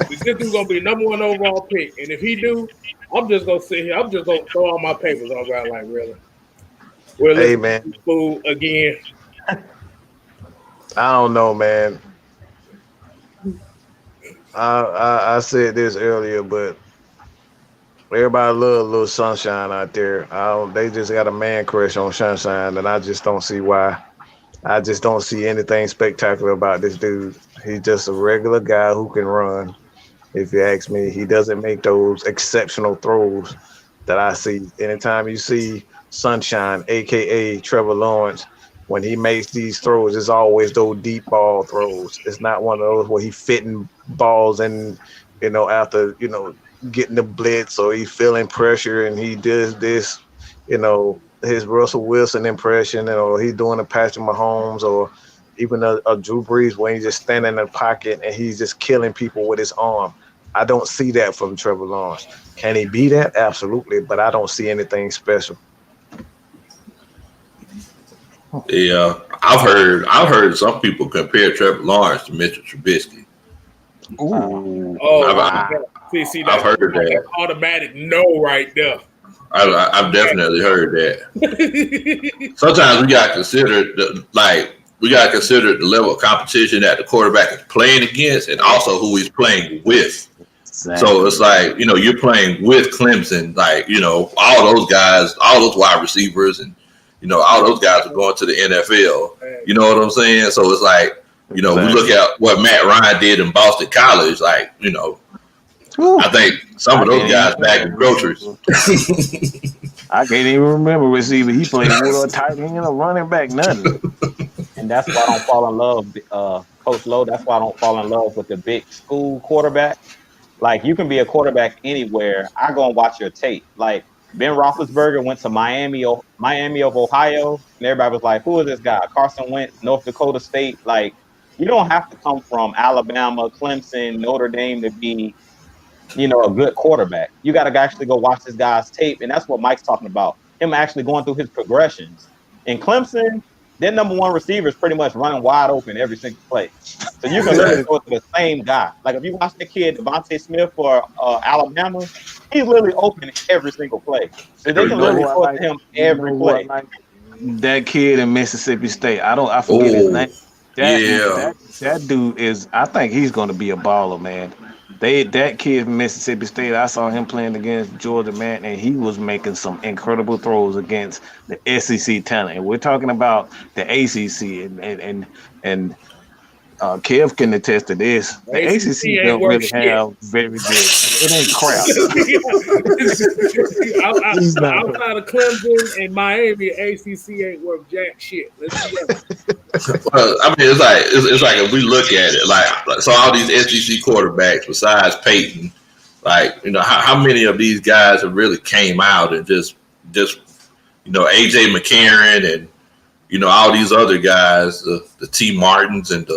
This dude's gonna be the number 1 overall pick, and if he do, I'm just gonna sit here. I'm just gonna throw all my papers on ground like really. Well, Hey, man. Fool again. I don't know, man. I said this earlier, but everybody love a little sunshine out there. They just got a man crush on Sunshine, and I just don't see why. I just don't see anything spectacular about this dude. He's just a regular guy who can run. If you ask me, he doesn't make those exceptional throws that I see. Anytime you see Sunshine, aka Trevor Lawrence, when he makes these throws, it's always those deep ball throws. It's not one of those where he fitting balls in, after, getting the blitz or he feeling pressure and he does this, his Russell Wilson impression, or he's doing a Patrick Mahomes or even a Drew Brees when he's just standing in the pocket and he's just killing people with his arm. I don't see that from Trevor Lawrence. Can he be that? Absolutely, but I don't see anything special. Yeah, I've heard some people compare Trevor Lawrence to Mitchell Trubisky. Ooh. See, I've heard that. Automatic no right there. I've definitely heard that. Sometimes we got to consider the level of competition that the quarterback is playing against, and also who he's playing with. Exactly. So it's like, you're playing with Clemson, like, all those guys, all those wide receivers, and all those guys are going to the NFL. You know what I'm saying? So it's like, we look at what Matt Ryan did in Boston College, like, I think some of those guys bagged groceries. I can't even remember receiver he played with, a tight end, a running back, nothing. And that's why I don't fall in love, Coach Lowe. That's why I don't fall in love with the big school quarterback. Like, you can be a quarterback anywhere. I go and watch your tape. Like, Ben Roethlisberger went to Miami of Ohio, and everybody was like, who is this guy? Carson Wentz, North Dakota State. Like, you don't have to come from Alabama, Clemson, Notre Dame to be, a good quarterback. You got to actually go watch this guy's tape, and that's what Mike's talking about, him actually going through his progressions. In Clemson, their number 1 receiver is pretty much running wide open every single play. So you can literally go to the same guy. Like, if you watch the kid, Devontae Smith for Alabama, he's literally open every single play. So they can literally go to him every play. That kid in Mississippi State, I forget his name. That dude is, I think he's going to be a baller, man. That kid from Mississippi State, I saw him playing against Georgia, man, and he was making some incredible throws against the SEC talent. And we're talking about the ACC, and Kev can attest to this. The ACC don't really have very good. It ain't crap. Outside of Clemson and Miami, ACC ain't worth jack shit. Let's be honest. Well, I mean, it's like if we look at it, like so all these SEC quarterbacks besides Peyton, like how many of these guys have really came out and just AJ McCarron and all these other guys, the T Martins and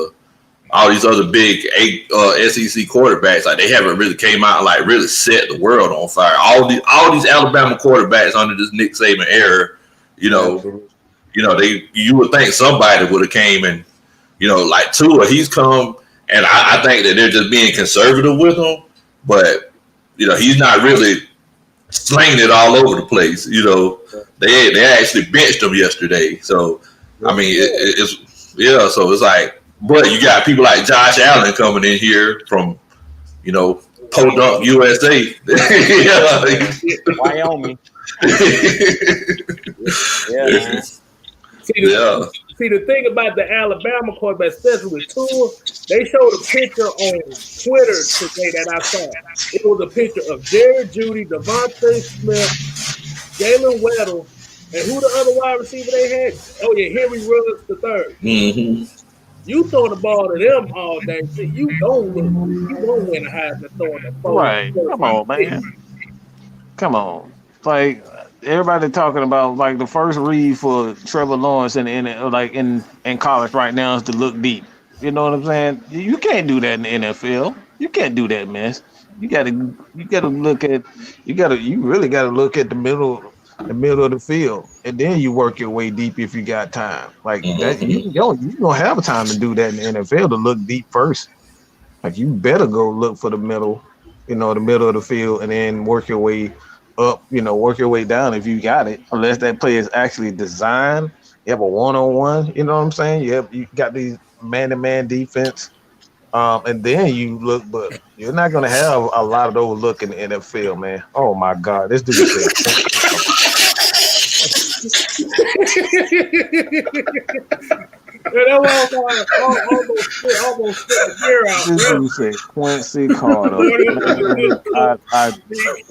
all these other big SEC quarterbacks, like they haven't really came out and like really set the world on fire. All these Alabama quarterbacks under this Nick Saban era, You know, Absolutely. you would think somebody would have came and like Tua, he's come, and I think that they're just being conservative with him, but he's not really slinging it all over the place. They actually benched him yesterday, so I mean it's so it's like, but you got people like Josh Allen coming in here from Podunk USA. Wyoming. Yeah. See, the thing about the Alabama quarterback, especially with Tua, they showed a picture on Twitter today that I saw. It was a picture of Jerry Jeudy, Devontae Smith, Jalen Weddle, and who the other wide receiver they had? Oh yeah, Henry Ruggs the third. Mm-hmm. You throw the ball to them all day, you don't win a Heisman throwing the ball. Right. Come on, man. Come on. Like everybody talking about like the first read for Trevor Lawrence in college right now is to look deep. You know what I'm saying? You can't do that in the NFL. You can't do that, man. You really gotta look at the middle of the field, and then you work your way deep if you got time. Like that, you don't have time to do that in the NFL to look deep first. Like you better go look for the middle, the middle of the field, and then work your way up, work your way down if you got it. Unless that play is actually designed, you have a one-on-one. You know what I'm saying? You got these man-to-man defense, and then you look, but you're not gonna have a lot of those look in the NFL, man. Oh my God, this dude said. Almost spit the gear out. This dude said Quincy Carter.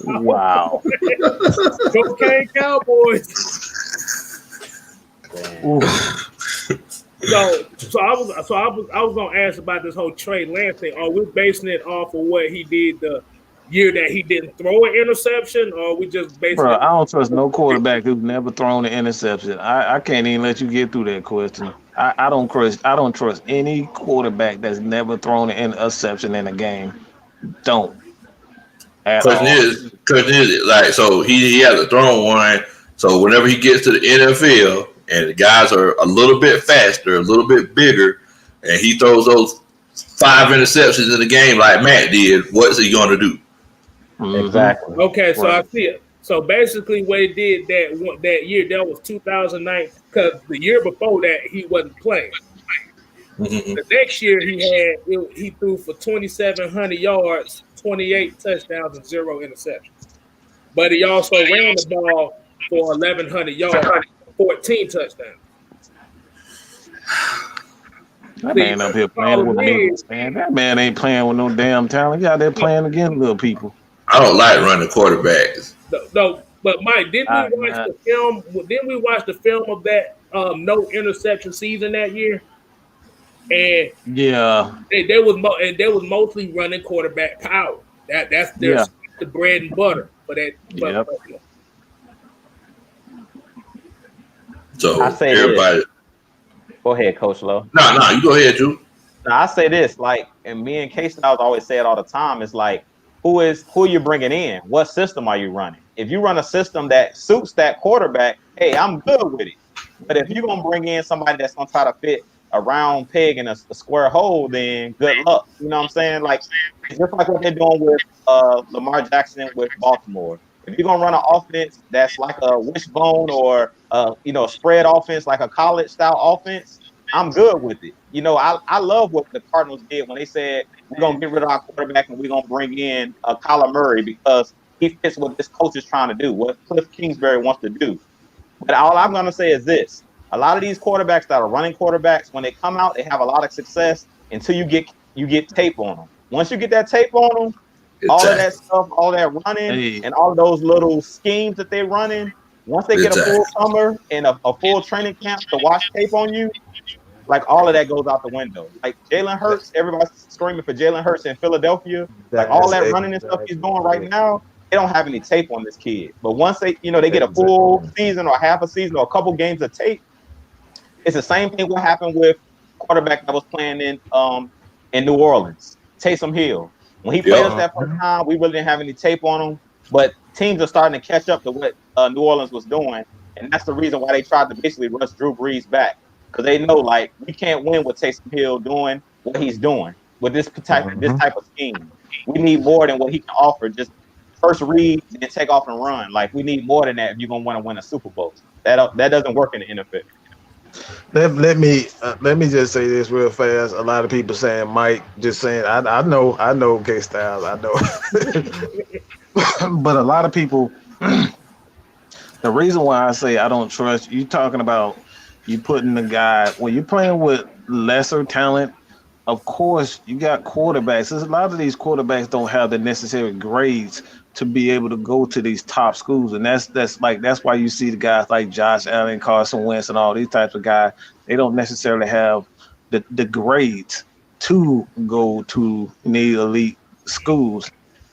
Wow. Cocaine Cowboys. So I was gonna ask about this whole Trey Lance thing. Are we basing it off of what he did the year that he didn't throw an interception, or are we just basing Bro, it? I don't trust no quarterback who's never thrown an interception. I can't even let you get through that question. I don't trust any quarterback that's never thrown an interception in a game. Don't. Question is like, so he hasn't thrown one. So whenever he gets to the NFL and the guys are a little bit faster, a little bit bigger, and he throws those 5 interceptions in the game like Matt did, what's he going to do? Exactly. Okay, so I see it. So basically, what he did that year, that was 2009, because the year before that he wasn't playing. The next year he threw for 2,700 yards, 28 touchdowns, and 0 interceptions. But he also ran the ball for 1,100 yards, 14 touchdowns. That man up here playing with me, man. That man ain't playing with no damn talent. He out there playing against little people. I don't like running quarterbacks. No, but Mike, didn't we watch the film? Didn't we watch the film of that no interception season that year? And yeah, they was mostly running quarterback power. That's their the bread and butter for that. Yep. So I say everybody, go ahead, Coach Lowe. No, you go ahead, Drew. Now I say this, like, and me and K-Styles always say it all the time. It's like, who are you bringing in? What system are you running? If you run a system that suits that quarterback, hey, I'm good with it. But if you're gonna bring in somebody that's gonna try to fit a round peg in a square hole, then good luck. You know what I'm saying? Like, it's just like what they're doing with Lamar Jackson with Baltimore. If you're gonna run an offense that's like a wishbone or spread offense, like a college style offense, I'm good with it. I love what the Cardinals did when they said we're gonna get rid of our quarterback and we're gonna bring in Kyler Murray because he fits what this coach is trying to do, what Cliff Kingsbury wants to do. But all I'm gonna say is this: a lot of these quarterbacks that are running quarterbacks, when they come out, they have a lot of success until you get tape on them. Once you get that tape on them, all of that stuff, all that running, and all of those little schemes that they're running, once they get a full summer and a full training camp to watch tape on you, like all of that goes out the window. Like Jalen Hurts, everybody's screaming for Jalen Hurts in Philadelphia. Like all that running and stuff he's doing right now, they don't have any tape on this kid. But once they get a full season or half a season or a couple games of tape, it's the same thing what happened with quarterback that was playing in New Orleans, Taysom Hill. When he played us that first time, we really didn't have any tape on him. But teams are starting to catch up to what New Orleans was doing. And that's the reason why they tried to basically rush Drew Brees back. Because they know, like, we can't win with Taysom Hill doing what he's doing with this type of scheme. We need more than what he can offer. Just first read and take off and run. Like, we need more than that if you're going to want to win a Super Bowl. That doesn't work in the NFL. Let me just say this real fast. A lot of people saying Mike, just saying I know K Styles, I know. But a lot of people, the reason why I say I don't trust you, talking about you putting the guy when you're playing with lesser talent. Of course, you got quarterbacks. There's a lot of these quarterbacks don't have the necessary grades to be able to go to these top schools, and that's why you see the guys like Josh Allen, Carson Wentz, and all these types of guys. They don't necessarily have the grades to go to these elite schools,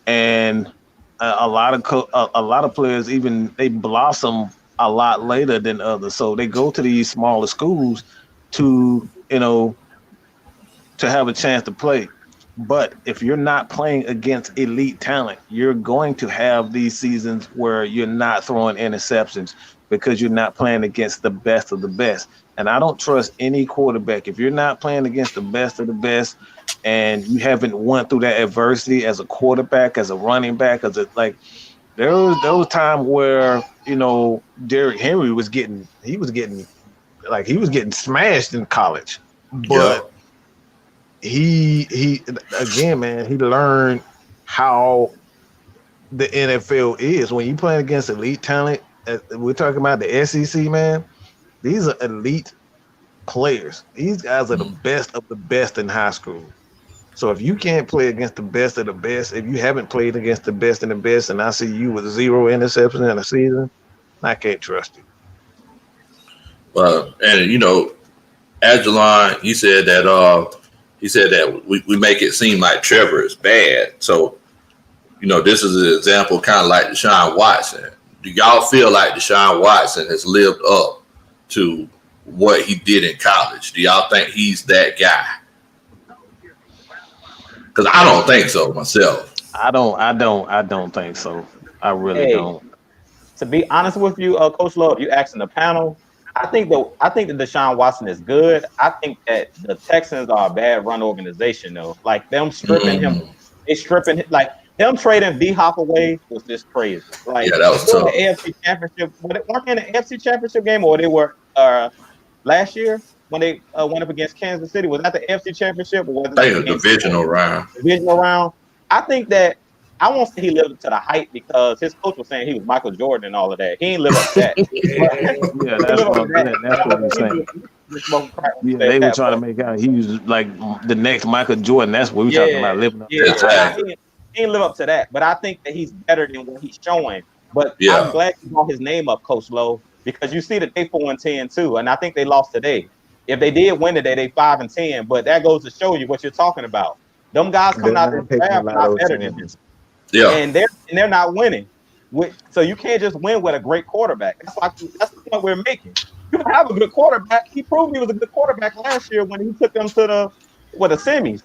and a lot of players even they blossom a lot later than others. So they go to these smaller schools to to have a chance to play. But if you're not playing against elite talent, you're going to have these seasons where you're not throwing interceptions because you're not playing against the best of the best. And I don't trust any quarterback. If you're not playing against the best of the best and you haven't went through that adversity as a quarterback, as a running back, there was time where, Derrick Henry was getting smashed in college. But he again, man, he learned how the NFL is. When you playing against elite talent, we're talking about the SEC, man. These are elite players. These guys are the best of the best in high school. So if you can't play against the best of the best, if you haven't played against the best and the best, and I see you with 0 interceptions in a season, I can't trust you. Well, and Agilon, he said that we make it seem like Trevor is bad. So, this is an example kind of like Deshaun Watson. Do y'all feel like Deshaun Watson has lived up to what he did in college? Do y'all think he's that guy? Because I don't think so myself. I don't think so. I really don't. To be honest with you, Coach Love, you asking the panel, I think that Deshaun Watson is good. I think that the Texans are a bad run organization, though. Like them stripping him, like them trading D-Hop away was just crazy. Like that was tough. The AFC Championship, weren't in the AFC Championship game, or they were last year when they went up against Kansas City? Was that the AFC Championship, or was it the divisional round? Divisional round. I think that I won't say he lived up to the hype because his coach was saying he was Michael Jordan and all of that. He ain't live up to that. That's what he's saying. Yeah, they were trying to make out he was like the next Michael Jordan. That's what we're talking about, living up to that. He ain't live up to that, but I think that he's better than what he's showing. But I'm glad you brought his name up, Coach Lowe, because you see that they 4-10 too, and I think they lost today. If they did win today, they 5-10. But that goes to show you what you're talking about. Them guys coming out there draft not better than this. Yeah, and they're not winning. So you can't just win with a great quarterback. That's the point we're making. You have a good quarterback. He proved he was a good quarterback last year when he took them to the semis.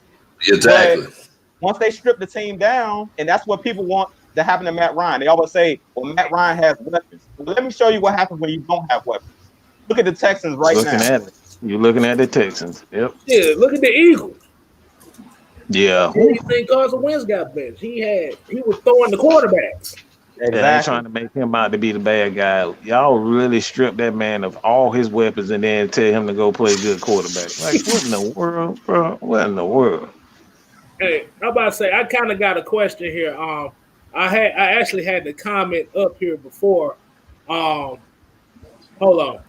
Exactly. But once they strip the team down, and that's what people want to happen to Matt Ryan. They always say, well, Matt Ryan has weapons. Well, let me show you what happens when you don't have weapons. Look at the Texans now. You're looking at the Texans. Yep. Yeah, look at the Eagles. Yeah. Who do you think Carson Wentz got benched? He was throwing the quarterbacks. Exactly. They're trying to make him out to be the bad guy. Y'all really strip that man of all his weapons and then tell him to go play good quarterback. Like, what in the world, bro? What in the world? Hey, I'm about to say, I kind of got a question here. I actually had the comment up here before. Hold on.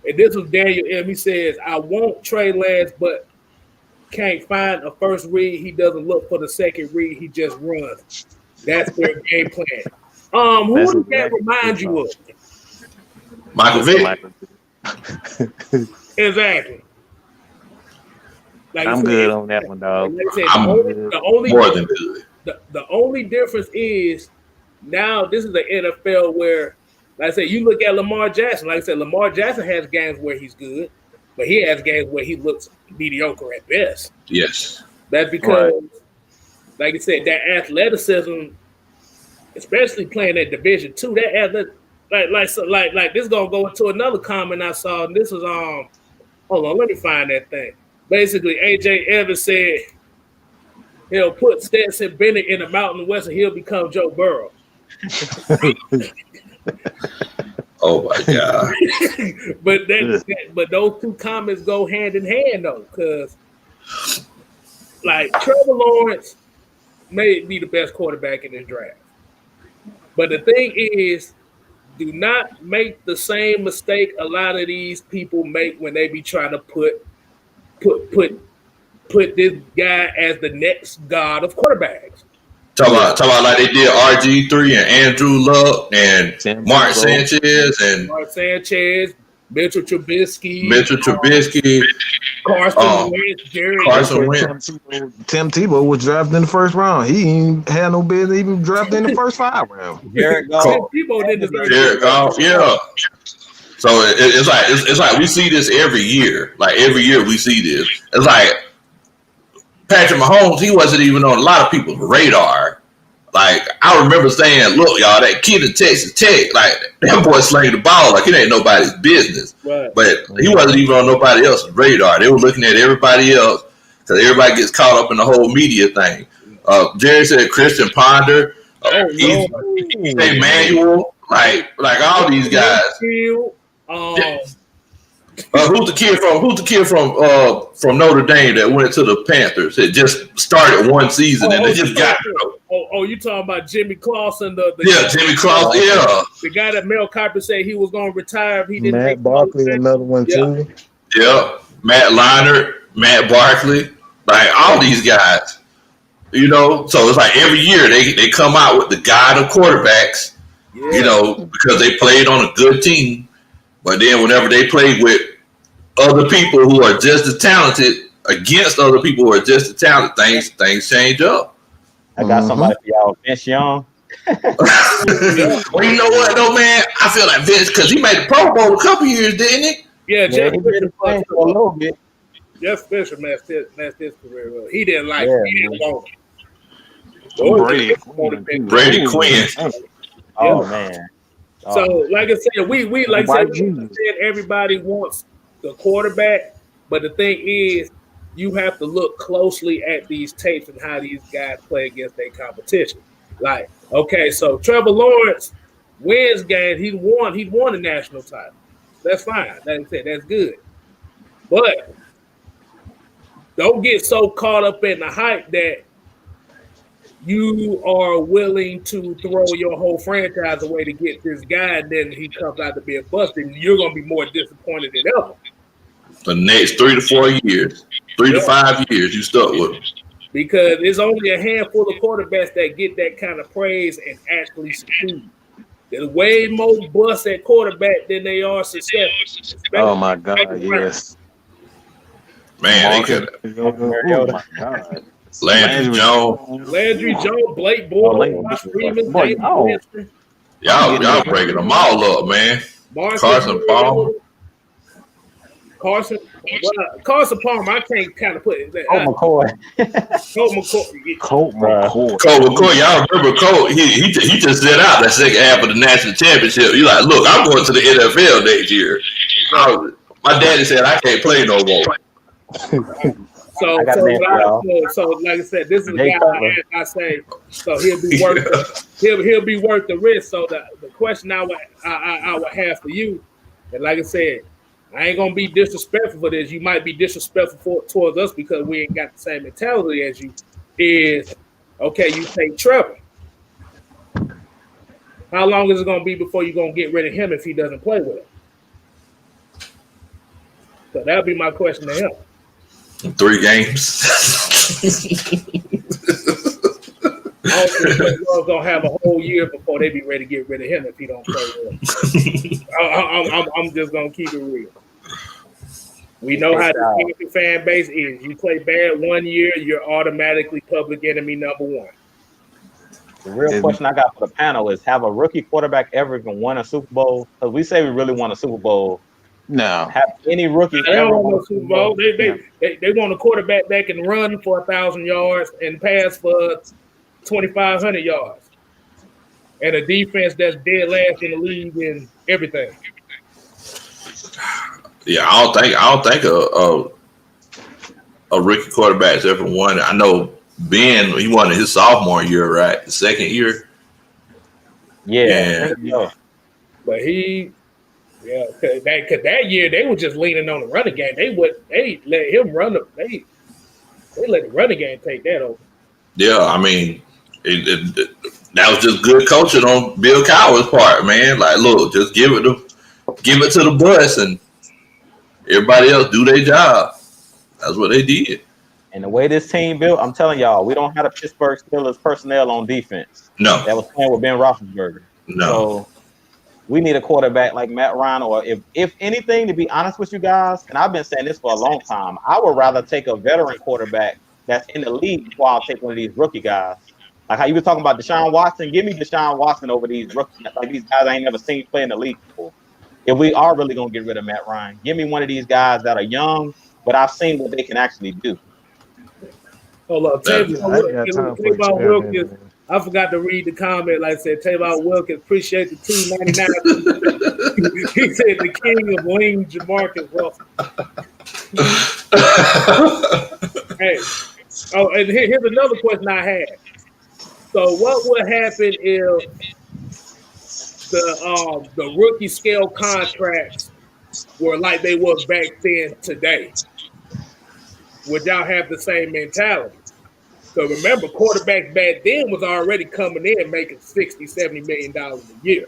And this was Daniel M. He says, I want Trey Lance, but can't find a first read. He doesn't look for the second read. He just runs. That's their game plan. Who does that remind you of? Michael Vick. Exactly. Like I'm good on that one, dog. Like I said, the only difference is now this is the NFL where, like I said, you look at Lamar Jackson. Like I said, Lamar Jackson has games where he's good, but he has games where he looks mediocre at best. Yes. That's because, like I said, that athleticism, especially playing at Division II, like this gonna go into another comment I saw, and this was hold on, let me find that thing. Basically, AJ Evans said he'll put Stetson Bennett in the Mountain West and he'll become Joe Burrow. Oh my God. but those two comments go hand in hand though, because like Trevor Lawrence may be the best quarterback in this draft. But the thing is, do not make the same mistake a lot of these people make when they be trying to put this guy as the next god of quarterbacks. Talk about like they did RG3 and Andrew Luck and Mark Sanchez, Mitchell Trubisky, Carson Wentz. Tim Tebow was drafted in the first round. He ain't had no business even drafted in the first 5 rounds. Jared Goff. Tebow didn't deserve Jared Goff, yeah. So it's like we see this every year. Like every year we see this. It's like Patrick Mahomes, he wasn't even on a lot of people's radar. Like, I remember saying, look, y'all, that kid in Texas Tech, like, that boy slinging the ball like it ain't nobody's business. Right. But he wasn't even on nobody else's radar. They were looking at everybody else because everybody gets caught up in the whole media thing. Jerry said Christian Ponder, Emmanuel, like all these guys. Who's the kid from Notre Dame that went to the Panthers? It just started one season and they just got. You talking about Jimmy Clausen? Jimmy Clausen. Yeah, the guy that Mel Kiper said he was going to retire if he didn't. Matt Barkley, another one too. Yeah, Matt Leinart, Matt Barkley, like all these guys. You know, so it's like every year they come out with the guide of quarterbacks. Yeah. You know, because they played on a good team. But then whenever they play with other people who are just as talented against other people who are just as talented, things change up. I got somebody for y'all, Vince Young. Well, you know what though, man? I feel like Vince, because he made the Pro Bowl a couple years, didn't he? Yeah, Jeff he did for a little bit. Jeff Fisher messed his career up. He didn't like it. He didn't want it. Brady Quinn. Oh man. So, like I said, we everybody wants the quarterback, but the thing is, you have to look closely at these tapes and how these guys play against their competition. Like, okay, so Trevor Lawrence wins games. He won a national title. That's fine. That's good. But don't get so caught up in the hype that you are willing to throw your whole franchise away to get this guy, and then he comes out to be a bust, and you're going to be more disappointed than ever. The next 3 to 4 years, 3 to 5 years, you stuck with him. Because there's only a handful of quarterbacks that get that kind of praise and actually succeed. There's way more busts at quarterback than they are successful. Oh, my God, yes. Man, they could. Oh, my God. Landry Jones, Blake Bortles, Freeman, y'all breaking them all up, man. Carson Palmer. Carson Palmer, I can't kind of put it there. Colt McCoy. Y'all remember Colt? He just set out that second half of the national championship. He's like, look, I'm going to the NFL next year. My daddy said I can't play no more. So like I said, this is a guy I say. So he'll be worth the risk. So the question I would have for you, and like I said, I ain't gonna be disrespectful for this. You might be disrespectful towards us because we ain't got the same mentality as you. Is okay. You take Trevor. How long is it gonna be before you're gonna get rid of him if he doesn't play with him? So that'll be my question to him. 3 games. We're gonna have a whole year before they be ready to get rid of him if he don't play well. I'm just gonna keep it real. We know how the fan base is. You play bad 1 year, you're automatically public enemy number 1. The real question I got for the panel is: have a rookie quarterback ever even won a Super Bowl? Because we say we really won a Super Bowl. No. Have any rookie ever won a Super Bowl? They want a quarterback that can run for 1,000 yards and pass for 2,500 yards. and a defense that's dead last in the league and everything. Yeah, I don't think a rookie quarterback's ever won. I know Ben, he won in his sophomore year, right? The second year. Yeah. But cause that year they were just leaning on the running game. They let him run they let the running game take that over. Yeah, I mean, that was just good coaching on Bill Cowher's part, man. Like, look, just give it to the bus, and everybody else do their job. That's what they did. And the way this team built, I'm telling y'all, we don't have a Pittsburgh Steelers personnel on defense. No, that was playing with Ben Roethlisberger. No, so we need a quarterback like Matt Ryan, or if anything, to be honest with you guys, and I've been saying this for a long time, I would rather take a veteran quarterback that's in the league before I'll take one of these rookie guys. Like how you were talking about Deshaun Watson, give me Deshaun Watson over these rookies. Like these guys I ain't never seen play in the league before. If we are really gonna get rid of Matt Ryan, give me one of these guys that are young, but I've seen what they can actually do. Hold on, Tavon Wilkins. I forgot to read the comment. Like I said, Tavon Wilkins, appreciate the $2.99. He said the king of wing, Jamarcus Russell. Hey, and here's another question I had. So, what would happen if the rookie scale contracts were like they was back then today? Would y'all have the same mentality? So remember, quarterbacks back then was already coming in making $60, $70 million a year.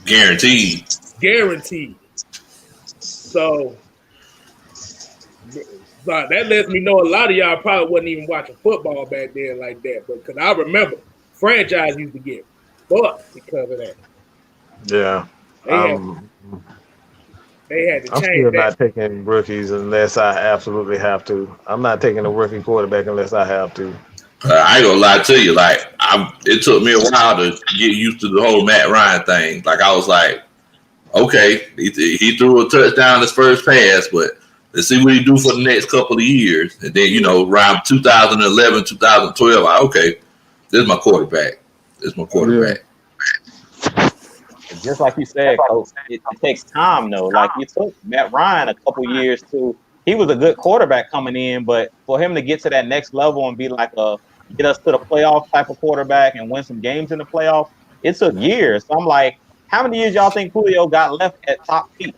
Guaranteed. So that lets me know a lot of y'all probably wasn't even watching football back then like that. But because I remember franchise used to get fucked because of that. Yeah. They had to change. I'm still not taking rookies unless I absolutely have to. I'm not taking a rookie quarterback unless I have to. I ain't gonna lie to you. Like, it took me a while to get used to the whole Matt Ryan thing. Like, I was like, okay, he threw a touchdown his first pass, but let's see what he do for the next couple of years. And then, around 2011, 2012, okay, this is my quarterback. Yeah. Just like you said, Coach, it takes time, though. Like, it took Matt Ryan a couple years he was a good quarterback coming in, but for him to get to that next level and be like get us to the playoff type of quarterback and win some games in the playoff, it took years. So I'm like, how many years y'all think Julio got left at top peak?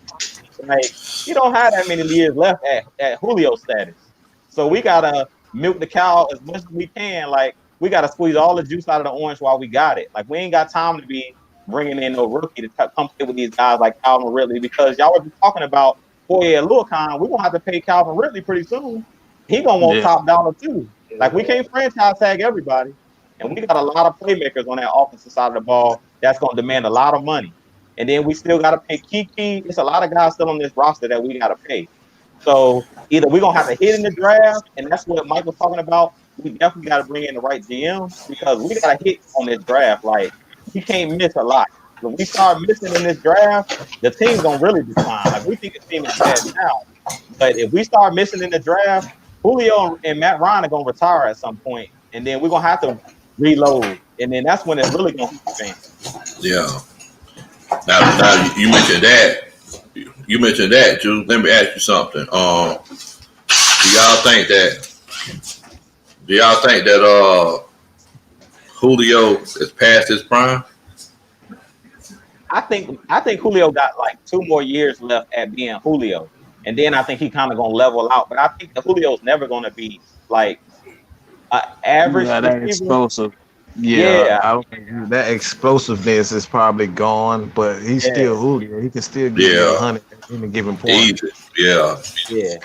Like, you don't have that many years left at Julio status. So we got to milk the cow as much as we can. Like, we got to squeeze all the juice out of the orange while we got it. Like, we ain't got time to be bringing in no rookie to come play with these guys like Calvin Ridley, because y'all were talking about Foye Luakon. We're going to have to pay Calvin Ridley pretty soon. He going to want top dollar too. Like, we can't franchise tag everybody. And we got a lot of playmakers on that offensive side of the ball that's going to demand a lot of money. And then we still got to pay Kiki. There's a lot of guys still on this roster that we got to pay. So either we're going to have to hit in the draft, and that's what Mike was talking about. We definitely got to bring in the right GM, because we got to hit on this draft. Like, we can't miss a lot. When we start missing in this draft, the team's going to really decline. Like, we think the team is bad now. But if we start missing in the draft, Julio and Matt Ryan are going to retire at some point, and then we're going to have to reload. And then that's when it's really going to hit the fan. Yeah. Now you mentioned that. Drew. Let me ask you something. Do y'all think that Julio is past his prime? I think Julio got like 2 more years left at being Julio, and then I think he kind of gonna level out. But I think that Julio's never gonna be like average. Yeah, that explosive. Yeah, I don't think that explosiveness is probably gone, but he's still Julio. He can still get 100 in a given point. Easy. Yeah. He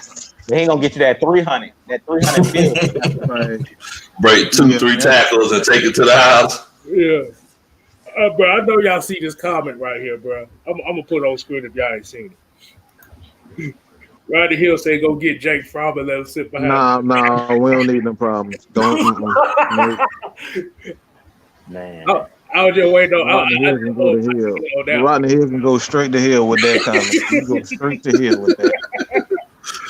ain't gonna get you that 300. That 300 Right. Break 2-3 tackles and take it to the house. Yeah. Bro, I know y'all see this comment right here, bro. I'm gonna put it on screen if y'all ain't seen it. Rodney Hill say go get Jake Fromm and let him sit behind. Nah, we don't need no problems. Don't. man. I was just waiting on. Rodney Hill can go straight to hell with that comment. He go straight to hell with that.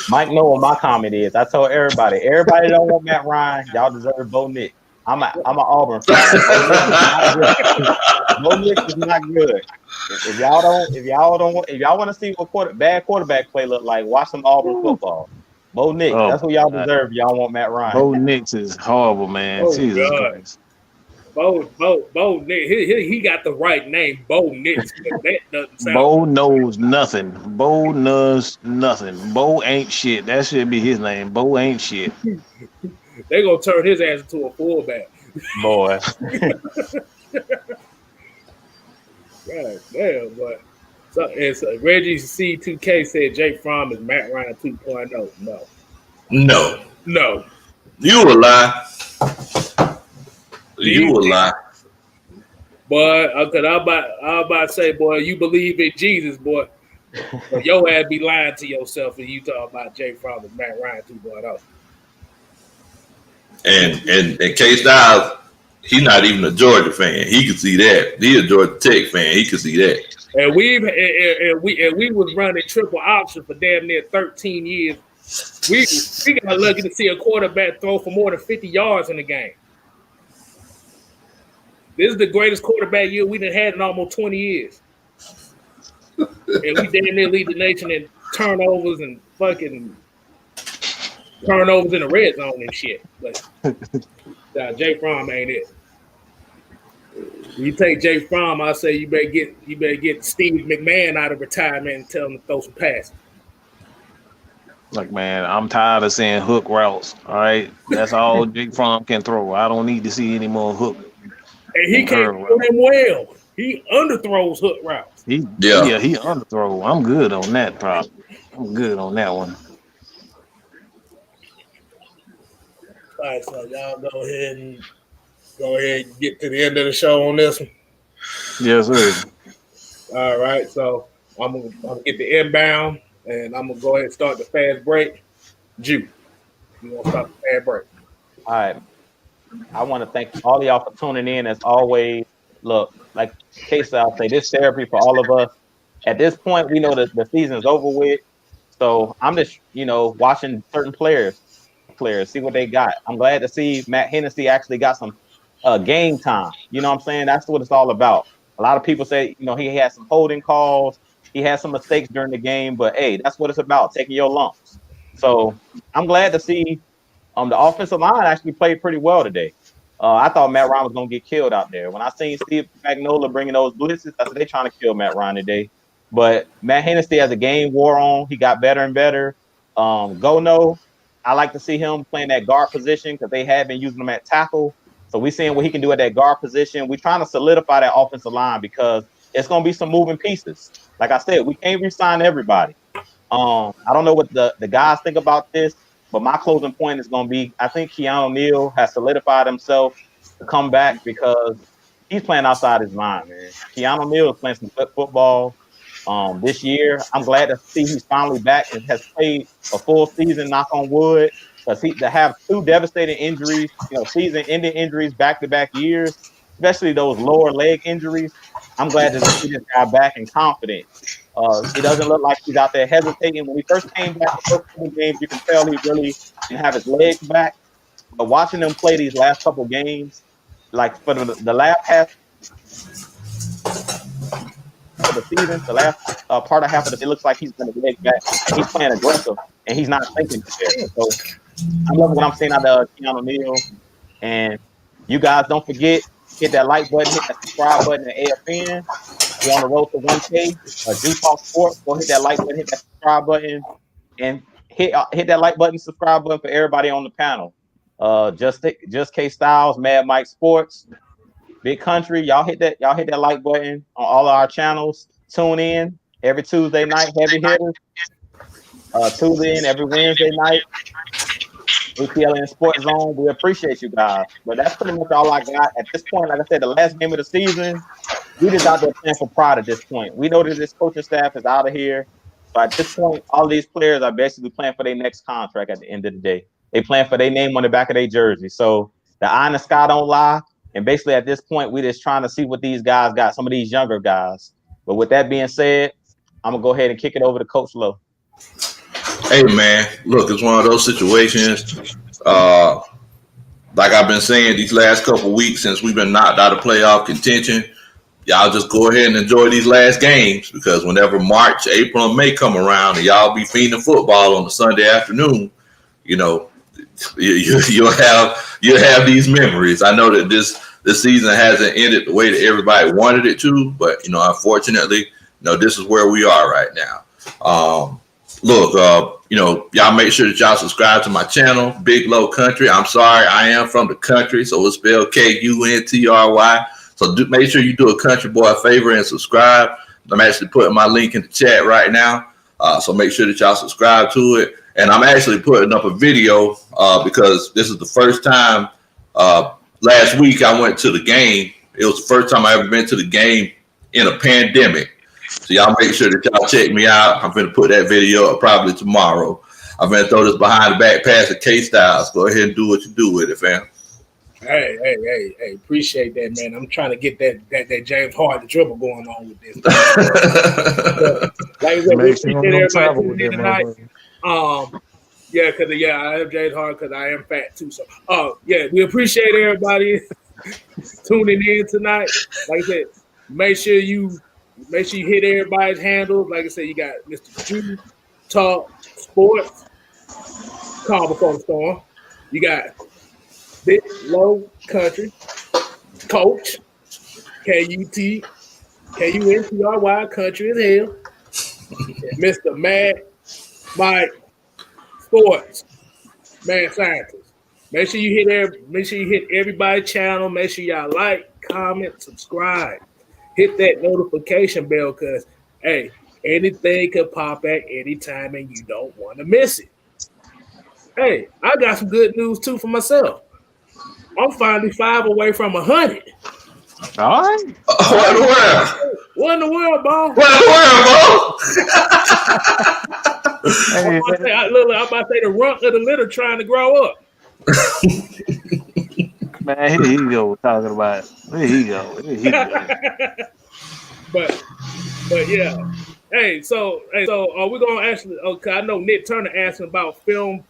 Mike know what my comment is. I told everybody. Everybody don't want Matt Ryan. Y'all deserve Bo Nick. I'm an Auburn fan. Bo Nix is not good. If y'all want to see what bad quarterback play look like, watch some Auburn football. Bo Nix, Oh, that's what y'all deserve. Y'all want Matt Ryan. Bo Nix is horrible, man. Oh Jesus God. Christ. Bo Nix. He got the right name, Bo Nix. That doesn't sound. Bo knows nothing. Bo knows nothing. Bo ain't shit. That should be his name. Bo ain't shit. They gonna turn his ass into a fullback. Boy. God damn, but so it's Reggie C2K said Jake Fromm is Matt Ryan 2.0. No. You a lie. You a lie. Boy, cause I'm about to say, boy, you believe in Jesus, boy. But your ass be lying to yourself and you talk about Jake Fromm is Matt Ryan 2.0. And K-Styles, he's not even a Georgia fan. He can see that. He a Georgia Tech fan. He can see that. And we was running triple option for damn near 13 years. We got lucky to see a quarterback throw for more than 50 yards in the game. This is the greatest quarterback year we done had in almost 20 years. And we damn near lead the nation in turnovers and fucking turnovers in the red zone and shit. But Jay Fromm ain't it. You take Jay Fromm, I say you better get Steve McMahon out of retirement and tell him to throw some passes. Like, man, I'm tired of seeing hook routes. All right, that's all Jake Fromm can throw. I don't need to see any more hook. And he can't throw them well. He underthrows hook routes. He underthrow. I'm good on that prop. I'm good on that one. All right, so y'all go ahead and get to the end of the show on this one. Yes, sir. All right, so I'm gonna get the inbound, and I'm gonna go ahead and start the fast break. Jew, you want to start the fast break? All right. I want to thank all of y'all for tuning in. As always, look, like K-Style say, this therapy for all of us. At this point, we know that the season's over with. So I'm just, watching certain players, see what they got. I'm glad to see Matt Hennessy actually got some game time. You know what I'm saying? That's what it's all about. A lot of people say, he had some holding calls. He had some mistakes during the game. But, hey, that's what it's about, taking your lumps. So I'm glad to see the offensive line actually played pretty well today. I thought Matt Ryan was going to get killed out there. When I seen Steve Spagnuolo bringing those blitzes, I said, they're trying to kill Matt Ryan today. But Matt Hennessy, as the game wore on, he got better and better. Gono, I like to see him playing that guard position because they have been using him at tackle. So we're seeing what he can do at that guard position. We're trying to solidify that offensive line because it's going to be some moving pieces. Like I said, we can't re-sign everybody. I don't know what the guys think about this, but my closing point is going to be, I think Keanu Neal has solidified himself to come back because he's playing outside his mind, man. Keanu Neal is playing some good football this year. I'm glad to see he's finally back and has played a full season, knock on wood, because to have two devastating injuries, season-ending injuries back-to-back years, especially those lower leg injuries, I'm glad to see this guy back and confident. He doesn't look like he's out there hesitating. When he first came back the first couple games, you can tell he really didn't have his legs back. But watching him play these last couple games, like for the last half of the season, the last part of half of it looks like he's going to leg back. And he's playing aggressive, and he's not thinking there. So I love what I'm seeing out of Keanu Neal. And you guys don't forget, hit that like button, hit that subscribe button at AFN. We're on the road to 1K. Juice Talk Sports. Go hit that like button, hit that subscribe button, and hit that like button, subscribe button for everybody on the panel. Just K Styles, Mad Mike Sports, Big Country. Y'all hit that like button on all of our channels. Tune in every Tuesday night. Heavy hitters. Tune in every Wednesday night. ATLN Sports Zone. We appreciate you guys. But that's pretty much all I got at this point. Like I said, the last game of the season, we just out there playing for pride at this point. We know that this coaching staff is out of here. But at this point, all these players are basically playing for their next contract at the end of the day. They playing for their name on the back of their jersey. So the eye in the sky don't lie. And basically at this point, we're just trying to see what these guys got, some of these younger guys. But with that being said, I'm going to go ahead and kick it over to Coach Lowe. Hey, man, look, it's one of those situations. Like I've been saying these last couple of weeks since we've been knocked out of playoff contention, y'all just go ahead and enjoy these last games, because whenever March, April, and May come around and y'all be feeding football on a Sunday afternoon, you know, you'll have these memories. I know that this season hasn't ended the way that everybody wanted it to, but unfortunately, this is where we are right now. Look, y'all make sure that y'all subscribe to my channel, Big Low Country. I'm sorry, I am from the country, so it's spelled Kuntry. So make sure you do a country boy a favor and subscribe. I'm actually putting my link in the chat right now, so make sure that y'all subscribe to it. And I'm actually putting up a video because this is the first time. Last week I went to the game. It was the first time I ever been to the game in a pandemic. So y'all make sure that y'all check me out. I'm going to put that video up probably tomorrow. I'm going to throw this behind the back pass to K-Styles. Go ahead and do what you do with it, fam. Hey, appreciate that, man. I'm trying to get that James Harden dribble going on with this. Like I said, we appreciate everybody tuning in tonight. I have James Harden because I am fat too. So, we appreciate everybody tuning in tonight. Like I said, make sure you hit everybody's handles. Like I said, you got Mr. Jew Talk Sports, Call Before the Storm. You got Big Low Country, Coach, Kuntry, Country as hell, and Mr. Mad Mike Sports, Mad Scientist. Make sure you hit everybody's channel. Make sure y'all like, comment, subscribe. Hit that notification bell, because anything could pop at any time and you don't want to miss it. Hey, I got some good news too for myself. I'm finally 5 away from 100. All right. What in the world? What in the world, bro? What in the world, bro? I'm about to say the rump of the litter trying to grow up. Man, here he go talking about it. Here he go. But yeah. Hey, so are we gonna actually? Okay, I know Nick Turner asking about film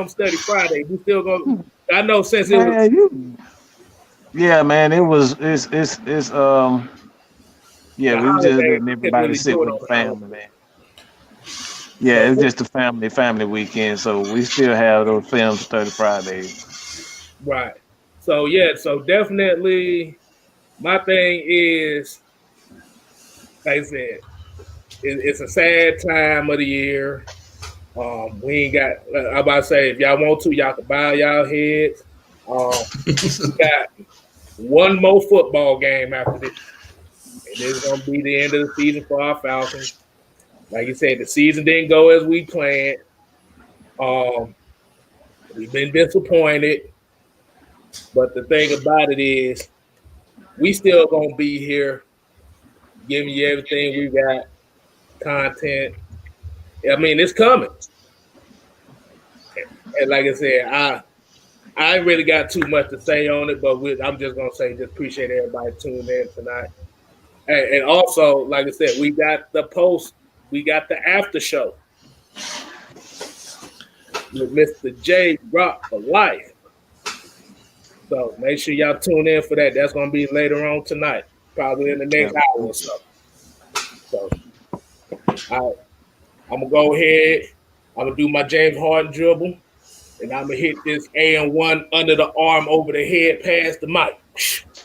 study Friday. We still gonna? I know since it was. Yeah, man, it was. It's yeah, we just letting everybody sit with the family, man. Yeah, it's just a family weekend, so we still have those film study Fridays. Right. So so definitely, my thing is, like I said, it's a sad time of the year. We ain't got. I'm about to say, if y'all want to, y'all can bow y'all heads. We got one more football game after this, and this is gonna be the end of the season for our Falcons. Like you said, the season didn't go as we planned. We've been disappointed, but the thing about it is, we still gonna be here, giving you everything we got, content. I mean, it's coming. And like I said, I ain't really got too much to say on it, but I'm just gonna say, just appreciate everybody tuning in tonight. And also, like I said, we got the after show with Mr. J Rock for life. So make sure y'all tune in for that. That's gonna be later on tonight, probably in the next hour or so. So, all right, I'm gonna go ahead. I'm gonna do my James Harden dribble, and I'm gonna hit this A&1 under the arm, over the head, past the mic,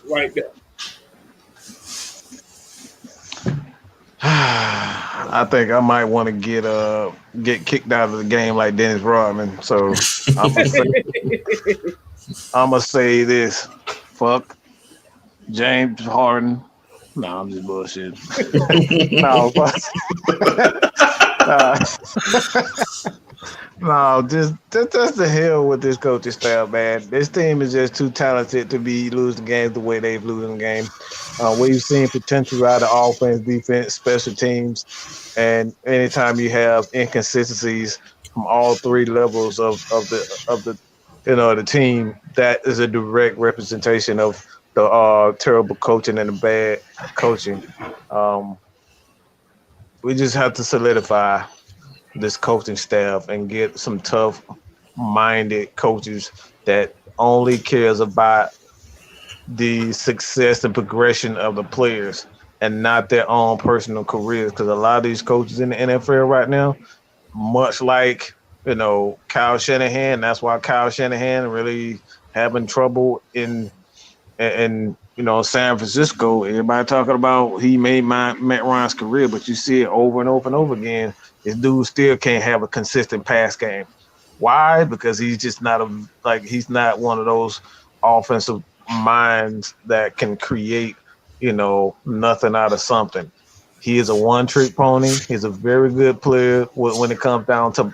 right there. I think I might want to get kicked out of the game like Dennis Rodman. So I'm gonna say this: fuck James Harden. No, I'm just bullshit. No, just the hell with this coaching staff, man. This team is just too talented to be losing games the way they've losing games. We've seen potential out of offense, defense, special teams, and anytime you have inconsistencies from all three levels of the team, that is a direct representation of the terrible coaching and the bad coaching. We just have to solidify this coaching staff and get some tough-minded coaches that only cares about the success and progression of the players and not their own personal careers. Because a lot of these coaches in the NFL right now, much like Kyle Shanahan, that's why Kyle Shanahan really having trouble in San Francisco. Everybody talking about he made Matt Ryan's career, but you see it over and over and over again. This dude still can't have a consistent pass game. Why? Because he's just not he's not one of those offensive minds that can create, nothing out of something. He is a one-trick pony. He's a very good player when it comes down to,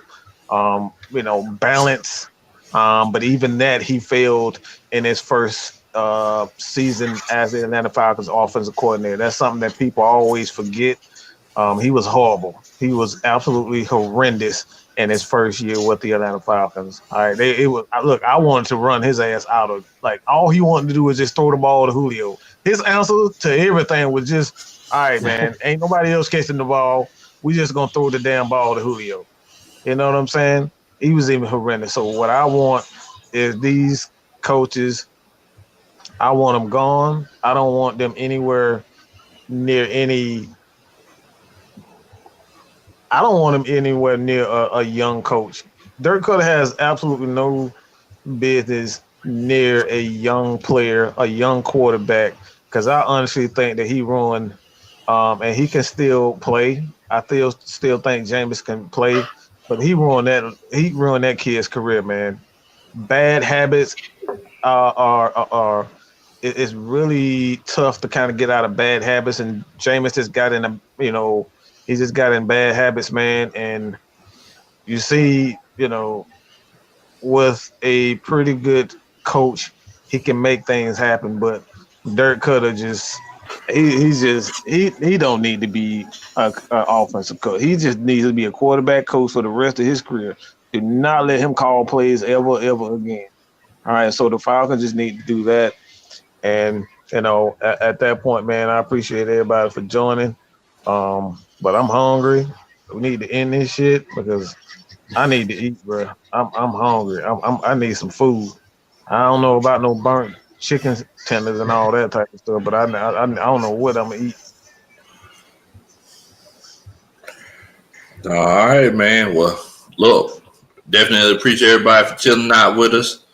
balance. But even that, he failed in his first season as the Atlanta Falcons offensive coordinator. That's something that people always forget. He was horrible. He was absolutely horrendous in his first year with the Atlanta Falcons. All right, look. I wanted to run his ass out of all he wanted to do was just throw the ball to Julio. His answer to everything was just, all right, man, ain't nobody else catching the ball. We just gonna throw the damn ball to Julio. You know what I'm saying? He was even horrendous. So what I want is these coaches. I want them gone. I don't want them anywhere near any. I don't want him anywhere near a young coach. Dirk Cutter has absolutely no business near a young player, a young quarterback, because I honestly think that he ruined, and he can still play. I still think Jameis can play, but he ruined that kid's career, man. Bad habits are it's really tough to kind of get out of bad habits, and Jameis just got in he just got in bad habits, man. And you see, with a pretty good coach, he can make things happen. But Dirk Cutter he don't need to be an offensive coach. He just needs to be a quarterback coach for the rest of his career. Do not let him call plays ever again. All right, so the Falcons just need to do that. And at that point, man, I appreciate everybody for joining. But I'm hungry. We need to end this shit because I need to eat, bro. I'm hungry. I need some food. I don't know about no burnt chicken tenders and all that type of stuff, but I don't know what I'm gonna eat. All right, man. Well, look, definitely appreciate everybody for chilling out with us.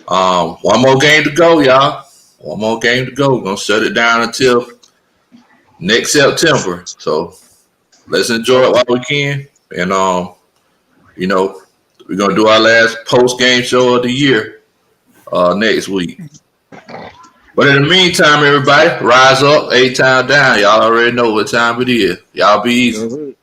One more game to go, y'all. One more game to go. We're gonna shut it down until next September. So let's enjoy it while we can. And we're gonna do our last post-game show of the year next week. But in the meantime, everybody, rise up, 8 times down. Y'all already know what time it is. Y'all be easy.